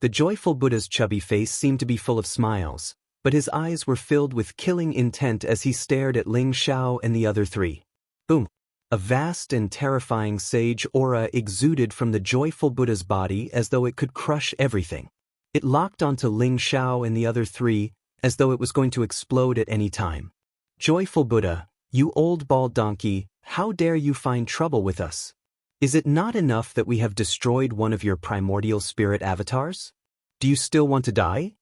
A: The joyful Buddha's chubby face seemed to be full of smiles, but his eyes were filled with killing intent as he stared at Ling Xiao and the other 3. Boom! A vast and terrifying sage aura exuded from the joyful Buddha's body as though it could crush everything. It locked onto Ling Xiao and the other 3 as though it was going to explode at any time. Joyful Buddha, you old bald donkey, how dare you find trouble with us? Is it not enough that we have destroyed one of your primordial spirit avatars? Do you still want to die?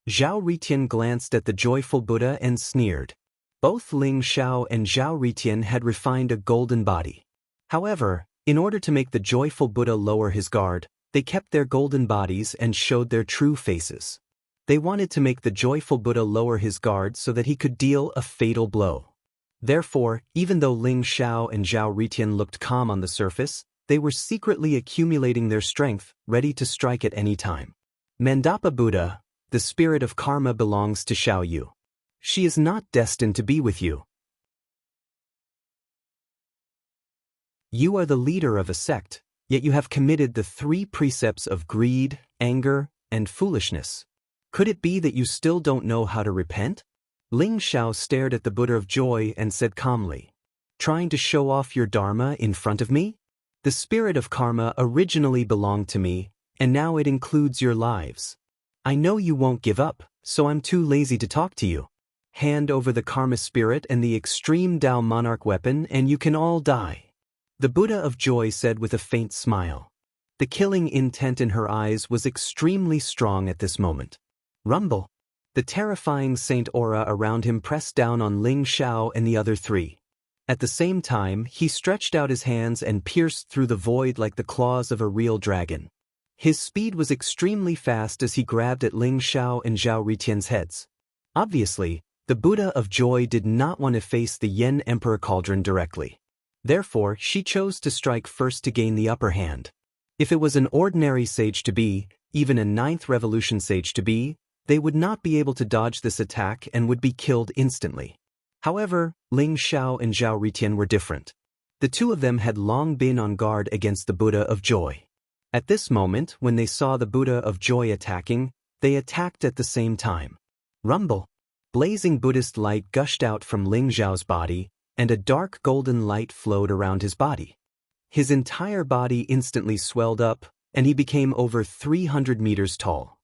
A: Zhao Ritian glanced at the joyful Buddha and sneered. Both Ling Xiao and Zhao Ritian had refined a golden body. However, in order to make the joyful Buddha lower his guard, they kept their golden bodies and showed their true faces. They wanted to make the joyful Buddha lower his guard so that he could deal a fatal blow. Therefore, even though Ling Xiao and Zhao Ritian looked calm on the surface, they were secretly accumulating their strength, ready to strike at any time. Mandapa Buddha, the spirit of karma belongs to Xiao Yu. She is not destined to be with you. You are the leader of a sect, yet you have committed the 3 precepts of greed, anger, and foolishness. Could it be that you still don't know how to repent? Ling Xiao stared at the Buddha of Joy and said calmly, trying to show off your dharma in front of me? The spirit of karma originally belonged to me, and now it includes your lives. I know you won't give up, so I'm too lazy to talk to you. Hand over the karma spirit and the extreme Tao monarch weapon and you can all die. The Buddha of Joy said with a faint smile. The killing intent in her eyes was extremely strong at this moment. Rumble. The terrifying saint aura around him pressed down on Ling Xiao and the other 3. At the same time, he stretched out his hands and pierced through the void like the claws of a real dragon. His speed was extremely fast as he grabbed at Ling Xiao and Zhao Ritian's heads. Obviously, the Buddha of Joy did not want to face the Yen Emperor Cauldron directly. Therefore, she chose to strike first to gain the upper hand. If it was an ordinary sage to be, even a 9th revolution sage to be, they would not be able to dodge this attack and would be killed instantly. However, Ling Xiao and Zhao Ritian were different. The 2 of them had long been on guard against the Buddha of Joy. At this moment, when they saw the Buddha of Joy attacking, they attacked at the same time. Rumble. Blazing Buddhist light gushed out from Ling Xiao's body, and a dark golden light flowed around his body. His entire body instantly swelled up, and he became over 300 meters tall.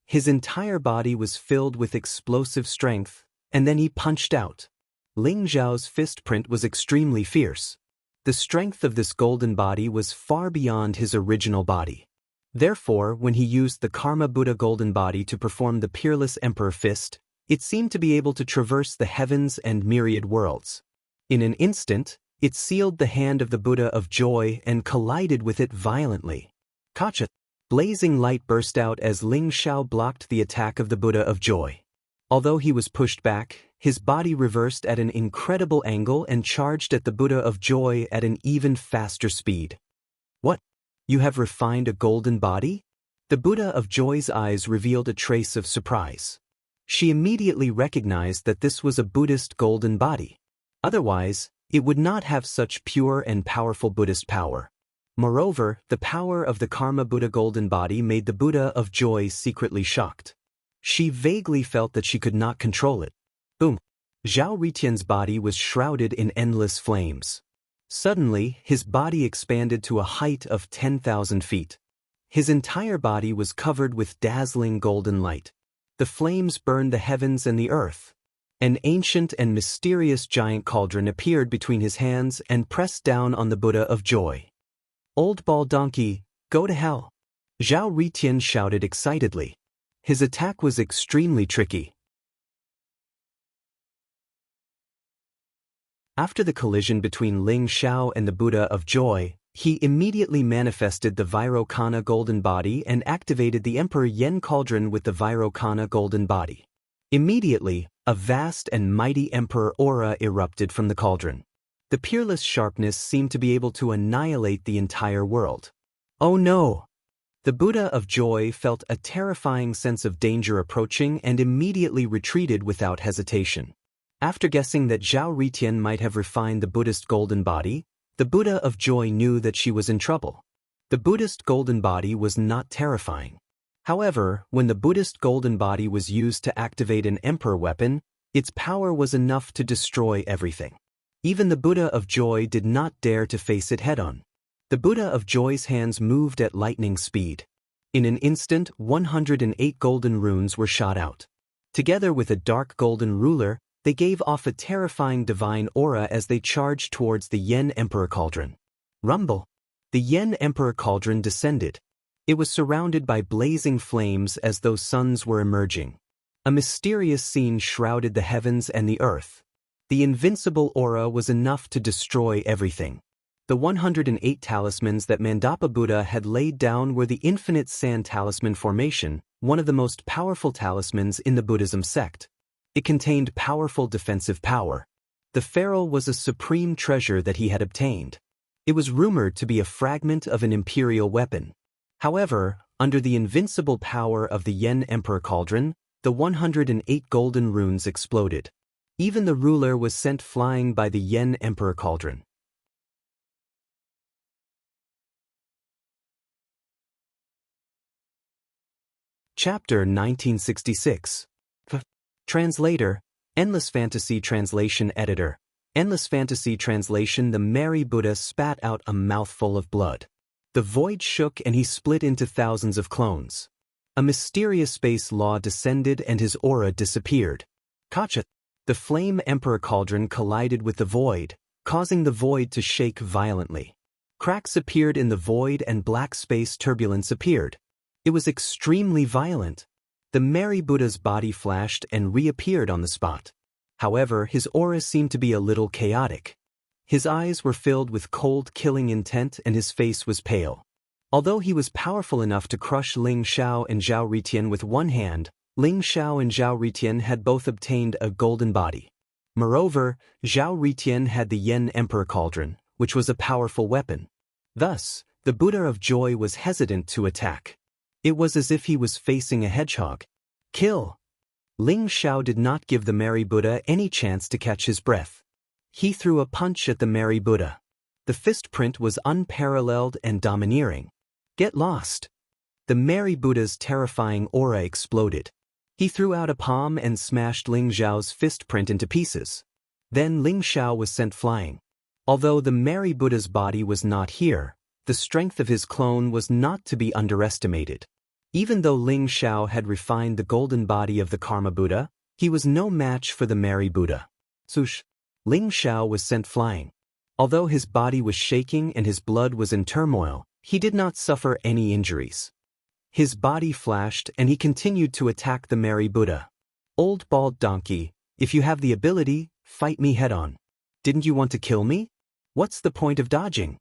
A: His entire body was filled with explosive strength, and then he punched out. Ling Xiao's fist print was extremely fierce. The strength of this golden body was far beyond his original body. Therefore, when he used the Karma Buddha golden body to perform the Peerless Emperor Fist, it seemed to be able to traverse the heavens and myriad worlds. In an instant, it sealed the hand of the Buddha of Joy and collided with it violently. Kacha! Blazing light burst out as Ling Xiao blocked the attack of the Buddha of Joy. Although he was pushed back, his body reversed at an incredible angle and charged at the Buddha of Joy at an even faster speed. What? You have refined a golden body? The Buddha of Joy's eyes revealed a trace of surprise. She immediately recognized that this was a Buddhist golden body. Otherwise, it would not have such pure and powerful Buddhist power. Moreover, the power of the Karma Buddha golden body made the Buddha of Joy secretly shocked. She vaguely felt that she could not control it. Boom! Zhao Ritian's body was shrouded in endless flames. Suddenly, his body expanded to a height of 10,000 feet. His entire body was covered with dazzling golden light. The flames burned the heavens and the earth. An ancient and mysterious giant cauldron appeared between his hands and pressed down on the Buddha of Joy. "Old ball donkey, go to hell!" Zhao Ritian shouted excitedly. His attack was extremely tricky. After the collision between Ling Xiao and the Buddha of Joy, he immediately manifested the Vairocana golden body and activated the Emperor Yen cauldron with the Vairocana golden body. Immediately, a vast and mighty emperor aura erupted from the cauldron. The peerless sharpness seemed to be able to annihilate the entire world. Oh no! The Buddha of Joy felt a terrifying sense of danger approaching and immediately retreated without hesitation. After guessing that Zhao Ritian might have refined the Buddhist golden body, the Buddha of Joy knew that she was in trouble. The Buddhist golden body was not terrifying. However, when the Buddhist golden body was used to activate an emperor weapon, its power was enough to destroy everything. Even the Buddha of Joy did not dare to face it head-on. The Buddha of Joy's hands moved at lightning speed. In an instant, 108 golden runes were shot out. Together with a dark golden ruler, they gave off a terrifying divine aura as they charged towards the Yen Emperor Cauldron. Rumble! The Yen Emperor Cauldron descended. It was surrounded by blazing flames as though suns were emerging. A mysterious scene shrouded the heavens and the earth. The invincible aura was enough to destroy everything. The 108 talismans that Mandapa Buddha had laid down were the Infinite Sand Talisman Formation, one of the most powerful talismans in the Buddhism sect. It contained powerful defensive power. The ferrule was a supreme treasure that he had obtained. It was rumored to be a fragment of an imperial weapon. However, under the invincible power of the Yen Emperor Cauldron, the 108 golden runes exploded. Even the ruler was sent flying by the Yen Emperor Cauldron. Chapter 1966. Translator, Endless Fantasy Translation Editor. Endless Fantasy Translation. The merry Buddha spat out a mouthful of blood. The void shook and he split into thousands of clones. A mysterious space law descended and his aura disappeared. Kacha! The Flame Emperor Cauldron collided with the void, causing the void to shake violently. Cracks appeared in the void and black space turbulence appeared. It was extremely violent. The merry Buddha's body flashed and reappeared on the spot. However, his aura seemed to be a little chaotic. His eyes were filled with cold, killing intent and his face was pale. Although he was powerful enough to crush Ling Xiao and Zhao Ritian with one hand, Ling Xiao and Zhao Ritian had both obtained a golden body. Moreover, Zhao Ritian had the Yen Emperor Cauldron, which was a powerful weapon. Thus, the Buddha of Joy was hesitant to attack. It was as if he was facing a hedgehog. Kill! Ling Xiao did not give the merry Buddha any chance to catch his breath. He threw a punch at the merry Buddha. The fist print was unparalleled and domineering. Get lost! The merry Buddha's terrifying aura exploded. He threw out a palm and smashed Ling Xiao's fist print into pieces. Then Ling Xiao was sent flying. Although the merry Buddha's body was not here, the strength of his clone was not to be underestimated. Even though Ling Xiao had refined the golden body of the Karma Buddha, he was no match for the merry Buddha. Swoosh! Ling Xiao was sent flying. Although his body was shaking and his blood was in turmoil, he did not suffer any injuries. His body flashed and he continued to attack the merry Buddha. Old bald donkey, if you have the ability, fight me head-on. Didn't you want to kill me? What's the point of dodging?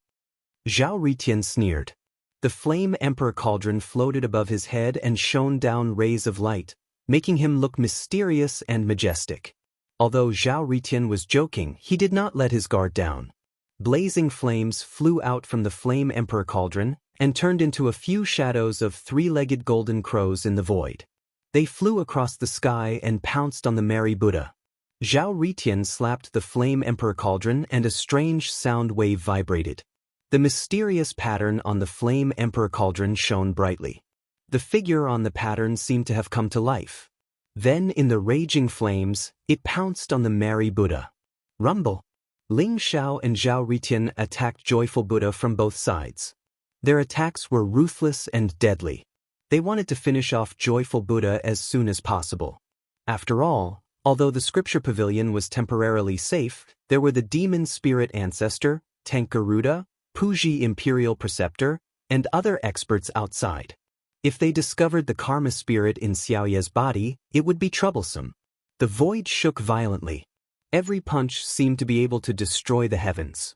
A: Zhao Ritian sneered. The Flame Emperor Cauldron floated above his head and shone down rays of light. making him look mysterious and majestic. Although Zhao Ritian was joking, he did not let his guard down. Blazing flames flew out from the Flame Emperor cauldron and turned into a few shadows of three-legged golden crows in the void. They flew across the sky and pounced on the merry Buddha. Zhao Ritian slapped the Flame Emperor cauldron and a strange sound wave vibrated. The mysterious pattern on the Flame Emperor cauldron shone brightly. The figure on the pattern seemed to have come to life. Then, in the raging flames, it pounced on the merry Buddha. Rumble! Ling Xiao and Zhao Ritian attacked Joyful Buddha from both sides. Their attacks were ruthless and deadly. They wanted to finish off Joyful Buddha as soon as possible. After all, although the scripture pavilion was temporarily safe, there were the demon spirit ancestor, Tankaruda, Puji Imperial Preceptor, and other experts outside. If they discovered the karma spirit in Xiaoye's body, it would be troublesome. The void shook violently. Every punch seemed to be able to destroy the heavens.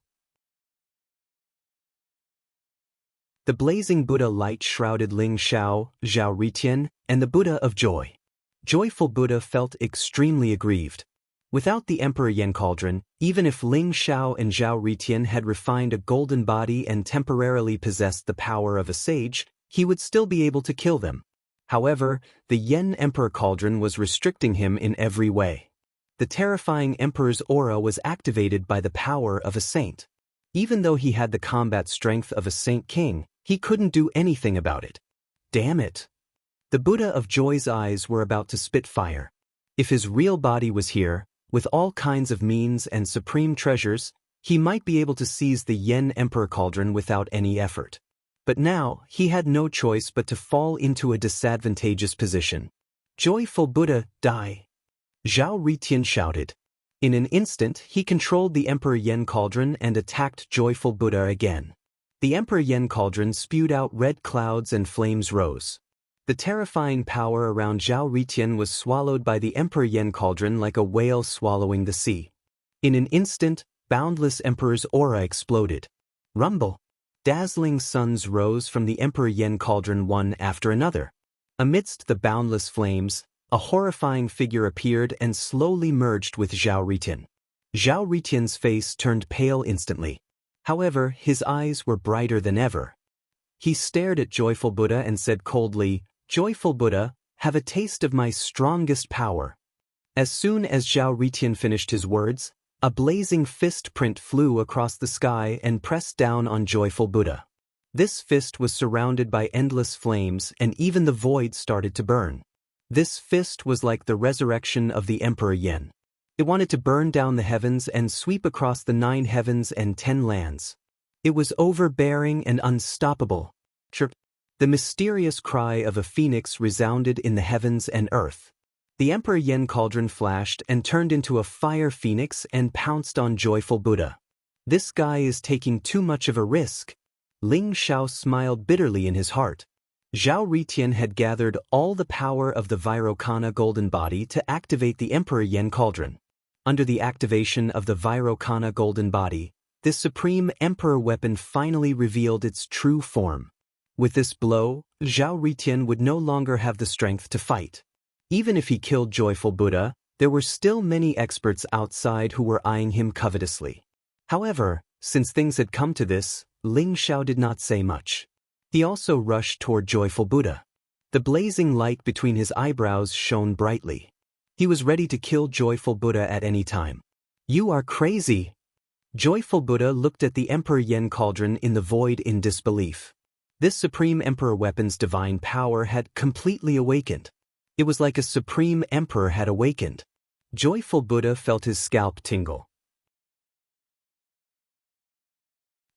A: The blazing Buddha light shrouded Ling Xiao, Zhao Ritian, and the Buddha of Joy. Joyful Buddha felt extremely aggrieved. Without the Emperor Yen cauldron, even if Ling Xiao and Zhao Ritian had refined a golden body and temporarily possessed the power of a sage, he would still be able to kill them. However, the Yen Emperor cauldron was restricting him in every way. The terrifying Emperor's aura was activated by the power of a saint. Even though he had the combat strength of a Saint King, he couldn't do anything about it. Damn it! The Buddha of Joy's eyes were about to spit fire. If his real body was here, with all kinds of means and supreme treasures, he might be able to seize the Yen Emperor cauldron without any effort. But now, he had no choice but to fall into a disadvantageous position. Joyful Buddha, die! Zhao Ritian shouted. In an instant, he controlled the Emperor Yen cauldron and attacked Joyful Buddha again. The Emperor Yen cauldron spewed out red clouds and flames rose. The terrifying power around Zhao Ritian was swallowed by the Emperor Yen cauldron like a whale swallowing the sea. In an instant, Boundless Emperor's aura exploded. Rumble! Dazzling suns rose from the Emperor Yen cauldron one after another. Amidst the boundless flames, a horrifying figure appeared and slowly merged with Zhao Ritian. Zhao Ritian's face turned pale instantly. However, his eyes were brighter than ever. He stared at Joyful Buddha and said coldly, "Joyful Buddha, have a taste of my strongest power." As soon as Zhao Ritian finished his words, a blazing fist print flew across the sky and pressed down on Joyful Buddha. This fist was surrounded by endless flames and even the void started to burn. This fist was like the resurrection of the Emperor Yen. It wanted to burn down the heavens and sweep across the 9 heavens and 10 lands. It was overbearing and unstoppable. Chirp! The mysterious cry of a phoenix resounded in the heavens and earth. The Emperor Yen cauldron flashed and turned into a fire phoenix and pounced on Joyful Buddha. This guy is taking too much of a risk. Ling Xiao smiled bitterly in his heart. Zhao Ritian had gathered all the power of the Vairocana golden body to activate the Emperor Yen cauldron. Under the activation of the Vairocana golden body, this supreme emperor weapon finally revealed its true form. With this blow, Zhao Ritian would no longer have the strength to fight. Even if he killed Joyful Buddha, there were still many experts outside who were eyeing him covetously. However, since things had come to this, Ling Xiao did not say much. He also rushed toward Joyful Buddha. The blazing light between his eyebrows shone brightly. He was ready to kill Joyful Buddha at any time. "You are crazy!" Joyful Buddha looked at the Emperor Yen cauldron in the void in disbelief. This Supreme Emperor weapon's divine power had completely awakened. It was like a Supreme Emperor had awakened. Joyful Buddha felt his scalp tingle.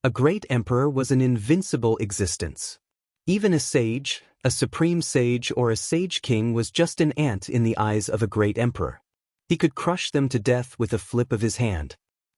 A: A great emperor was an invincible existence. Even a sage, a supreme sage or a sage king was just an ant in the eyes of a great emperor. He could crush them to death with a flip of his hand.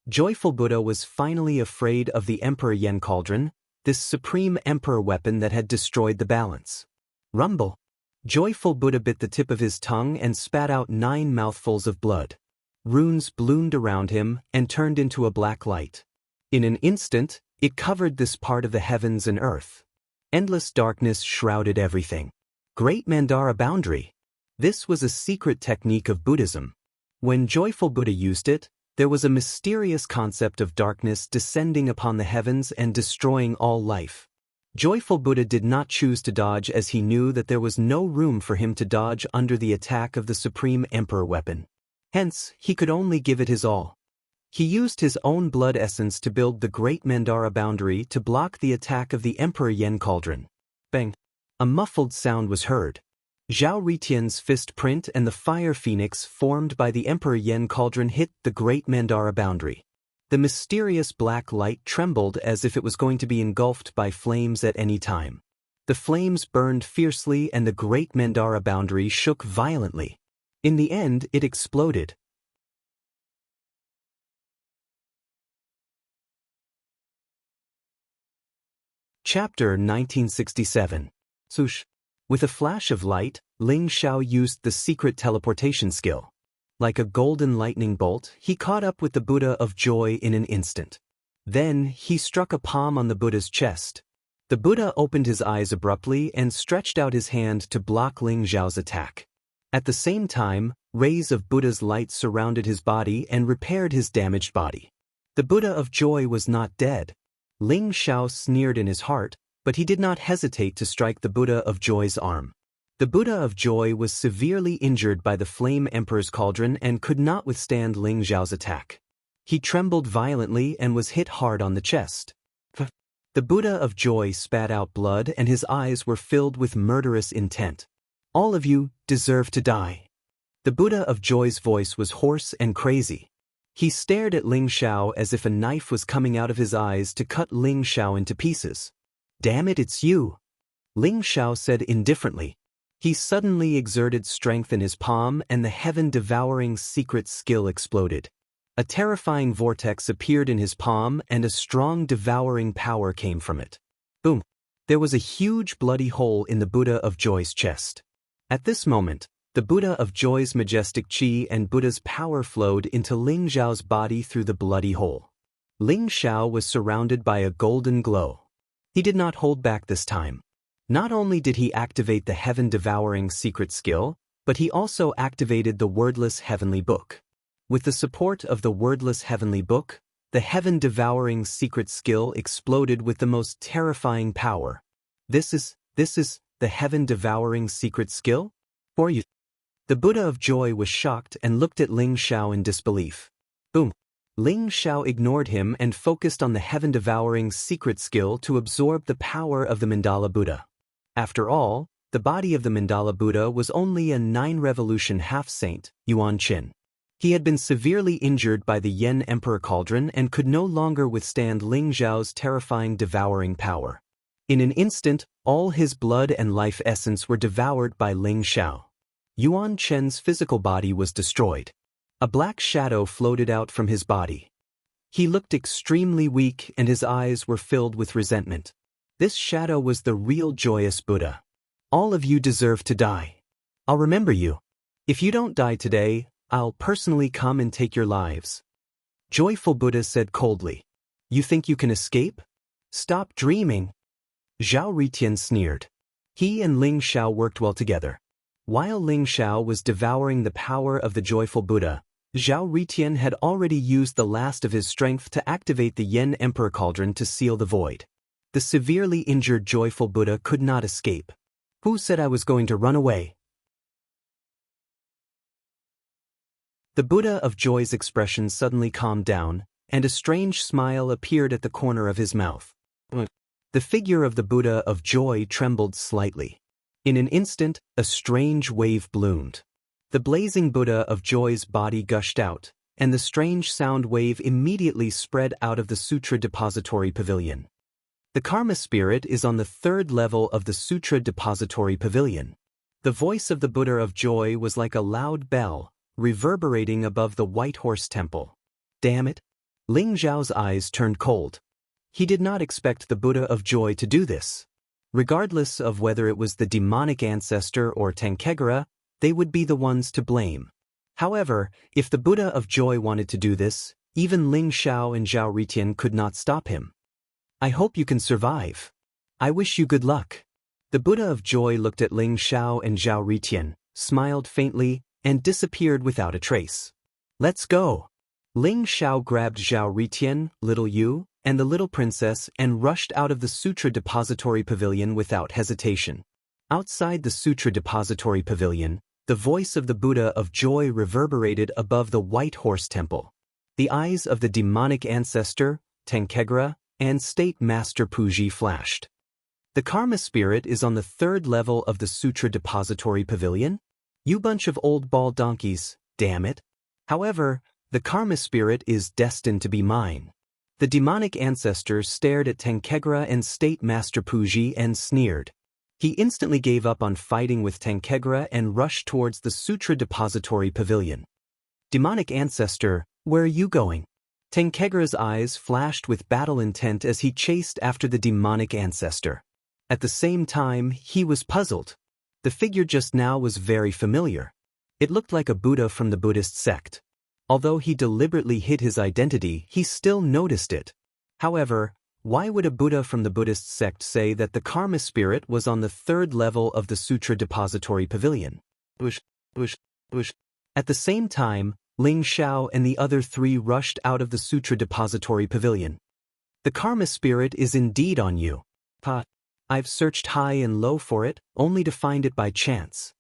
A: Joyful Buddha was finally afraid of the Emperor Yen cauldron, this supreme emperor weapon that had destroyed the balance. Rumble! Joyful Buddha bit the tip of his tongue and spat out 9 mouthfuls of blood. Runes bloomed around him and turned into a black light. In an instant, it covered this part of the heavens and earth. Endless darkness shrouded everything. Great Mandara boundary! This was a secret technique of Buddhism. When Joyful Buddha used it, there was a mysterious concept of darkness descending upon the heavens and destroying all life. Joyful Buddha did not choose to dodge as he knew that there was no room for him to dodge under the attack of the Supreme Emperor weapon. Hence, he could only give it his all. He used his own blood essence to build the Great Mandara Boundary to block the attack of the Emperor Yen Cauldron. Bang! A muffled sound was heard. Zhao Ritian's fist print and the fire phoenix formed by the Emperor Yen Cauldron hit the Great Mandara Boundary. The mysterious black light trembled as if it was going to be engulfed by flames at any time. The flames burned fiercely and the Great Mandara Boundary shook violently. In the end, it exploded. Chapter 1967. Swoosh. With a flash of light, Ling Xiao used the secret teleportation skill. Like a golden lightning bolt, he caught up with the Buddha of Joy in an instant. Then, he struck a palm on the Buddha's chest. The Buddha opened his eyes abruptly and stretched out his hand to block Ling Xiao's attack. At the same time, rays of Buddha's light surrounded his body and repaired his damaged body. The Buddha of Joy was not dead. Ling Xiao sneered in his heart, but he did not hesitate to strike the Buddha of Joy's arm. The Buddha of Joy was severely injured by the Flame Emperor's cauldron and could not withstand Ling Xiao's attack. He trembled violently and was hit hard on the chest. The Buddha of Joy spat out blood and his eyes were filled with murderous intent. All of you deserve to die. The Buddha of Joy's voice was hoarse and crazy. He stared at Ling Xiao as if a knife was coming out of his eyes to cut Ling Xiao into pieces. Damn it, it's you! Ling Xiao said indifferently. He suddenly exerted strength in his palm and the heaven-devouring secret skill exploded. A terrifying vortex appeared in his palm and a strong devouring power came from it. Boom! There was a huge bloody hole in the Buddha of Joy's chest. At this moment, the Buddha of Joy's majestic chi and Buddha's power flowed into Ling Xiao's body through the bloody hole. Ling Xiao was surrounded by a golden glow. He did not hold back this time. Not only did he activate the heaven-devouring secret skill, but he also activated the wordless heavenly book. With the support of the wordless heavenly book, the heaven-devouring secret skill exploded with the most terrifying power. This is the heaven-devouring secret skill? For you. The Buddha of Joy was shocked and looked at Ling Xiao in disbelief. Boom! Ling Xiao ignored him and focused on the heaven-devouring secret skill to absorb the power of the Mandala Buddha. After all, the body of the Mandala Buddha was only a 9-revolution half-saint, Yuan Qin. He had been severely injured by the Yen Emperor Cauldron and could no longer withstand Ling Xiao's terrifying devouring power. In an instant, all his blood and life essence were devoured by Ling Xiao. Yuan Chen's physical body was destroyed. A black shadow floated out from his body. He looked extremely weak and his eyes were filled with resentment. This shadow was the real joyous Buddha. All of you deserve to die. I'll remember you. If you don't die today, I'll personally come and take your lives. Joyful Buddha said coldly. You think you can escape? Stop dreaming. Zhao Ritian sneered. He and Ling Xiao worked well together. While Ling Xiao was devouring the power of the joyful Buddha, Zhao Ritian had already used the last of his strength to activate the Yen Emperor Cauldron to seal the void. The severely injured joyful Buddha could not escape. Who said I was going to run away? The Buddha of Joy's expression suddenly calmed down, and a strange smile appeared at the corner of his mouth. The figure of the Buddha of Joy trembled slightly. In an instant, a strange wave bloomed. The blazing Buddha of Joy's body gushed out, and the strange sound wave immediately spread out of the Sutra Depository Pavilion. The Karma Spirit is on the 3rd level of the Sutra Depository Pavilion. The voice of the Buddha of Joy was like a loud bell, reverberating above the White Horse Temple. Damn it! Ling Xiao's eyes turned cold. He did not expect the Buddha of Joy to do this. Regardless of whether it was the demonic ancestor or Tenkegara, they would be the ones to blame. However, if the Buddha of Joy wanted to do this, even Ling Xiao and Zhao Ritian could not stop him. I hope you can survive. I wish you good luck. The Buddha of Joy looked at Ling Xiao and Zhao Ritian, smiled faintly, and disappeared without a trace. Let's go. Ling Xiao grabbed Zhao Ritian, Little Yu, and the little princess and rushed out of the Sutra Depository Pavilion without hesitation. Outside the Sutra Depository Pavilion, the voice of the Buddha of Joy reverberated above the White Horse Temple. The eyes of the demonic ancestor, Tenkegra, and State Master Puji flashed. The Karma Spirit is on the 3rd level of the Sutra Depository Pavilion? You bunch of old ball donkeys, damn it. However, the Karma Spirit is destined to be mine. The demonic ancestor stared at Tenkegra and State Master Puji and sneered. He instantly gave up on fighting with Tenkegra and rushed towards the Sutra Depository Pavilion. Demonic ancestor, where are you going? Tenkegra's eyes flashed with battle intent as he chased after the demonic ancestor. At the same time, he was puzzled. The figure just now was very familiar. It looked like a Buddha from the Buddhist sect. Although he deliberately hid his identity, he still noticed it. However, why would a Buddha from the Buddhist sect say that the Karma Spirit was on the 3rd level of the Sutra Depository Pavilion? At the same time, Ling Xiao and the other 3 rushed out of the Sutra Depository Pavilion. The Karma Spirit is indeed on you. I've searched high and low for it, only to find it by chance.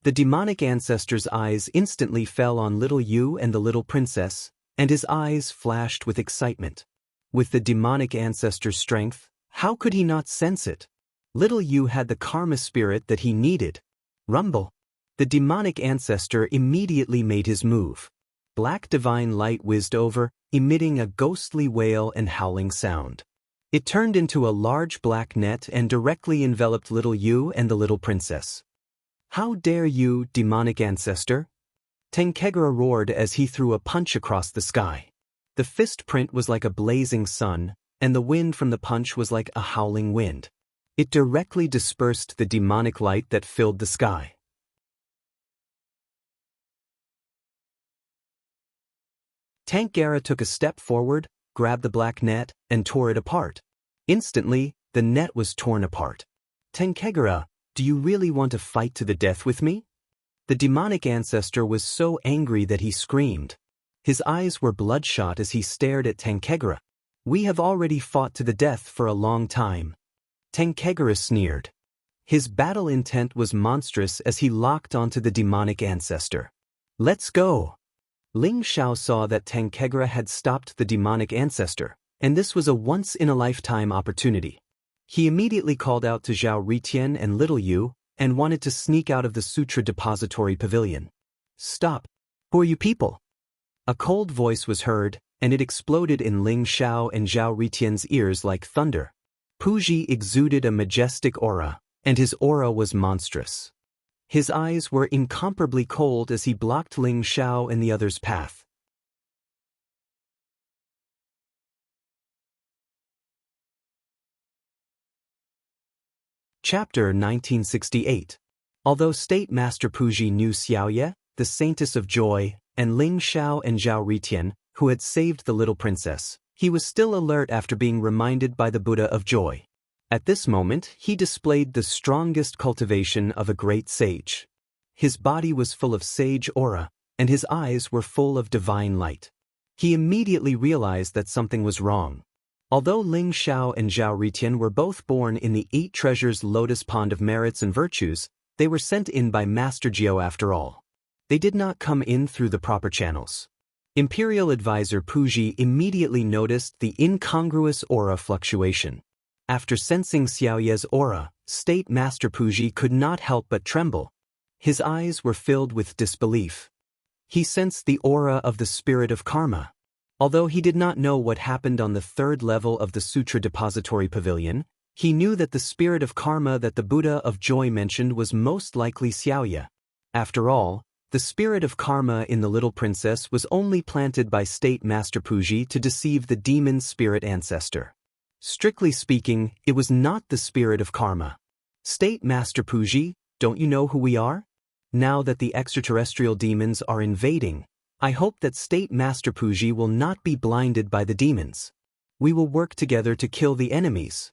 A: The demonic ancestor's eyes instantly fell on Little Yu and the little princess, and his eyes flashed with excitement. With the demonic ancestor's strength, how could he not sense it? Little Yu had the Karma Spirit that he needed. Rumble. The demonic ancestor immediately made his move. Black divine light whizzed over, emitting a ghostly wail and howling sound. It turned into a large black net and directly enveloped Little Yu and the little princess. How dare you, demonic ancestor? Tenkegra roared as he threw a punch across the sky. The fist print was like a blazing sun, and the wind from the punch was like a howling wind. It directly dispersed the demonic light that filled the sky. Tenkegra took a step forward, grabbed the black net, and tore it apart. Instantly, the net was torn apart. Tenkegra, do you really want to fight to the death with me? The demonic ancestor was so angry that he screamed. His eyes were bloodshot as he stared at Tenkegra. We have already fought to the death for a long time. Tenkegra sneered. His battle intent was monstrous as he locked onto the demonic ancestor. Let's go. Ling Xiao saw that Tenkegra had stopped the demonic ancestor, and this was a once-in-a-lifetime opportunity. He immediately called out to Zhao Ritian and Little Yu, and wanted to sneak out of the Sutra Depository Pavilion. Stop! Who are you people? A cold voice was heard, and it exploded in Ling Xiao and Zhao Ritian's ears like thunder. Puji exuded a majestic aura, and his aura was monstrous. His eyes were incomparably cold as he blocked Ling Xiao and the others' path. Chapter 1968. Although State Master Puji knew Xiaoye, the Saintess of Joy, and Ling Xiao and Zhao Ritian, who had saved the little princess, he was still alert after being reminded by the Buddha of Joy. At this moment, he displayed the strongest cultivation of a great sage. His body was full of sage aura, and his eyes were full of divine light. He immediately realized that something was wrong. Although Ling Xiao and Zhao Ritian were both born in the 8 Treasures Lotus Pond of merits and virtues, they were sent in by Master Jiao after all. They did not come in through the proper channels. Imperial Advisor Puji immediately noticed the incongruous aura fluctuation. After sensing Xiaoye's aura, State Master Puji could not help but tremble. His eyes were filled with disbelief. He sensed the aura of the spirit of karma. Although he did not know what happened on the 3rd level of the Sutra Depository Pavilion, he knew that the spirit of karma that the Buddha of Joy mentioned was most likely Xiaoye. After all, the spirit of karma in the little princess was only planted by State Master Puji to deceive the demon spirit ancestor. Strictly speaking, it was not the spirit of karma. State Master Puji, don't you know who we are? Now that the extraterrestrial demons are invading, I hope that State Master Puji will not be blinded by the demons. We will work together to kill the enemies.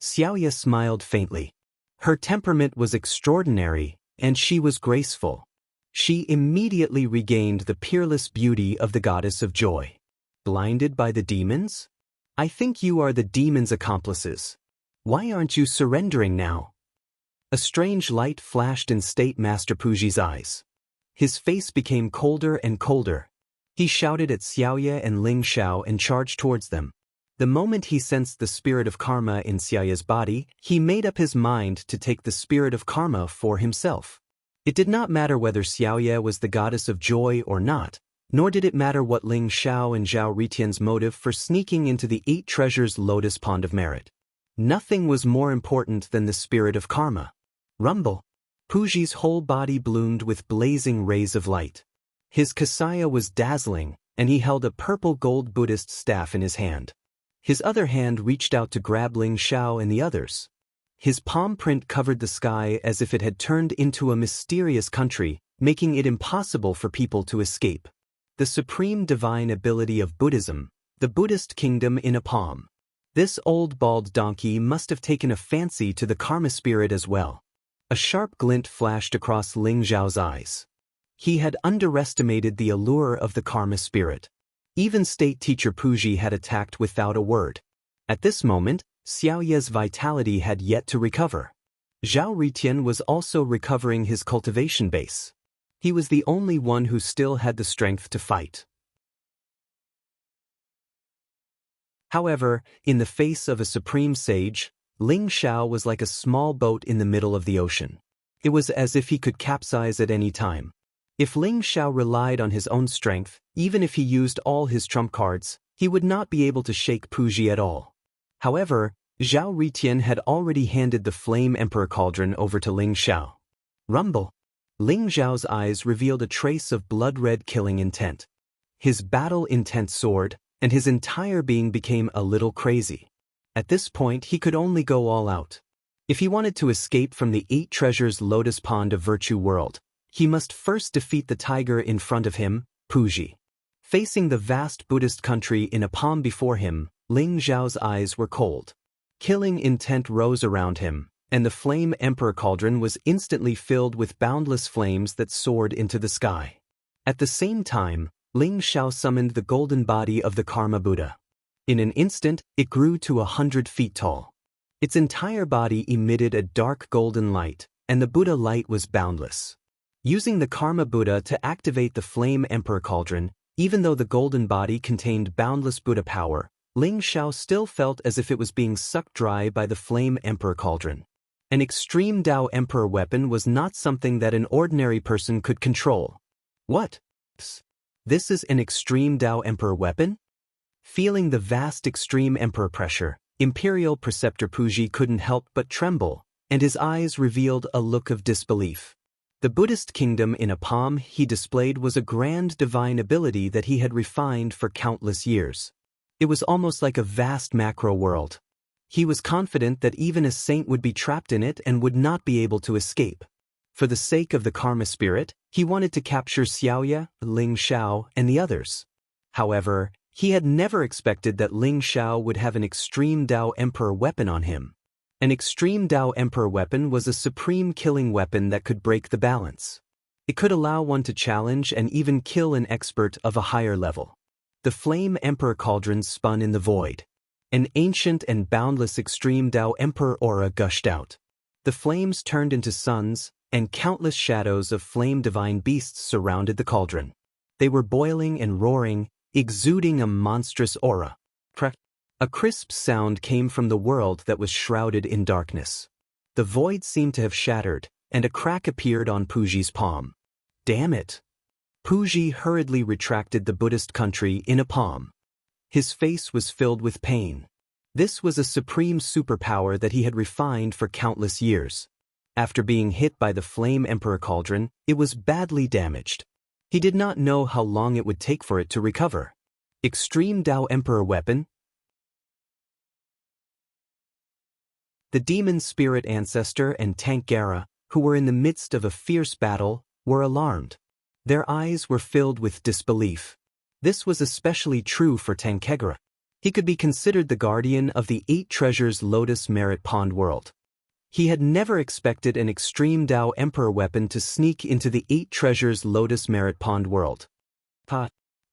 A: Xiaoye smiled faintly. Her temperament was extraordinary, And she was graceful. She immediately regained the peerless beauty of the goddess of joy. Blinded by the demons? I think you are the demons' accomplices. Why aren't you surrendering now? A strange light flashed in State Master Puji's eyes. His face became colder and colder. He shouted at Xiaoye and Ling Xiao and charged towards them. The moment he sensed the spirit of karma in Xiaoye's body, he made up his mind to take the spirit of karma for himself. It did not matter whether Xiaoye was the goddess of joy or not, nor did it matter what Ling Xiao and Zhao Ritian's motive for sneaking into the 8 treasures lotus pond of merit. Nothing was more important than the spirit of karma. Rumble. Puji's whole body bloomed with blazing rays of light. His kasaya was dazzling, and he held a purple gold Buddhist staff in his hand. His other hand reached out to grab Ling Xiao and the others. His palm print covered the sky as if it had turned into a mysterious country, making it impossible for people to escape. The supreme divine ability of Buddhism, the Buddhist kingdom in a palm. This old bald donkey must have taken a fancy to the karma spirit as well. A sharp glint flashed across Ling Xiao's eyes. He had underestimated the allure of the karma spirit. Even state teacher Puji had attacked without a word. At this moment, Xiaoye's vitality had yet to recover. Zhao Ritian was also recovering his cultivation base. He was the only one who still had the strength to fight. However, in the face of a supreme sage, Ling Xiao was like a small boat in the middle of the ocean. It was as if he could capsize at any time. If Ling Xiao relied on his own strength, even if he used all his trump cards, he would not be able to shake Puji at all. However, Zhao Ritian had already handed the Flame Emperor Cauldron over to Ling Xiao. Rumble. Ling Xiao's eyes revealed a trace of blood-red killing intent. His battle intent soared, and his entire being became a little crazy. At this point he could only go all out. If he wanted to escape from the 8 treasures lotus pond of Virtue World, he must first defeat the tiger in front of him, Puji. Facing the vast Buddhist country in a palm before him, Ling Xiao's eyes were cold. Killing intent rose around him, and the Flame Emperor Cauldron was instantly filled with boundless flames that soared into the sky. At the same time, Ling Xiao summoned the golden body of the Karma Buddha. In an instant, it grew to 100 feet tall. Its entire body emitted a dark golden light, and the Buddha light was boundless. Using the Karma Buddha to activate the Flame Emperor Cauldron, even though the golden body contained boundless Buddha power, Ling Xiao still felt as if it was being sucked dry by the Flame Emperor Cauldron. An extreme Tao Emperor weapon was not something that an ordinary person could control. What? This is an extreme Tao Emperor weapon? Feeling the vast extreme Emperor pressure, Imperial Preceptor Puji couldn't help but tremble, and his eyes revealed a look of disbelief. The Buddhist kingdom in a palm he displayed was a grand divine ability that he had refined for countless years. It was almost like a vast macro world. He was confident that even a saint would be trapped in it and would not be able to escape. For the sake of the karma spirit, he wanted to capture Xiaoye, Ling Xiao, and the others. However, he had never expected that Ling Xiao would have an extreme Tao Emperor weapon on him. An extreme Tao Emperor weapon was a supreme killing weapon that could break the balance. It could allow one to challenge and even kill an expert of a higher level. The Flame Emperor Cauldron spun in the void. An ancient and boundless extreme Tao Emperor aura gushed out. The flames turned into suns, and countless shadows of flame divine beasts surrounded the cauldron. They were boiling and roaring, exuding a monstrous aura. A crisp sound came from the world that was shrouded in darkness. The void seemed to have shattered, and a crack appeared on Puji's palm. Damn it! Puji hurriedly retracted the Buddhist country in a palm. His face was filled with pain. This was a supreme superpower that he had refined for countless years. After being hit by the Flame Emperor Cauldron, it was badly damaged. He did not know how long it would take for it to recover. Extreme Tao Emperor weapon? The demon spirit ancestor and Tankgara, who were in the midst of a fierce battle, were alarmed. Their eyes were filled with disbelief. This was especially true for Tankgara. He could be considered the guardian of the 8 treasures Lotus Merit Pond world. He had never expected an extreme Dao Emperor weapon to sneak into the 8 Treasures Lotus Merit Pond world.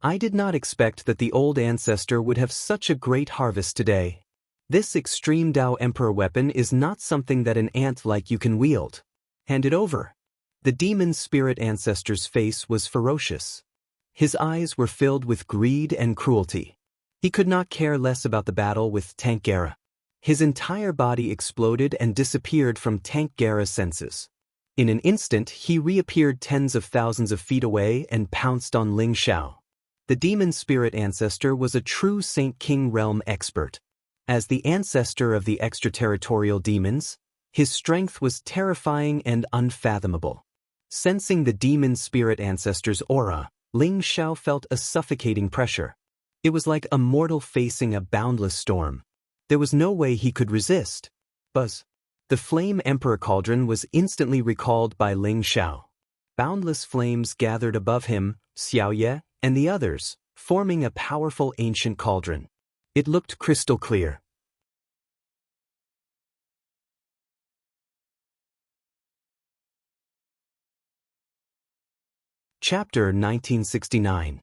A: I did not expect that the old ancestor would have such a great harvest today. This extreme Dao Emperor weapon is not something that an ant like you can wield. Hand it over. The demon spirit ancestor's face was ferocious. His eyes were filled with greed and cruelty. He could not care less about the battle with Tank Gara. His entire body exploded and disappeared from Tank Gara's senses. In an instant, he reappeared tens of thousands of feet away and pounced on Ling Xiao. The demon spirit ancestor was a true Saint King realm expert. As the ancestor of the extraterritorial demons, his strength was terrifying and unfathomable. Sensing the demon spirit ancestor's aura, Ling Xiao felt a suffocating pressure. It was like a mortal facing a boundless storm. There was no way he could resist. Buzz. The Flame Emperor Cauldron was instantly recalled by Ling Xiao. Boundless flames gathered above him, Xiaoye, and the others, forming a powerful ancient cauldron. It looked crystal clear. Chapter 1969.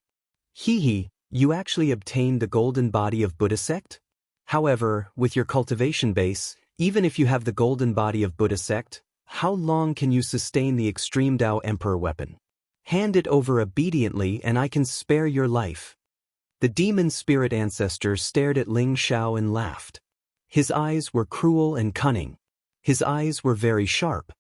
A: Hee, you actually obtained the golden body of Buddha sect? However, with your cultivation base, even if you have the golden body of Buddha sect, how long can you sustain the extreme Dao Emperor weapon? Hand it over obediently and I can spare your life. The demon spirit ancestor stared at Ling Xiao and laughed. His eyes were cruel and cunning. His eyes were very sharp.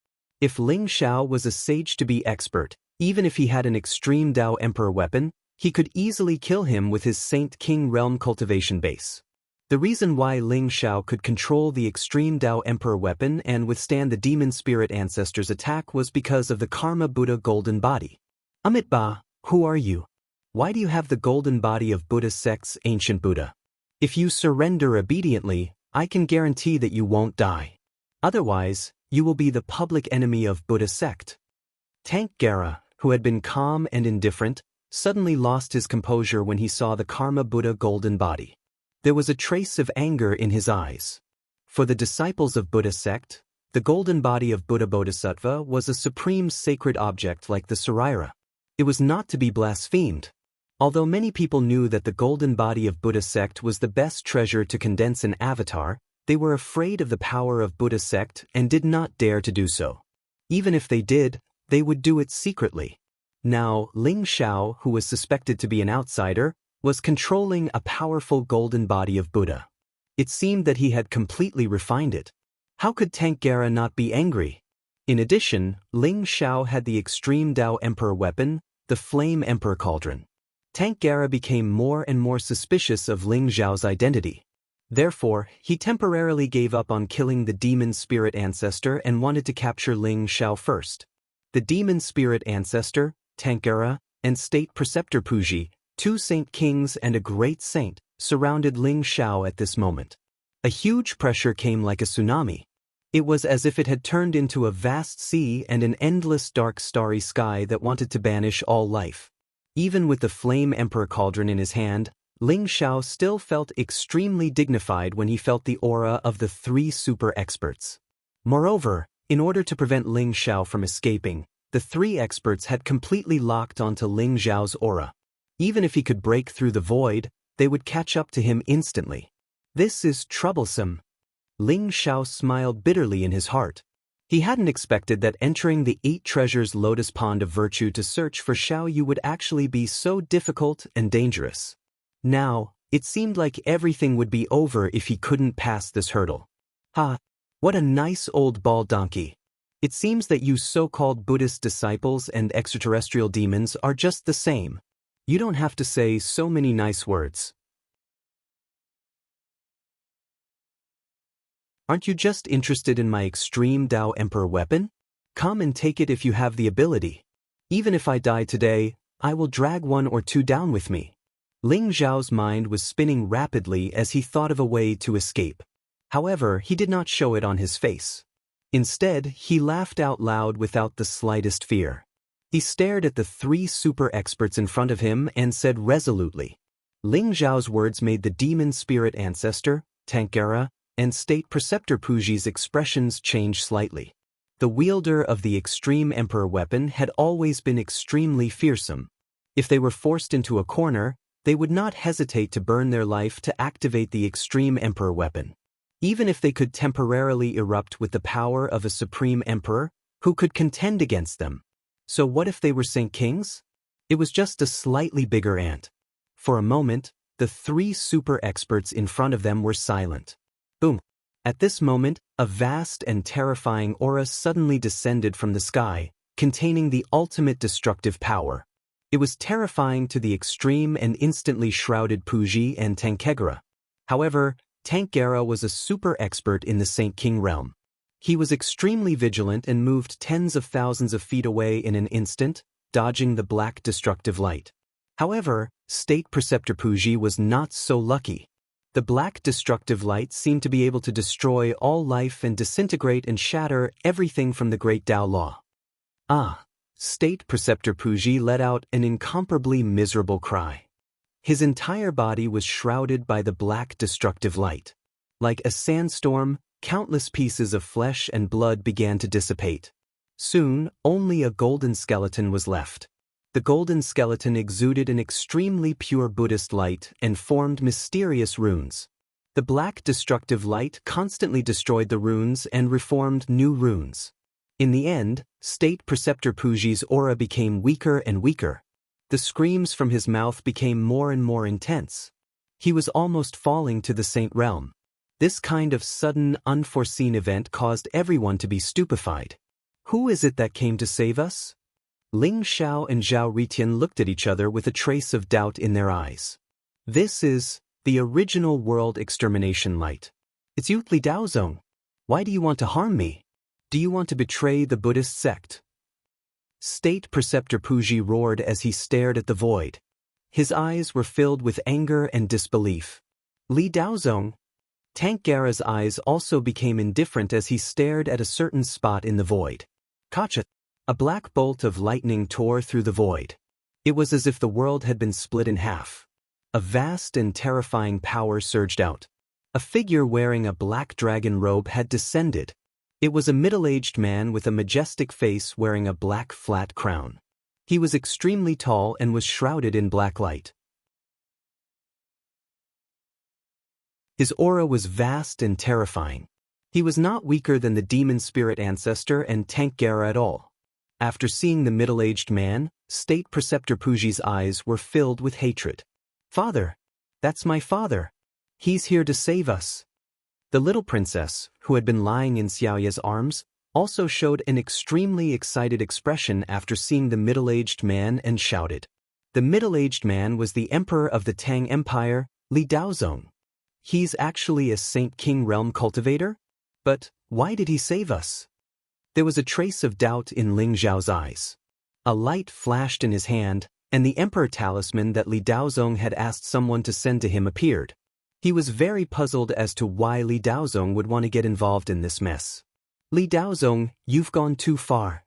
A: If Ling Xiao was a sage to be expert, even if he had an extreme Dao Emperor weapon, he could easily kill him with his Saint King realm cultivation base. The reason why Ling Xiao could control the extreme Dao Emperor weapon and withstand the demon spirit ancestor's attack was because of the Karma Buddha golden body. Amitabha, who are you? Why do you have the golden body of Buddha sect's ancient Buddha? If you surrender obediently, I can guarantee that you won't die. Otherwise, you will be the public enemy of Buddha sect. Tank Gara, who had been calm and indifferent, suddenly lost his composure when he saw the Karma Buddha golden body. There was a trace of anger in his eyes. For the disciples of Buddha sect, the golden body of Buddha Bodhisattva was a supreme sacred object like the Saraira. It was not to be blasphemed. Although many people knew that the golden body of Buddha sect was the best treasure to condense an avatar, they were afraid of the power of Buddha sect and did not dare to do so. Even if they did, they would do it secretly. Now, Ling Xiao, who was suspected to be an outsider, was controlling a powerful golden body of Buddha. It seemed that he had completely refined it. How could Tank Gara not be angry? In addition, Ling Xiao had the extreme Dao Emperor weapon, the Flame Emperor Cauldron. Tank Gara became more and more suspicious of Ling Xiao's identity. Therefore, he temporarily gave up on killing the demon spirit ancestor and wanted to capture Ling Xiao first. The demon spirit ancestor, Tank Gara, and state preceptor Puji, 2 saint kings and a great saint, surrounded Ling Xiao at this moment. A huge pressure came like a tsunami. It was as if it had turned into a vast sea and an endless dark starry sky that wanted to banish all life. Even with the Flame Emperor Cauldron in his hand, Ling Xiao still felt extremely dignified when he felt the aura of the 3 super experts. Moreover, in order to prevent Ling Xiao from escaping, the 3 experts had completely locked onto Ling Xiao's aura. Even if he could break through the void, they would catch up to him instantly. This is troublesome. Ling Xiao smiled bitterly in his heart. He hadn't expected that entering the 8 Treasures Lotus Pond of Virtue to search for Xiao Yu would actually be so difficult and dangerous. Now, it seemed like everything would be over if he couldn't pass this hurdle. Ha! What a nice old bald donkey. It seems that you so-called Buddhist disciples and extraterrestrial demons are just the same. You don't have to say so many nice words. Aren't you just interested in my extreme Dao Emperor weapon? Come and take it if you have the ability. Even if I die today, I will drag 1 or 2 down with me. Ling Xiao's mind was spinning rapidly as he thought of a way to escape. However, he did not show it on his face. Instead, he laughed out loud without the slightest fear. He stared at the 3 super experts in front of him and said resolutely. Ling Xiao's words made the demon spirit ancestor, Tank Gara, and State Preceptor Puji's expressions changed slightly. The wielder of the Extreme Emperor weapon had always been extremely fearsome. If they were forced into a corner, they would not hesitate to burn their life to activate the Extreme Emperor weapon. Even if they could temporarily erupt with the power of a Supreme Emperor, who could contend against them? So what if they were Saint Kings? It was just a slightly bigger ant. For a moment, the three super experts in front of them were silent. Boom! At this moment, a vast and terrifying aura suddenly descended from the sky, containing the ultimate destructive power. It was terrifying to the extreme and instantly shrouded Puji and Tankegara. However, Tankegara was a super expert in the Saint King realm. He was extremely vigilant and moved tens of thousands of feet away in an instant, dodging the black destructive light. However, State Preceptor Puji was not so lucky. The black destructive light seemed to be able to destroy all life and disintegrate and shatter everything from the Great Tao Law. Ah! State Preceptor Puji let out an incomparably miserable cry. His entire body was shrouded by the black destructive light. Like a sandstorm, countless pieces of flesh and blood began to dissipate. Soon, only a golden skeleton was left. The golden skeleton exuded an extremely pure Buddhist light and formed mysterious runes. The black destructive light constantly destroyed the runes and reformed new runes. In the end, State Preceptor Puji's aura became weaker and weaker. The screams from his mouth became more and more intense. He was almost falling to the saint realm. This kind of sudden, unforeseen event caused everyone to be stupefied. Who is it that came to save us? Ling Xiao and Zhao Ritian looked at each other with a trace of doubt in their eyes. This is the original world extermination light. It's you, Li Daozong. Why do you want to harm me? Do you want to betray the Buddhist sect? State Preceptor Puji roared as he stared at the void. His eyes were filled with anger and disbelief. Li Daozong. Tankegara's eyes also became indifferent as he stared at a certain spot in the void. Kacha! A black bolt of lightning tore through the void. It was as if the world had been split in half. A vast and terrifying power surged out. A figure wearing a black dragon robe had descended. It was a middle-aged man with a majestic face wearing a black flat crown. He was extremely tall and was shrouded in black light. His aura was vast and terrifying. He was not weaker than the demon spirit ancestor and Tankegara at all. After seeing the middle-aged man, State Preceptor Puji's eyes were filled with hatred. Father! That's my father! He's here to save us! The little princess, who had been lying in Xiaoya's arms, also showed an extremely excited expression after seeing the middle-aged man and shouted. The middle-aged man was the emperor of the Tang Empire, Li Daozong. He's actually a Saint King realm cultivator? But why did he save us? There was a trace of doubt in Ling Zhao's eyes. A light flashed in his hand, and the emperor talisman that Li Daozong had asked someone to send to him appeared. He was very puzzled as to why Li Daozong would want to get involved in this mess. Li Daozong, you've gone too far.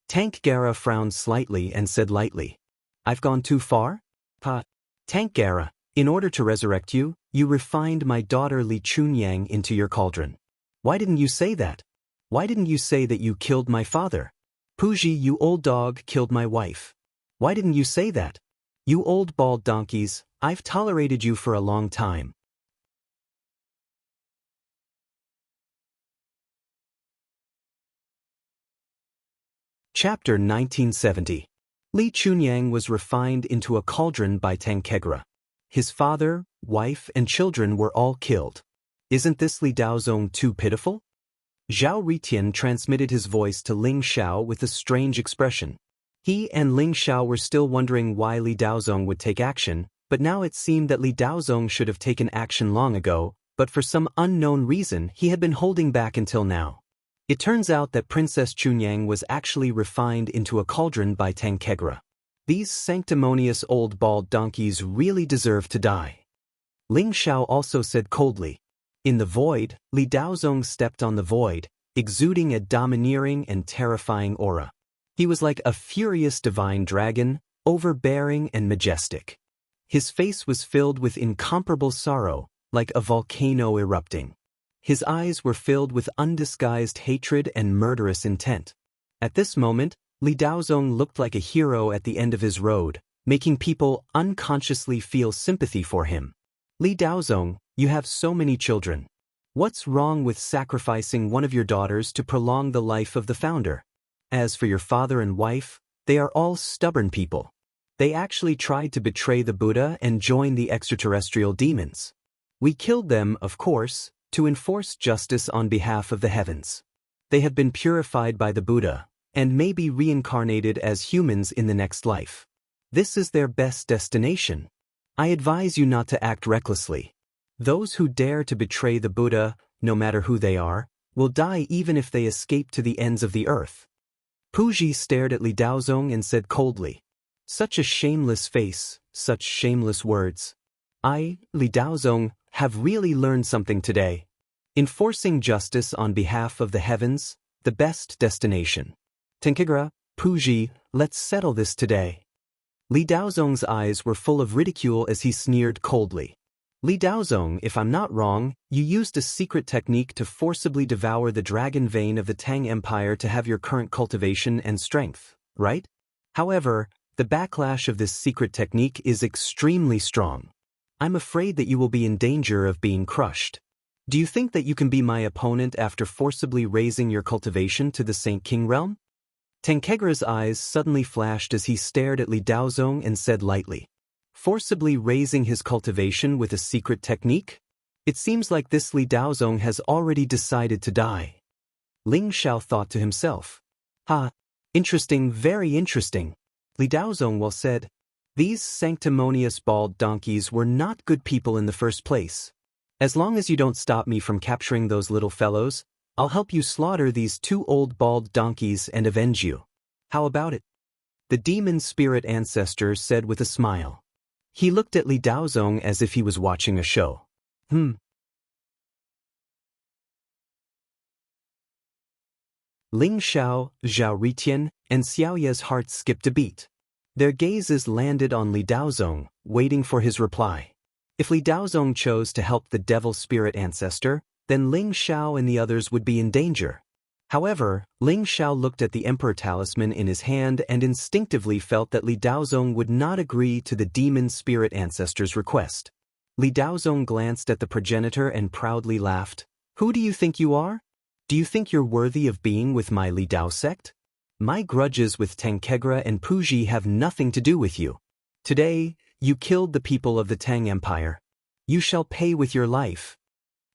A: Tankegara frowned slightly and said lightly, I've gone too far? Tankegara, in order to resurrect you, you refined my daughter Li Chunyang into your cauldron. Why didn't you say that? Why didn't you say that you killed my father? Puji, you old dog, killed my wife. Why didn't you say that? You old bald donkeys, I've tolerated you for a long time. Chapter 1970. Li Chunyang was refined into a cauldron by Tankegara. His father, wife, and children were all killed. Isn't this Li Daozong too pitiful? Zhao Ritian transmitted his voice to Ling Xiao with a strange expression. He and Ling Xiao were still wondering why Li Daozong would take action, but now it seemed that Li Daozong should have taken action long ago, but for some unknown reason he had been holding back until now. It turns out that Princess Chunyang was actually refined into a cauldron by Tankegara. These sanctimonious old bald donkeys really deserve to die. Ling Xiao also said coldly. In the void, Li Daozong stepped on the void, exuding a domineering and terrifying aura. He was like a furious divine dragon, overbearing and majestic. His face was filled with incomparable sorrow, like a volcano erupting. His eyes were filled with undisguised hatred and murderous intent. At this moment, Li Daozong looked like a hero at the end of his road, making people unconsciously feel sympathy for him. Li Daozong, you have so many children. What's wrong with sacrificing one of your daughters to prolong the life of the founder? As for your father and wife, they are all stubborn people. They actually tried to betray the Buddha and join the extraterrestrial demons. We killed them, of course, to enforce justice on behalf of the heavens. They have been purified by the Buddha, and may be reincarnated as humans in the next life. This is their best destination. I advise you not to act recklessly. Those who dare to betray the Buddha, no matter who they are, will die even if they escape to the ends of the earth. Puji stared at Li Daozong and said coldly, "Such a shameless face, such shameless words. I, Li Daozong, have really learned something today. Enforcing justice on behalf of the heavens, the best destination. Tenkegra, Puji, let's settle this today." Li Daozong's eyes were full of ridicule as he sneered coldly. "Li Daozong, if I'm not wrong, you used a secret technique to forcibly devour the dragon vein of the Tang Empire to have your current cultivation and strength, right? However, the backlash of this secret technique is extremely strong. I'm afraid that you will be in danger of being crushed. Do you think that you can be my opponent after forcibly raising your cultivation to the Saint King realm?" Tenkegra's eyes suddenly flashed as he stared at Li Daozong and said lightly, "Forcibly raising his cultivation with a secret technique? It seems like this Li Daozong has already decided to die." Ling Xiao thought to himself. Interesting, very interesting. Li Daozong well said. These sanctimonious bald donkeys were not good people in the first place. As long as you don't stop me from capturing those little fellows, I'll help you slaughter these two old bald donkeys and avenge you. How about it?" The demon spirit ancestor said with a smile. He looked at Li Daozong as if he was watching a show. Ling Xiao, Zhao Ritian, and Xiao Ye's hearts skipped a beat. Their gazes landed on Li Daozong, waiting for his reply. If Li Daozong chose to help the devil spirit ancestor, then Ling Xiao and the others would be in danger. However, Ling Xiao looked at the Emperor Talisman in his hand and instinctively felt that Li Daozong would not agree to the demon spirit ancestor's request. Li Daozong glanced at the progenitor and proudly laughed. "Who do you think you are? Do you think you're worthy of being with my Li Dao sect? My grudges with Tenkegra and Puji have nothing to do with you. Today, you killed the people of the Tang Empire. You shall pay with your life."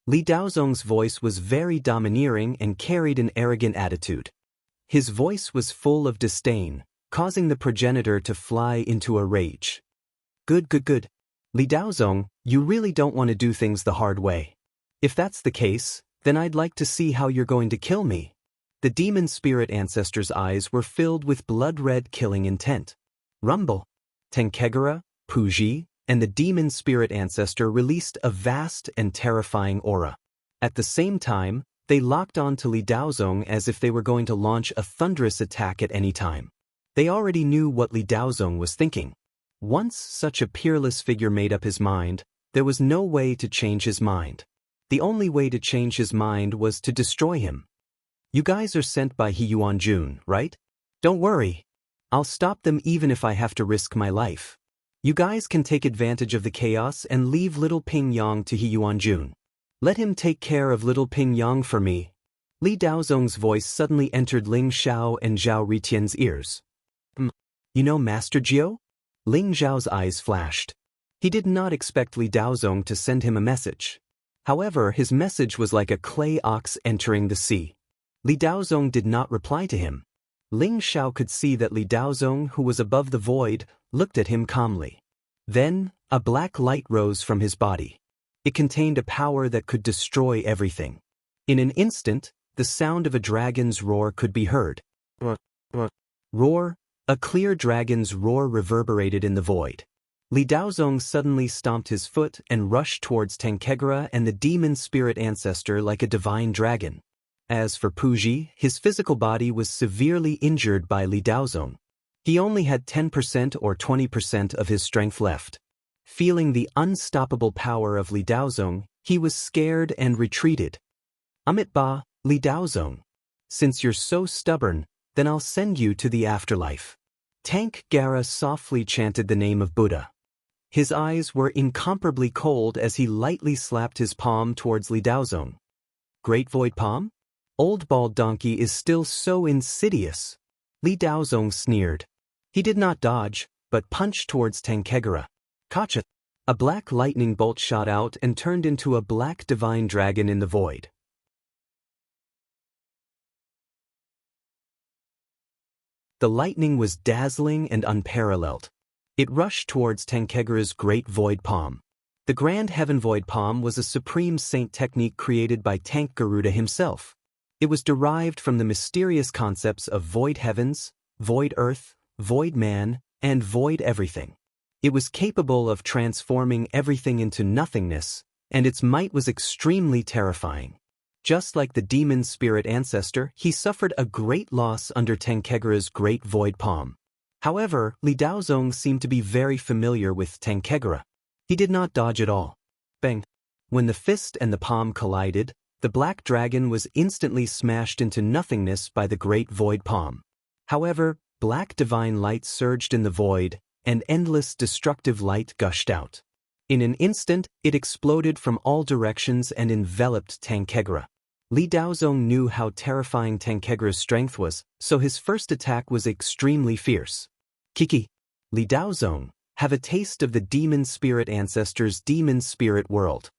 A: Li Daozong's voice was very domineering and carried an arrogant attitude. His voice was full of disdain, causing the progenitor to fly into a rage. Good. Li Daozong, you really don't want to do things the hard way. If that's the case, then I'd like to see how you're going to kill me." The demon spirit ancestor's eyes were filled with blood-red killing intent. Rumble. Tenkegra, Puji, and the demon spirit ancestor released a vast and terrifying aura. At the same time, they locked on to Li Daozong as if they were going to launch a thunderous attack at any time. They already knew what Li Daozong was thinking. Once such a peerless figure made up his mind, there was no way to change his mind. The only way to change his mind was to destroy him. "You guys are sent by He Yuan Jun, right? Don't worry. I'll stop them even if I have to risk my life. You guys can take advantage of the chaos and leave little Ping Yang to He Yuan Jun. Let him take care of little Ping Yang for me." Li Daozong's voice suddenly entered Ling Xiao and Zhao Ritian's ears. You know Master Jiao?" Ling Xiao's eyes flashed. He did not expect Li Daozong to send him a message. However, his message was like a clay ox entering the sea. Li Daozong did not reply to him. Ling Xiao could see that Li Daozong, who was above the void, looked at him calmly. Then, a black light rose from his body. It contained a power that could destroy everything. In an instant, the sound of a dragon's roar could be heard. Roar. A clear dragon's roar reverberated in the void. Li Daozong suddenly stomped his foot and rushed towards Tenkegra and the demon spirit ancestor like a divine dragon. As for Puji, his physical body was severely injured by Li Daozong. He only had 10% or 20% of his strength left. Feeling the unstoppable power of Li Daozong, he was scared and retreated. Amit Ba, Li Daozong. Since you're so stubborn, then I'll send you to the afterlife. Tank Gara softly chanted the name of Buddha. His eyes were incomparably cold as he lightly slapped his palm towards Li Daozong. Great Void Palm? Old Bald Donkey is still so insidious. Li Daozong sneered. He did not dodge, but punched towards Tankegara. Kacha! A black lightning bolt shot out and turned into a black divine dragon in the void. The lightning was dazzling and unparalleled. It rushed towards Tankegara's great void palm. The Grand Heaven Void Palm was a supreme saint technique created by Tank Garuda himself. It was derived from the mysterious concepts of void heavens, void earth, void man, and void everything. It was capable of transforming everything into nothingness, and its might was extremely terrifying. Just like the demon spirit ancestor, he suffered a great loss under Tankegara's great void palm. However, Li Daozong seemed to be very familiar with Tankegara. He did not dodge at all. Bang! When the fist and the palm collided, the black dragon was instantly smashed into nothingness by the great void palm. However, black divine light surged in the void, and endless destructive light gushed out. In an instant, it exploded from all directions and enveloped Tankegara. Li Daozong knew how terrifying Tankegara's strength was, so his first attack was extremely fierce. Kiki! Li Daozong, have a taste of the demon spirit ancestor's demon spirit world.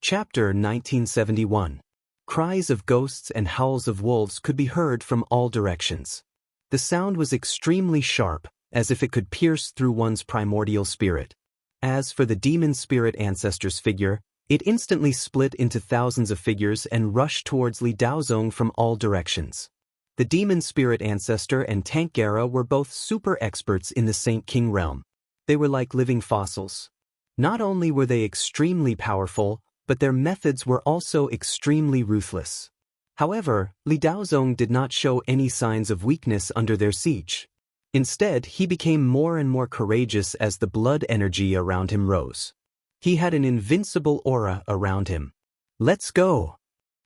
A: Chapter 1971. Cries of ghosts and howls of wolves could be heard from all directions. The sound was extremely sharp, as if it could pierce through one's primordial spirit. As for the demon spirit ancestor's figure, it instantly split into thousands of figures and rushed towards Li Daozong from all directions. The demon spirit ancestor and Tank Gara were both super experts in the Saint King realm. They were like living fossils. Not only were they extremely powerful, but their methods were also extremely ruthless. However, Li Daozong did not show any signs of weakness under their siege. Instead, he became more and more courageous as the blood energy around him rose. He had an invincible aura around him. Let's go!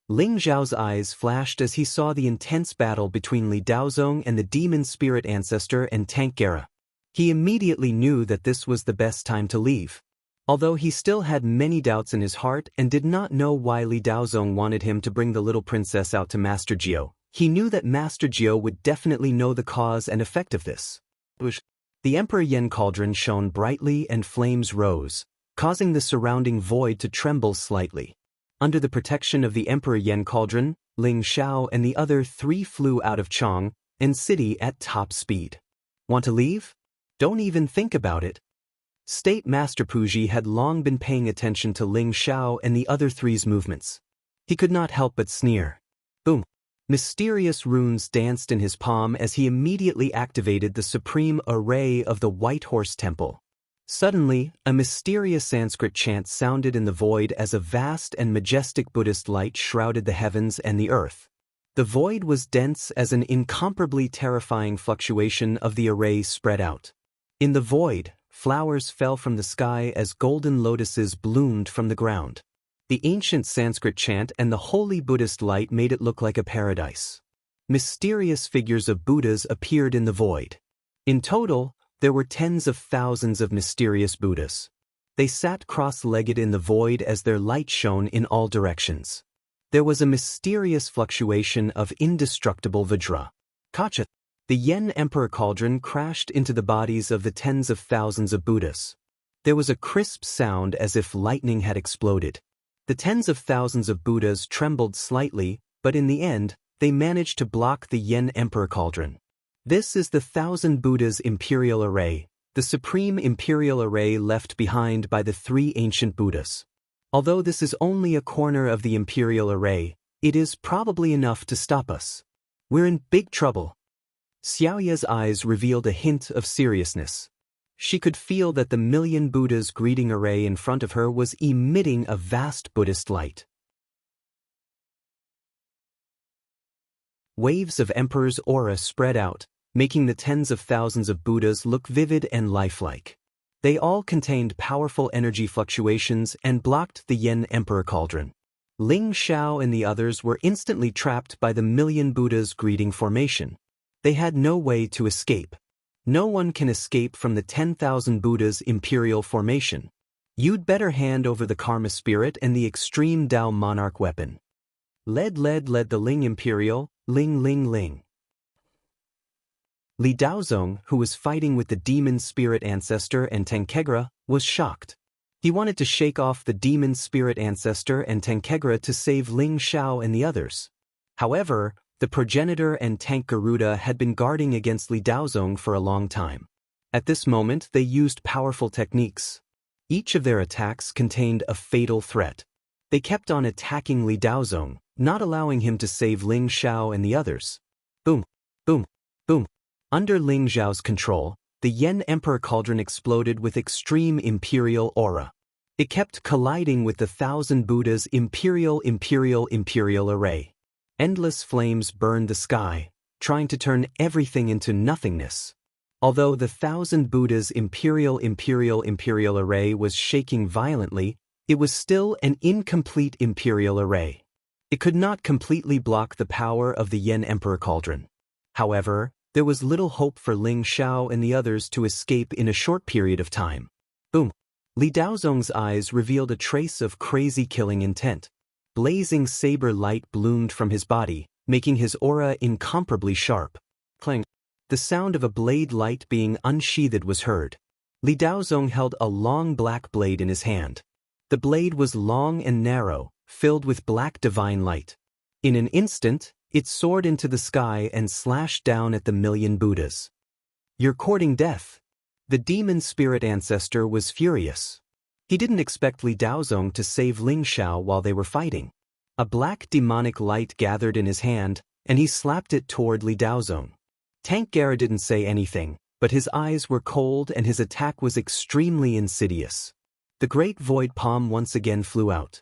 A: Ling Zhao's eyes flashed as he saw the intense battle between Li Daozong and the demon spirit ancestor and Tank Gara. He immediately knew that this was the best time to leave. Although he still had many doubts in his heart and did not know why Li Daozong wanted him to bring the little princess out to Master Jiao, he knew that Master Jiao would definitely know the cause and effect of this. The Emperor Yen cauldron shone brightly and flames rose, causing the surrounding void to tremble slightly. Under the protection of the Emperor Yen cauldron, Ling Xiao and the other three flew out of Chong and city at top speed. Want to leave? Don't even think about it. State Master Puji had long been paying attention to Ling Xiao and the other three's movements. He could not help but sneer. Boom! Mysterious runes danced in his palm as he immediately activated the supreme array of the White Horse Temple. Suddenly, a mysterious Sanskrit chant sounded in the void as a vast and majestic Buddhist light shrouded the heavens and the earth. The void was dense as an incomparably terrifying fluctuation of the array spread out. In the void, flowers fell from the sky as golden lotuses bloomed from the ground. The ancient Sanskrit chant and the holy Buddhist light made it look like a paradise. Mysterious figures of Buddhas appeared in the void. In total, there were tens of thousands of mysterious Buddhas. They sat cross-legged in the void as their light shone in all directions. There was a mysterious fluctuation of indestructible Vajra. Kacha! The Yen Emperor cauldron crashed into the bodies of the tens of thousands of Buddhas. There was a crisp sound as if lightning had exploded. The tens of thousands of Buddhas trembled slightly, but in the end, they managed to block the Yen Emperor cauldron. This is the Thousand Buddhas Imperial Array, the supreme imperial array left behind by the three ancient Buddhas. Although this is only a corner of the imperial array, it is probably enough to stop us. We're in big trouble. Xiaoya's eyes revealed a hint of seriousness. She could feel that the million Buddhas greeting array in front of her was emitting a vast Buddhist light. Waves of Emperor's aura spread out, making the tens of thousands of Buddhas look vivid and lifelike. They all contained powerful energy fluctuations and blocked the Yen Emperor Cauldron. Ling Xiao and the others were instantly trapped by the million Buddhas greeting formation. They had no way to escape. No one can escape from the 10,000 Buddhas imperial formation. You'd better hand over the Karma Spirit and the extreme Tao Monarch weapon. Led the Ling Imperial, Ling. Li Daozong, who was fighting with the Demon Spirit Ancestor and Tenkegra, was shocked. He wanted to shake off the Demon Spirit Ancestor and Tenkegra to save Ling Xiao and the others. However, the Progenitor and Tank Garuda had been guarding against Li Daozong for a long time. At this moment they used powerful techniques. Each of their attacks contained a fatal threat. They kept on attacking Li Daozong, not allowing him to save Ling Xiao and the others. Boom, boom, boom. Under Ling Xiao's control, the Yen Emperor Cauldron exploded with extreme imperial aura. It kept colliding with the 1,000 Buddhas' imperial array. Endless flames burned the sky, trying to turn everything into nothingness. Although the 1,000 Buddhas' imperial array was shaking violently, it was still an incomplete imperial array. It could not completely block the power of the Yen Emperor Cauldron. However, there was little hope for Ling Xiao and the others to escape in a short period of time. Boom! Li Daozong's eyes revealed a trace of crazy killing intent. Blazing saber light bloomed from his body, making his aura incomparably sharp. Clang! The sound of a blade light being unsheathed was heard. Li Daozong held a long black blade in his hand. The blade was long and narrow, filled with black divine light. In an instant, it soared into the sky and slashed down at the million Buddhas. "You're courting death." The Demon Spirit Ancestor was furious. He didn't expect Li Daozong to save Ling Xiao while they were fighting. A black demonic light gathered in his hand, and he slapped it toward Li Daozong. Tank Gara didn't say anything, but his eyes were cold and his attack was extremely insidious. The great void palm once again flew out.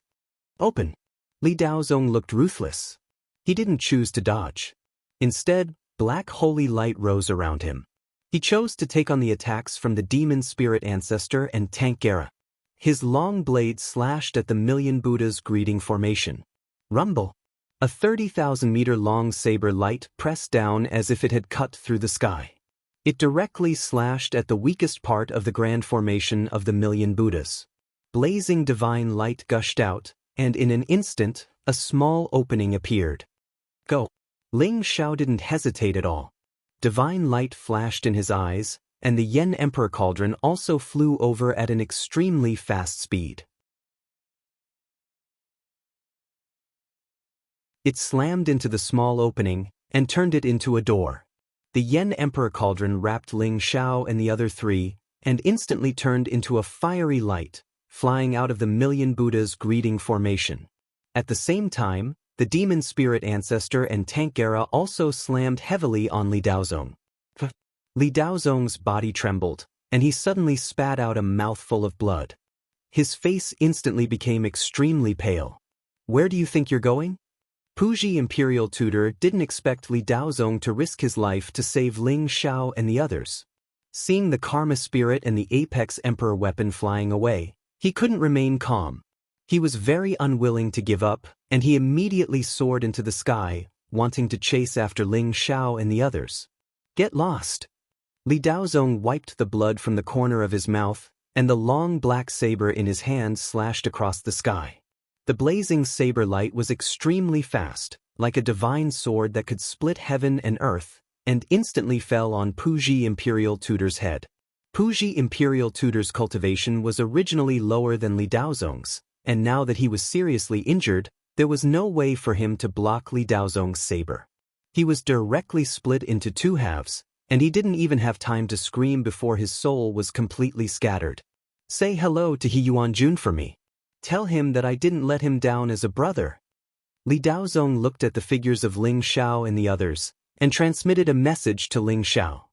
A: Open! Li Daozong looked ruthless. He didn't choose to dodge. Instead, black holy light rose around him. He chose to take on the attacks from the Demon Spirit Ancestor and Tank Gara. His long blade slashed at the million Buddhas greeting formation. Rumble! A 30,000-meter-long saber light pressed down as if it had cut through the sky. It directly slashed at the weakest part of the grand formation of the million Buddhas. Blazing divine light gushed out, and in an instant, a small opening appeared. Go! Ling Xiao didn't hesitate at all. Divine light flashed in his eyes, and the Yen Emperor Cauldron also flew over at an extremely fast speed. It slammed into the small opening and turned it into a door. The Yen Emperor Cauldron wrapped Ling Xiao and the other three, and instantly turned into a fiery light, flying out of the million Buddhas greeting formation. At the same time, the Demon Spirit Ancestor and Tank Gara also slammed heavily on Li Daozong. Li Daozong's body trembled, and he suddenly spat out a mouthful of blood. His face instantly became extremely pale. "Where do you think you're going?" Puji Imperial Tutor didn't expect Li Daozong to risk his life to save Ling Xiao and the others. Seeing the Karma Spirit and the Apex Emperor weapon flying away, he couldn't remain calm. He was very unwilling to give up, and he immediately soared into the sky, wanting to chase after Ling Xiao and the others. "Get lost!" Li Daozong wiped the blood from the corner of his mouth, and the long black saber in his hand slashed across the sky. The blazing saber light was extremely fast, like a divine sword that could split heaven and earth, and instantly fell on Puji Imperial Tutor's head. Puji Imperial Tutor's cultivation was originally lower than Li Daozong's, and now that he was seriously injured, there was no way for him to block Li Daozong's saber. He was directly split into two halves, and he didn't even have time to scream before his soul was completely scattered. "Say hello to He Yuanjun for me. Tell him that I didn't let him down as a brother." Li Daozong looked at the figures of Ling Xiao and the others, and transmitted a message to Ling Xiao.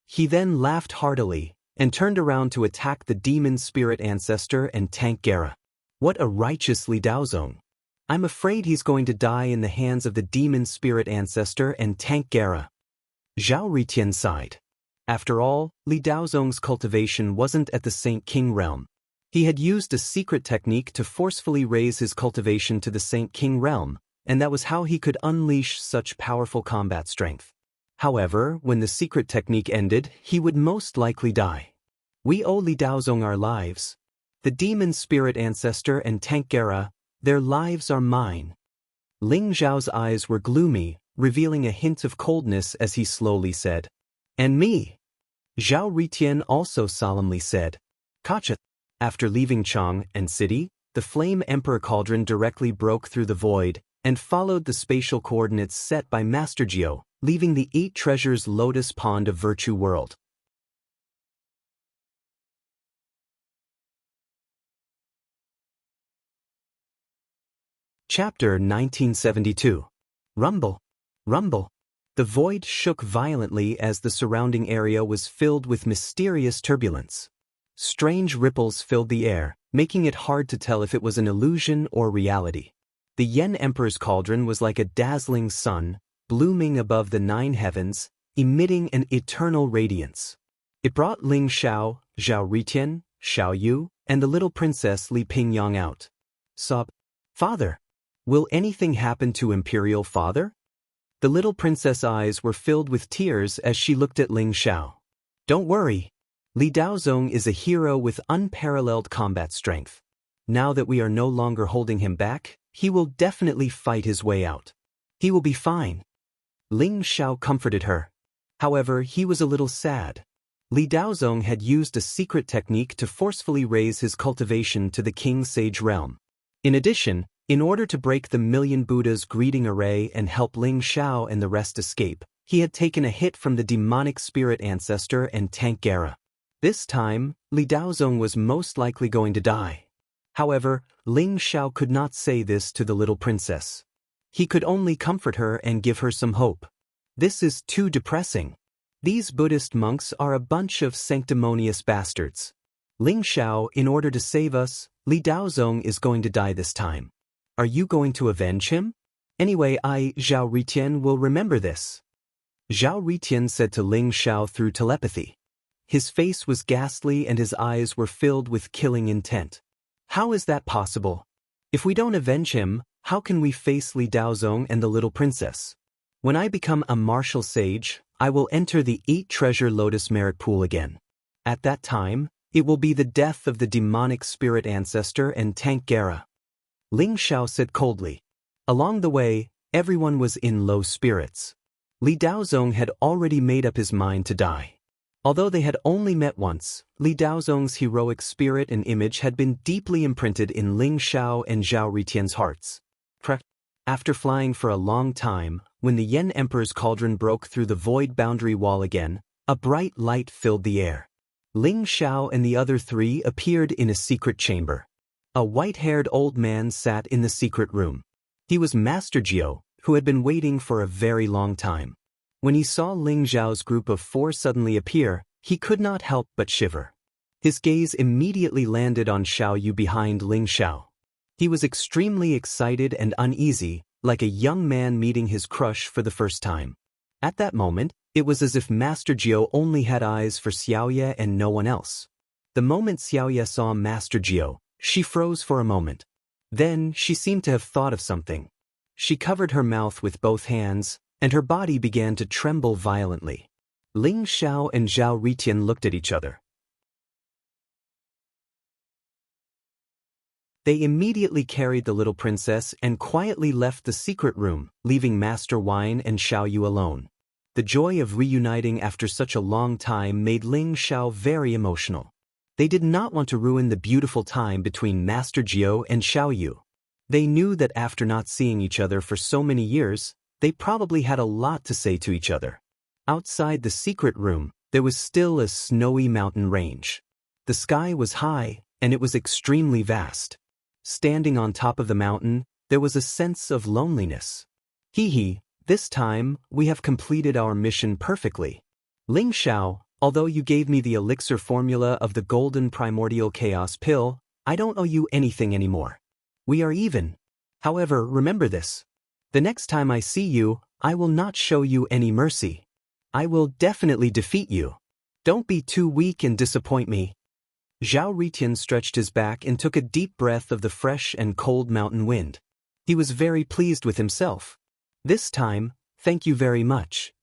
A: He then laughed heartily, and turned around to attack the Demon Spirit Ancestor and Tank Gara. What a righteous Li Daozong! I'm afraid he's going to die in the hands of the Demon Spirit Ancestor and Tank Gara. Zhao Ritian sighed. After all, Li Daozong's cultivation wasn't at the Saint King realm. He had used a secret technique to forcefully raise his cultivation to the Saint King realm, and that was how he could unleash such powerful combat strength. However, when the secret technique ended, he would most likely die. We owe Li Daozong our lives. The demon spirit ancestor and Tank Gera, their lives are mine. Ling Zhao's eyes were gloomy, revealing a hint of coldness as he slowly said, "And me." Zhao Ritian also solemnly said, "Kacha." After leaving Chang and City, the Flame Emperor Cauldron directly broke through the void and followed the spatial coordinates set by Master Jiao, leaving the 8 treasures Lotus Pond of Virtue World. Chapter 1972. Rumble. Rumble. The void shook violently as the surrounding area was filled with mysterious turbulence. Strange ripples filled the air, making it hard to tell if it was an illusion or reality. The Yen Emperor's cauldron was like a dazzling sun, blooming above the 9 heavens, emitting an eternal radiance. It brought Ling Xiao, Zhao Ritian, Xiao Yu, and the little princess Li Pingyang out. Sob, "Father, will anything happen to Imperial Father?" The little princess' eyes were filled with tears as she looked at Ling Xiao. "Don't worry. Li Daozong is a hero with unparalleled combat strength. Now that we are no longer holding him back, he will definitely fight his way out. He will be fine." Ling Xiao comforted her. However, he was a little sad. Li Daozong had used a secret technique to forcefully raise his cultivation to the King Sage realm. In addition, in order to break the Million Buddha's greeting array and help Ling Xiao and the rest escape, he had taken a hit from the demonic spirit ancestor and Tank Gera. This time, Li Daozong was most likely going to die. However, Ling Xiao could not say this to the little princess. He could only comfort her and give her some hope. "This is too depressing. These Buddhist monks are a bunch of sanctimonious bastards. Ling Xiao, in order to save us, Li Daozong is going to die this time. Are you going to avenge him? Anyway, Zhao Ritian, will remember this." Zhao Ritian said to Ling Xiao through telepathy. His face was ghastly and his eyes were filled with killing intent. "How is that possible? If we don't avenge him, how can we face Li Daozong and the little princess? When I become a martial sage, I will enter the 8-treasure Lotus Merit Pool again. At that time, it will be the death of the demonic spirit ancestor and Tank Gera." Ling Xiao said coldly. Along the way, everyone was in low spirits. Li Daozong had already made up his mind to die. Although they had only met once, Li Daozong's heroic spirit and image had been deeply imprinted in Ling Xiao and Zhao Ritian's hearts. After flying for a long time, when the Yen Emperor's cauldron broke through the void boundary wall again, a bright light filled the air. Ling Xiao and the other 3 appeared in a secret chamber. A white-haired old man sat in the secret room. He was Master Jiao, who had been waiting for a very long time. When he saw Ling Zhao's group of 4 suddenly appear, he could not help but shiver. His gaze immediately landed on Xiao Yu behind Ling Xiao. He was extremely excited and uneasy, like a young man meeting his crush for the first time. At that moment, it was as if Master Jiao only had eyes for Xiaoye and no one else. The moment Xiaoye saw Master Jiao, she froze for a moment. Then, she seemed to have thought of something. She covered her mouth with both hands, and her body began to tremble violently. Ling Xiao and Zhao Ritian looked at each other. They immediately carried the little princess and quietly left the secret room, leaving Master Wine and Xiao Yu alone. The joy of reuniting after such a long time made Ling Xiao very emotional. They did not want to ruin the beautiful time between Master Jiao and Xiao Yu. They knew that after not seeing each other for so many years, they probably had a lot to say to each other. Outside the secret room, there was still a snowy mountain range. The sky was high, and it was extremely vast. Standing on top of the mountain, there was a sense of loneliness. Hee, this time, we have completed our mission perfectly. Ling Xiao, although you gave me the elixir formula of the golden primordial chaos pill, I don't owe you anything anymore. We are even. However, remember this. The next time I see you, I will not show you any mercy. I will definitely defeat you. Don't be too weak and disappoint me. Zhao Ritian stretched his back and took a deep breath of the fresh and cold mountain wind. He was very pleased with himself. This time, thank you very much.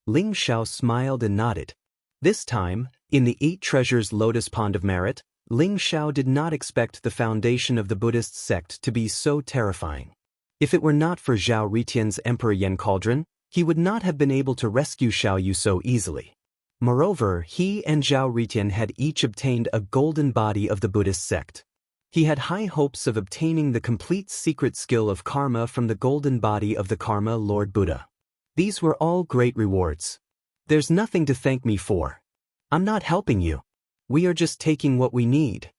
A: Ling Xiao smiled and nodded. This time, in the 8 Treasures Lotus Pond of Merit, Ling Xiao did not expect the foundation of the Buddhist sect to be so terrifying. If it were not for Zhao Ritian's Emperor Yen Cauldron, he would not have been able to rescue Xiao Yu so easily. Moreover, he and Zhao Ritian had each obtained a golden body of the Buddhist sect. He had high hopes of obtaining the complete secret skill of karma from the golden body of the Karma Lord Buddha. These were all great rewards. There's nothing to thank me for. I'm not helping you. We are just taking what we need.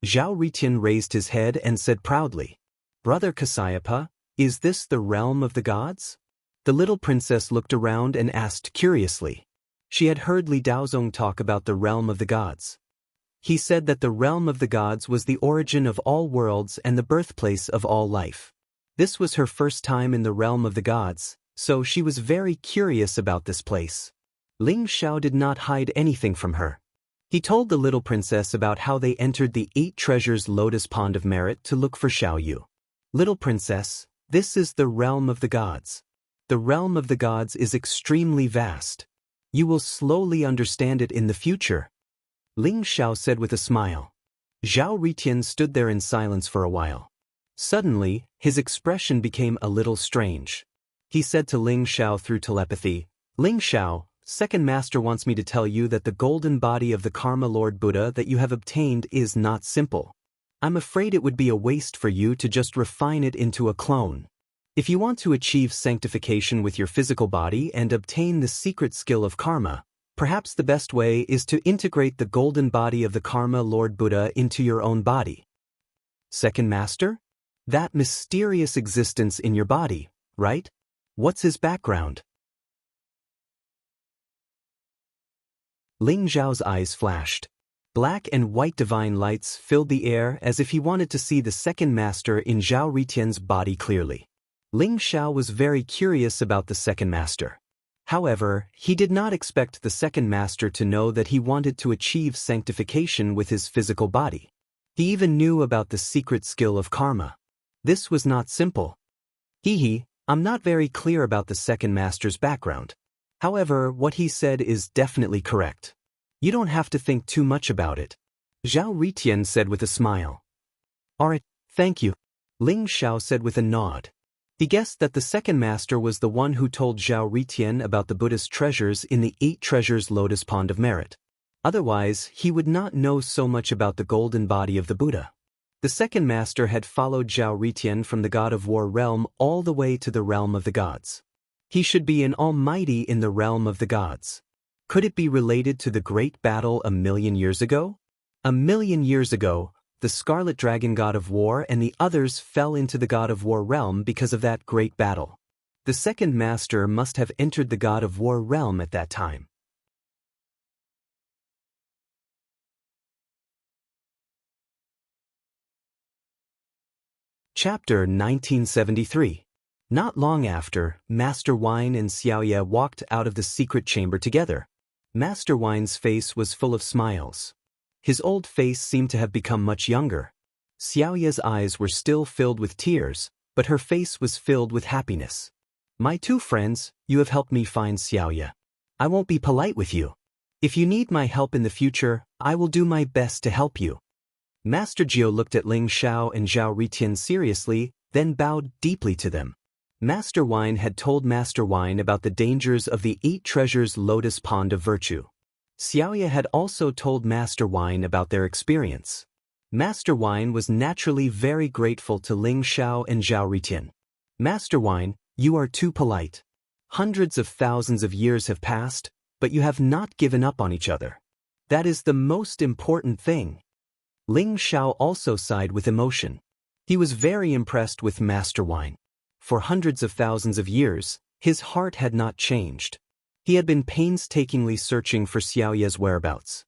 A: Zhao Ritian raised his head and said proudly, Brother Kasyapa, is this the realm of the gods? The little princess looked around and asked curiously. She had heard Li Daozong talk about the realm of the gods. He said that the realm of the gods was the origin of all worlds and the birthplace of all life. This was her first time in the realm of the gods, so she was very curious about this place. Ling Xiao did not hide anything from her. He told the little princess about how they entered the 8 Treasures Lotus Pond of Merit to look for Xiao Yu. Little princess, this is the realm of the gods. The realm of the gods is extremely vast. You will slowly understand it in the future. Ling Xiao said with a smile. Zhao Ritian stood there in silence for a while. Suddenly, his expression became a little strange. He said to Ling Xiao through telepathy, Ling Xiao, Second Master wants me to tell you that the golden body of the Karma Lord Buddha that you have obtained is not simple. I'm afraid it would be a waste for you to just refine it into a clone. If you want to achieve sanctification with your physical body and obtain the secret skill of karma, perhaps the best way is to integrate the golden body of the Karma Lord Buddha into your own body. Second Master? That mysterious existence in your body, right? What's his background? Ling Zhao's eyes flashed. Black and white divine lights filled the air as if he wanted to see the Second Master in Zhao Ritian's body clearly. Ling Xiao was very curious about the Second Master. However, he did not expect the Second Master to know that he wanted to achieve sanctification with his physical body. He even knew about the secret skill of karma. This was not simple. I'm not very clear about the Second Master's background. However, what he said is definitely correct. You don't have to think too much about it. Zhao Ritian said with a smile. Alright, thank you. Ling Xiao said with a nod. He guessed that the Second Master was the one who told Zhao Ritian about the Buddhist treasures in the 8 Treasures Lotus Pond of Merit. Otherwise, he would not know so much about the golden body of the Buddha. The Second Master had followed Zhao Ritian from the God of War realm all the way to the realm of the gods. He should be an almighty in the realm of the gods. Could it be related to the great battle 1,000,000 years ago? 1,000,000 years ago, the Scarlet Dragon God of War and the others fell into the God of War realm because of that great battle. The Second Master must have entered the God of War realm at that time. Chapter 1973. Not long after, Master Wine and Xiaoye walked out of the secret chamber together. Master Wine's face was full of smiles. His old face seemed to have become much younger. Xiaoye's eyes were still filled with tears, but her face was filled with happiness. My 2 friends, you have helped me find Xiaoye. I won't be polite with you. If you need my help in the future, I will do my best to help you. Master Jiu looked at Ling Xiao and Zhao Ritian seriously, then bowed deeply to them. Master Wine had told Master Wine about the dangers of the 8 Treasures Lotus Pond of Virtue. Xiaoye had also told Master Wine about their experience. Master Wine was naturally very grateful to Ling Xiao and Zhao Ritian. Master Wine, you are too polite. Hundreds of thousands of years have passed, but you have not given up on each other. That is the most important thing. Ling Xiao also sighed with emotion. He was very impressed with Master Wine. For hundreds of thousands of years, his heart had not changed. He had been painstakingly searching for Xiaoye's whereabouts.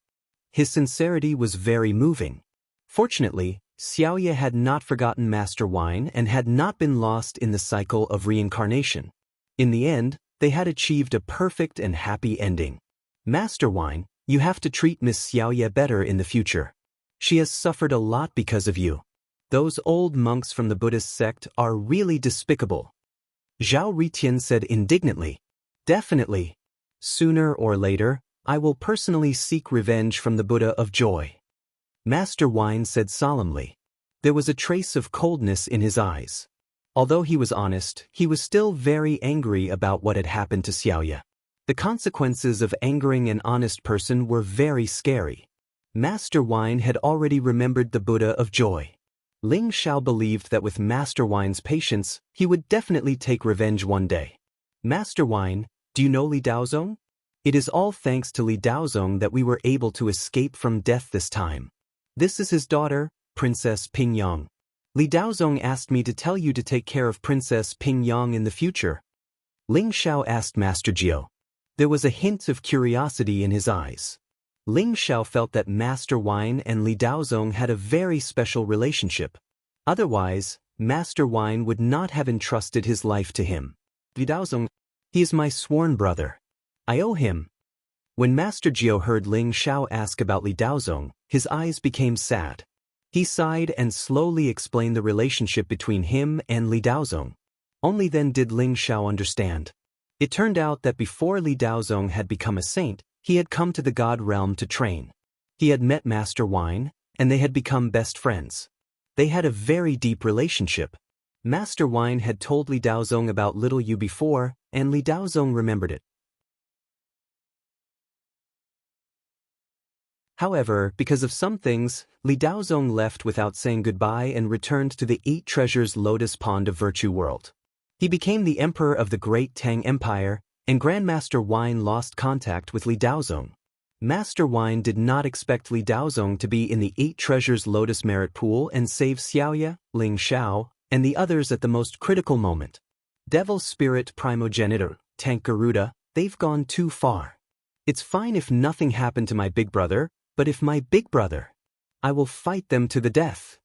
A: His sincerity was very moving. Fortunately, Xiaoye had not forgotten Master Wine and had not been lost in the cycle of reincarnation. In the end, They had achieved a perfect and happy ending. Master Wine, you have to treat Miss Xiaoye better in the future. She has suffered a lot because of you. Those old monks from the Buddhist sect are really despicable. Zhao Ritian said indignantly. Definitely. Sooner or later, I will personally seek revenge from the Buddha of Joy. Master Wine said solemnly. There was a trace of coldness in his eyes. Although he was honest, he was still very angry about what had happened to Xiaoye. The consequences of angering an honest person were very scary. Master Wine had already remembered the Buddha of Joy. Ling Xiao believed that with Master Wine's patience, he would definitely take revenge one day. Master Wine, do you know Li Daozong? It is all thanks to Li Daozong that we were able to escape from death this time. This is his daughter, Princess Pingyang. Li Daozong asked me to tell you to take care of Princess Pingyang in the future. Ling Xiao asked Master Jiao. There was a hint of curiosity in his eyes. Ling Xiao felt that Master Wine and Li Daozong had a very special relationship. Otherwise, Master Wine would not have entrusted his life to him. Li Daozong, he is my sworn brother. I owe him. When Master Jiao heard Ling Xiao ask about Li Daozong, his eyes became sad. He sighed and slowly explained the relationship between him and Li Daozong. Only then did Ling Xiao understand. It turned out that before Li Daozong had become a saint, he had come to the God realm to train. He had met Master Wine, and they had become best friends. They had a very deep relationship. Master Wine had told Li Daozong about Little Yu before, and Li Daozong remembered it. However, because of some things, Li Daozong left without saying goodbye and returned to the 8 Treasures Lotus Pond of Virtue World. He became the Emperor of the Great Tang Empire, and Grandmaster Wine lost contact with Li Daozong. Master Wine did not expect Li Daozong to be in the 8 Treasures Lotus Merit Pool and save Xiaoye, Ling Xiao, and the others at the most critical moment. Devil Spirit Primogenitor, Tank Garuda, they've gone too far. It's fine if nothing happened to my big brother, but if my big brother, I will fight them to the death.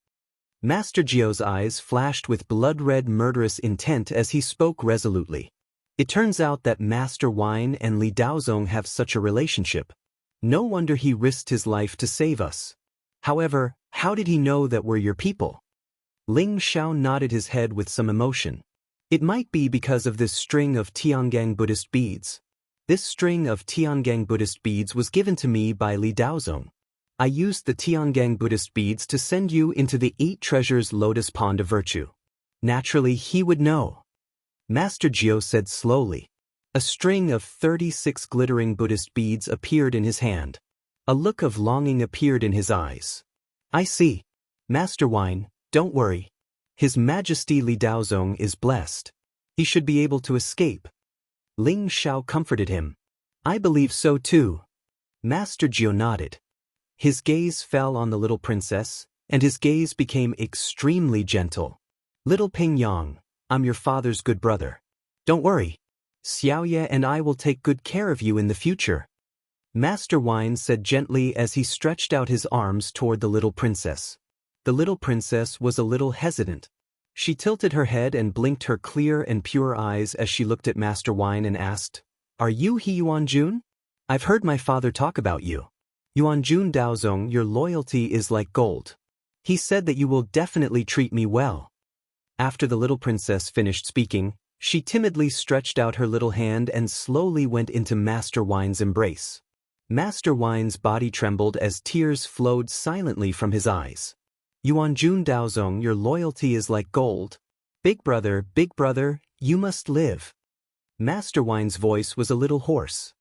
A: Master Jiao's eyes flashed with blood-red murderous intent as he spoke resolutely. It turns out that Master Wine and Li Daozong have such a relationship. No wonder he risked his life to save us. However, how did he know that we're your people? Ling Xiao nodded his head with some emotion. It might be because of this string of Tiangang Buddhist beads. This string of Tiangang Buddhist beads was given to me by Li Daozong. I used the Tiangang Buddhist beads to send you into the 8 Treasures Lotus Pond of Virtue. Naturally, he would know. Master Jiao said slowly. A string of 36 glittering Buddhist beads appeared in his hand. A look of longing appeared in his eyes. I see. Master Wine, don't worry. His Majesty Li Daozong is blessed. He should be able to escape. Ling Xiao comforted him. I believe so too. Master Jiao nodded. His gaze fell on the little princess, and his gaze became extremely gentle. Little Pingyang, I'm your father's good brother. Don't worry. Xiaoye and I will take good care of you in the future. Master Wine said gently as he stretched out his arms toward the little princess. The little princess was a little hesitant. She tilted her head and blinked her clear and pure eyes as she looked at Master Wine and asked, Are you He Yuanjun? I've heard my father talk about you. Yuanjun Daozong, your loyalty is like gold. He said that you will definitely treat me well. After the little princess finished speaking, she timidly stretched out her little hand and slowly went into Master Wine's embrace. Master Wine's body trembled as tears flowed silently from his eyes. Yuanjun Daozong, your loyalty is like gold. Big brother, you must live. Master Wine's voice was a little hoarse.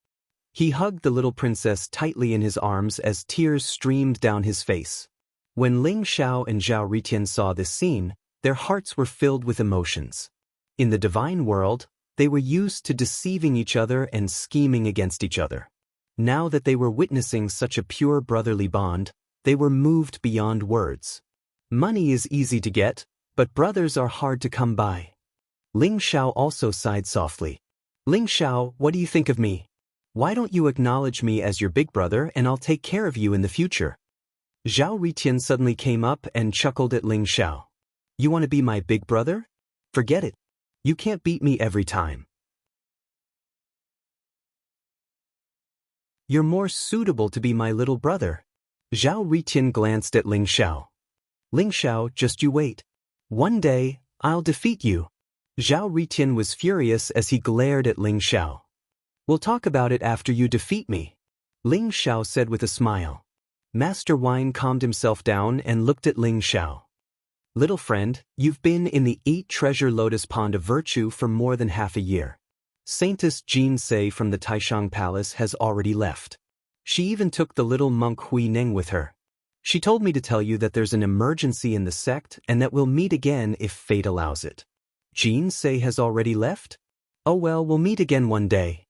A: He hugged the little princess tightly in his arms as tears streamed down his face. When Ling Xiao and Zhao Ritian saw this scene, their hearts were filled with emotions. In the divine world, they were used to deceiving each other and scheming against each other. Now that they were witnessing such a pure brotherly bond, they were moved beyond words. Money is easy to get, but brothers are hard to come by. Ling Xiao also sighed softly. Ling Xiao, what do you think of me? Why don't you acknowledge me as your big brother and I'll take care of you in the future? Zhao Ritian suddenly came up and chuckled at Ling Xiao. You want to be my big brother? Forget it. You can't beat me every time. You're more suitable to be my little brother. Zhao Riqian glanced at Ling Xiao. Ling Xiao, just you wait. One day, I'll defeat you. Zhao Riqian was furious as he glared at Ling Xiao. We'll talk about it after you defeat me, Ling Xiao said with a smile. Master Wine calmed himself down and looked at Ling Xiao. Little friend, you've been in the 8-treasure lotus pond of virtue for more than half a year. Saintess Jin Se from the Taishang Palace has already left. She even took the little monk Hui Neng with her. She told me to tell you that there's an emergency in the sect and that we'll meet again if fate allows it. Jin Se has already left? Oh well, we'll meet again one day.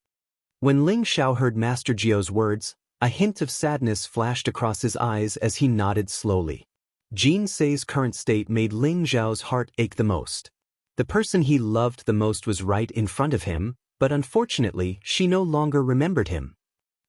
A: When Ling Xiao heard Master Jiao's words, a hint of sadness flashed across his eyes as he nodded slowly. Jin Se's current state made Ling Xiao's heart ache the most. The person he loved the most was right in front of him, but unfortunately, she no longer remembered him.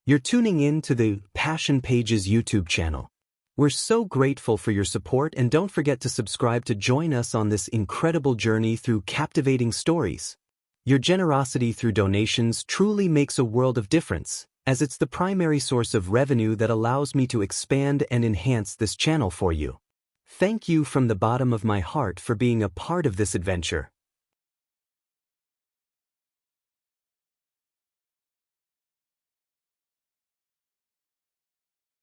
A: You're tuning in to the Passion Pages YouTube channel. We're so grateful for your support, and don't forget to subscribe to join us on this incredible journey through captivating stories. Your generosity through donations truly makes a world of difference, as it's the primary source of revenue that allows me to expand and enhance this channel for you. Thank you from the bottom of my heart for being a part of this adventure.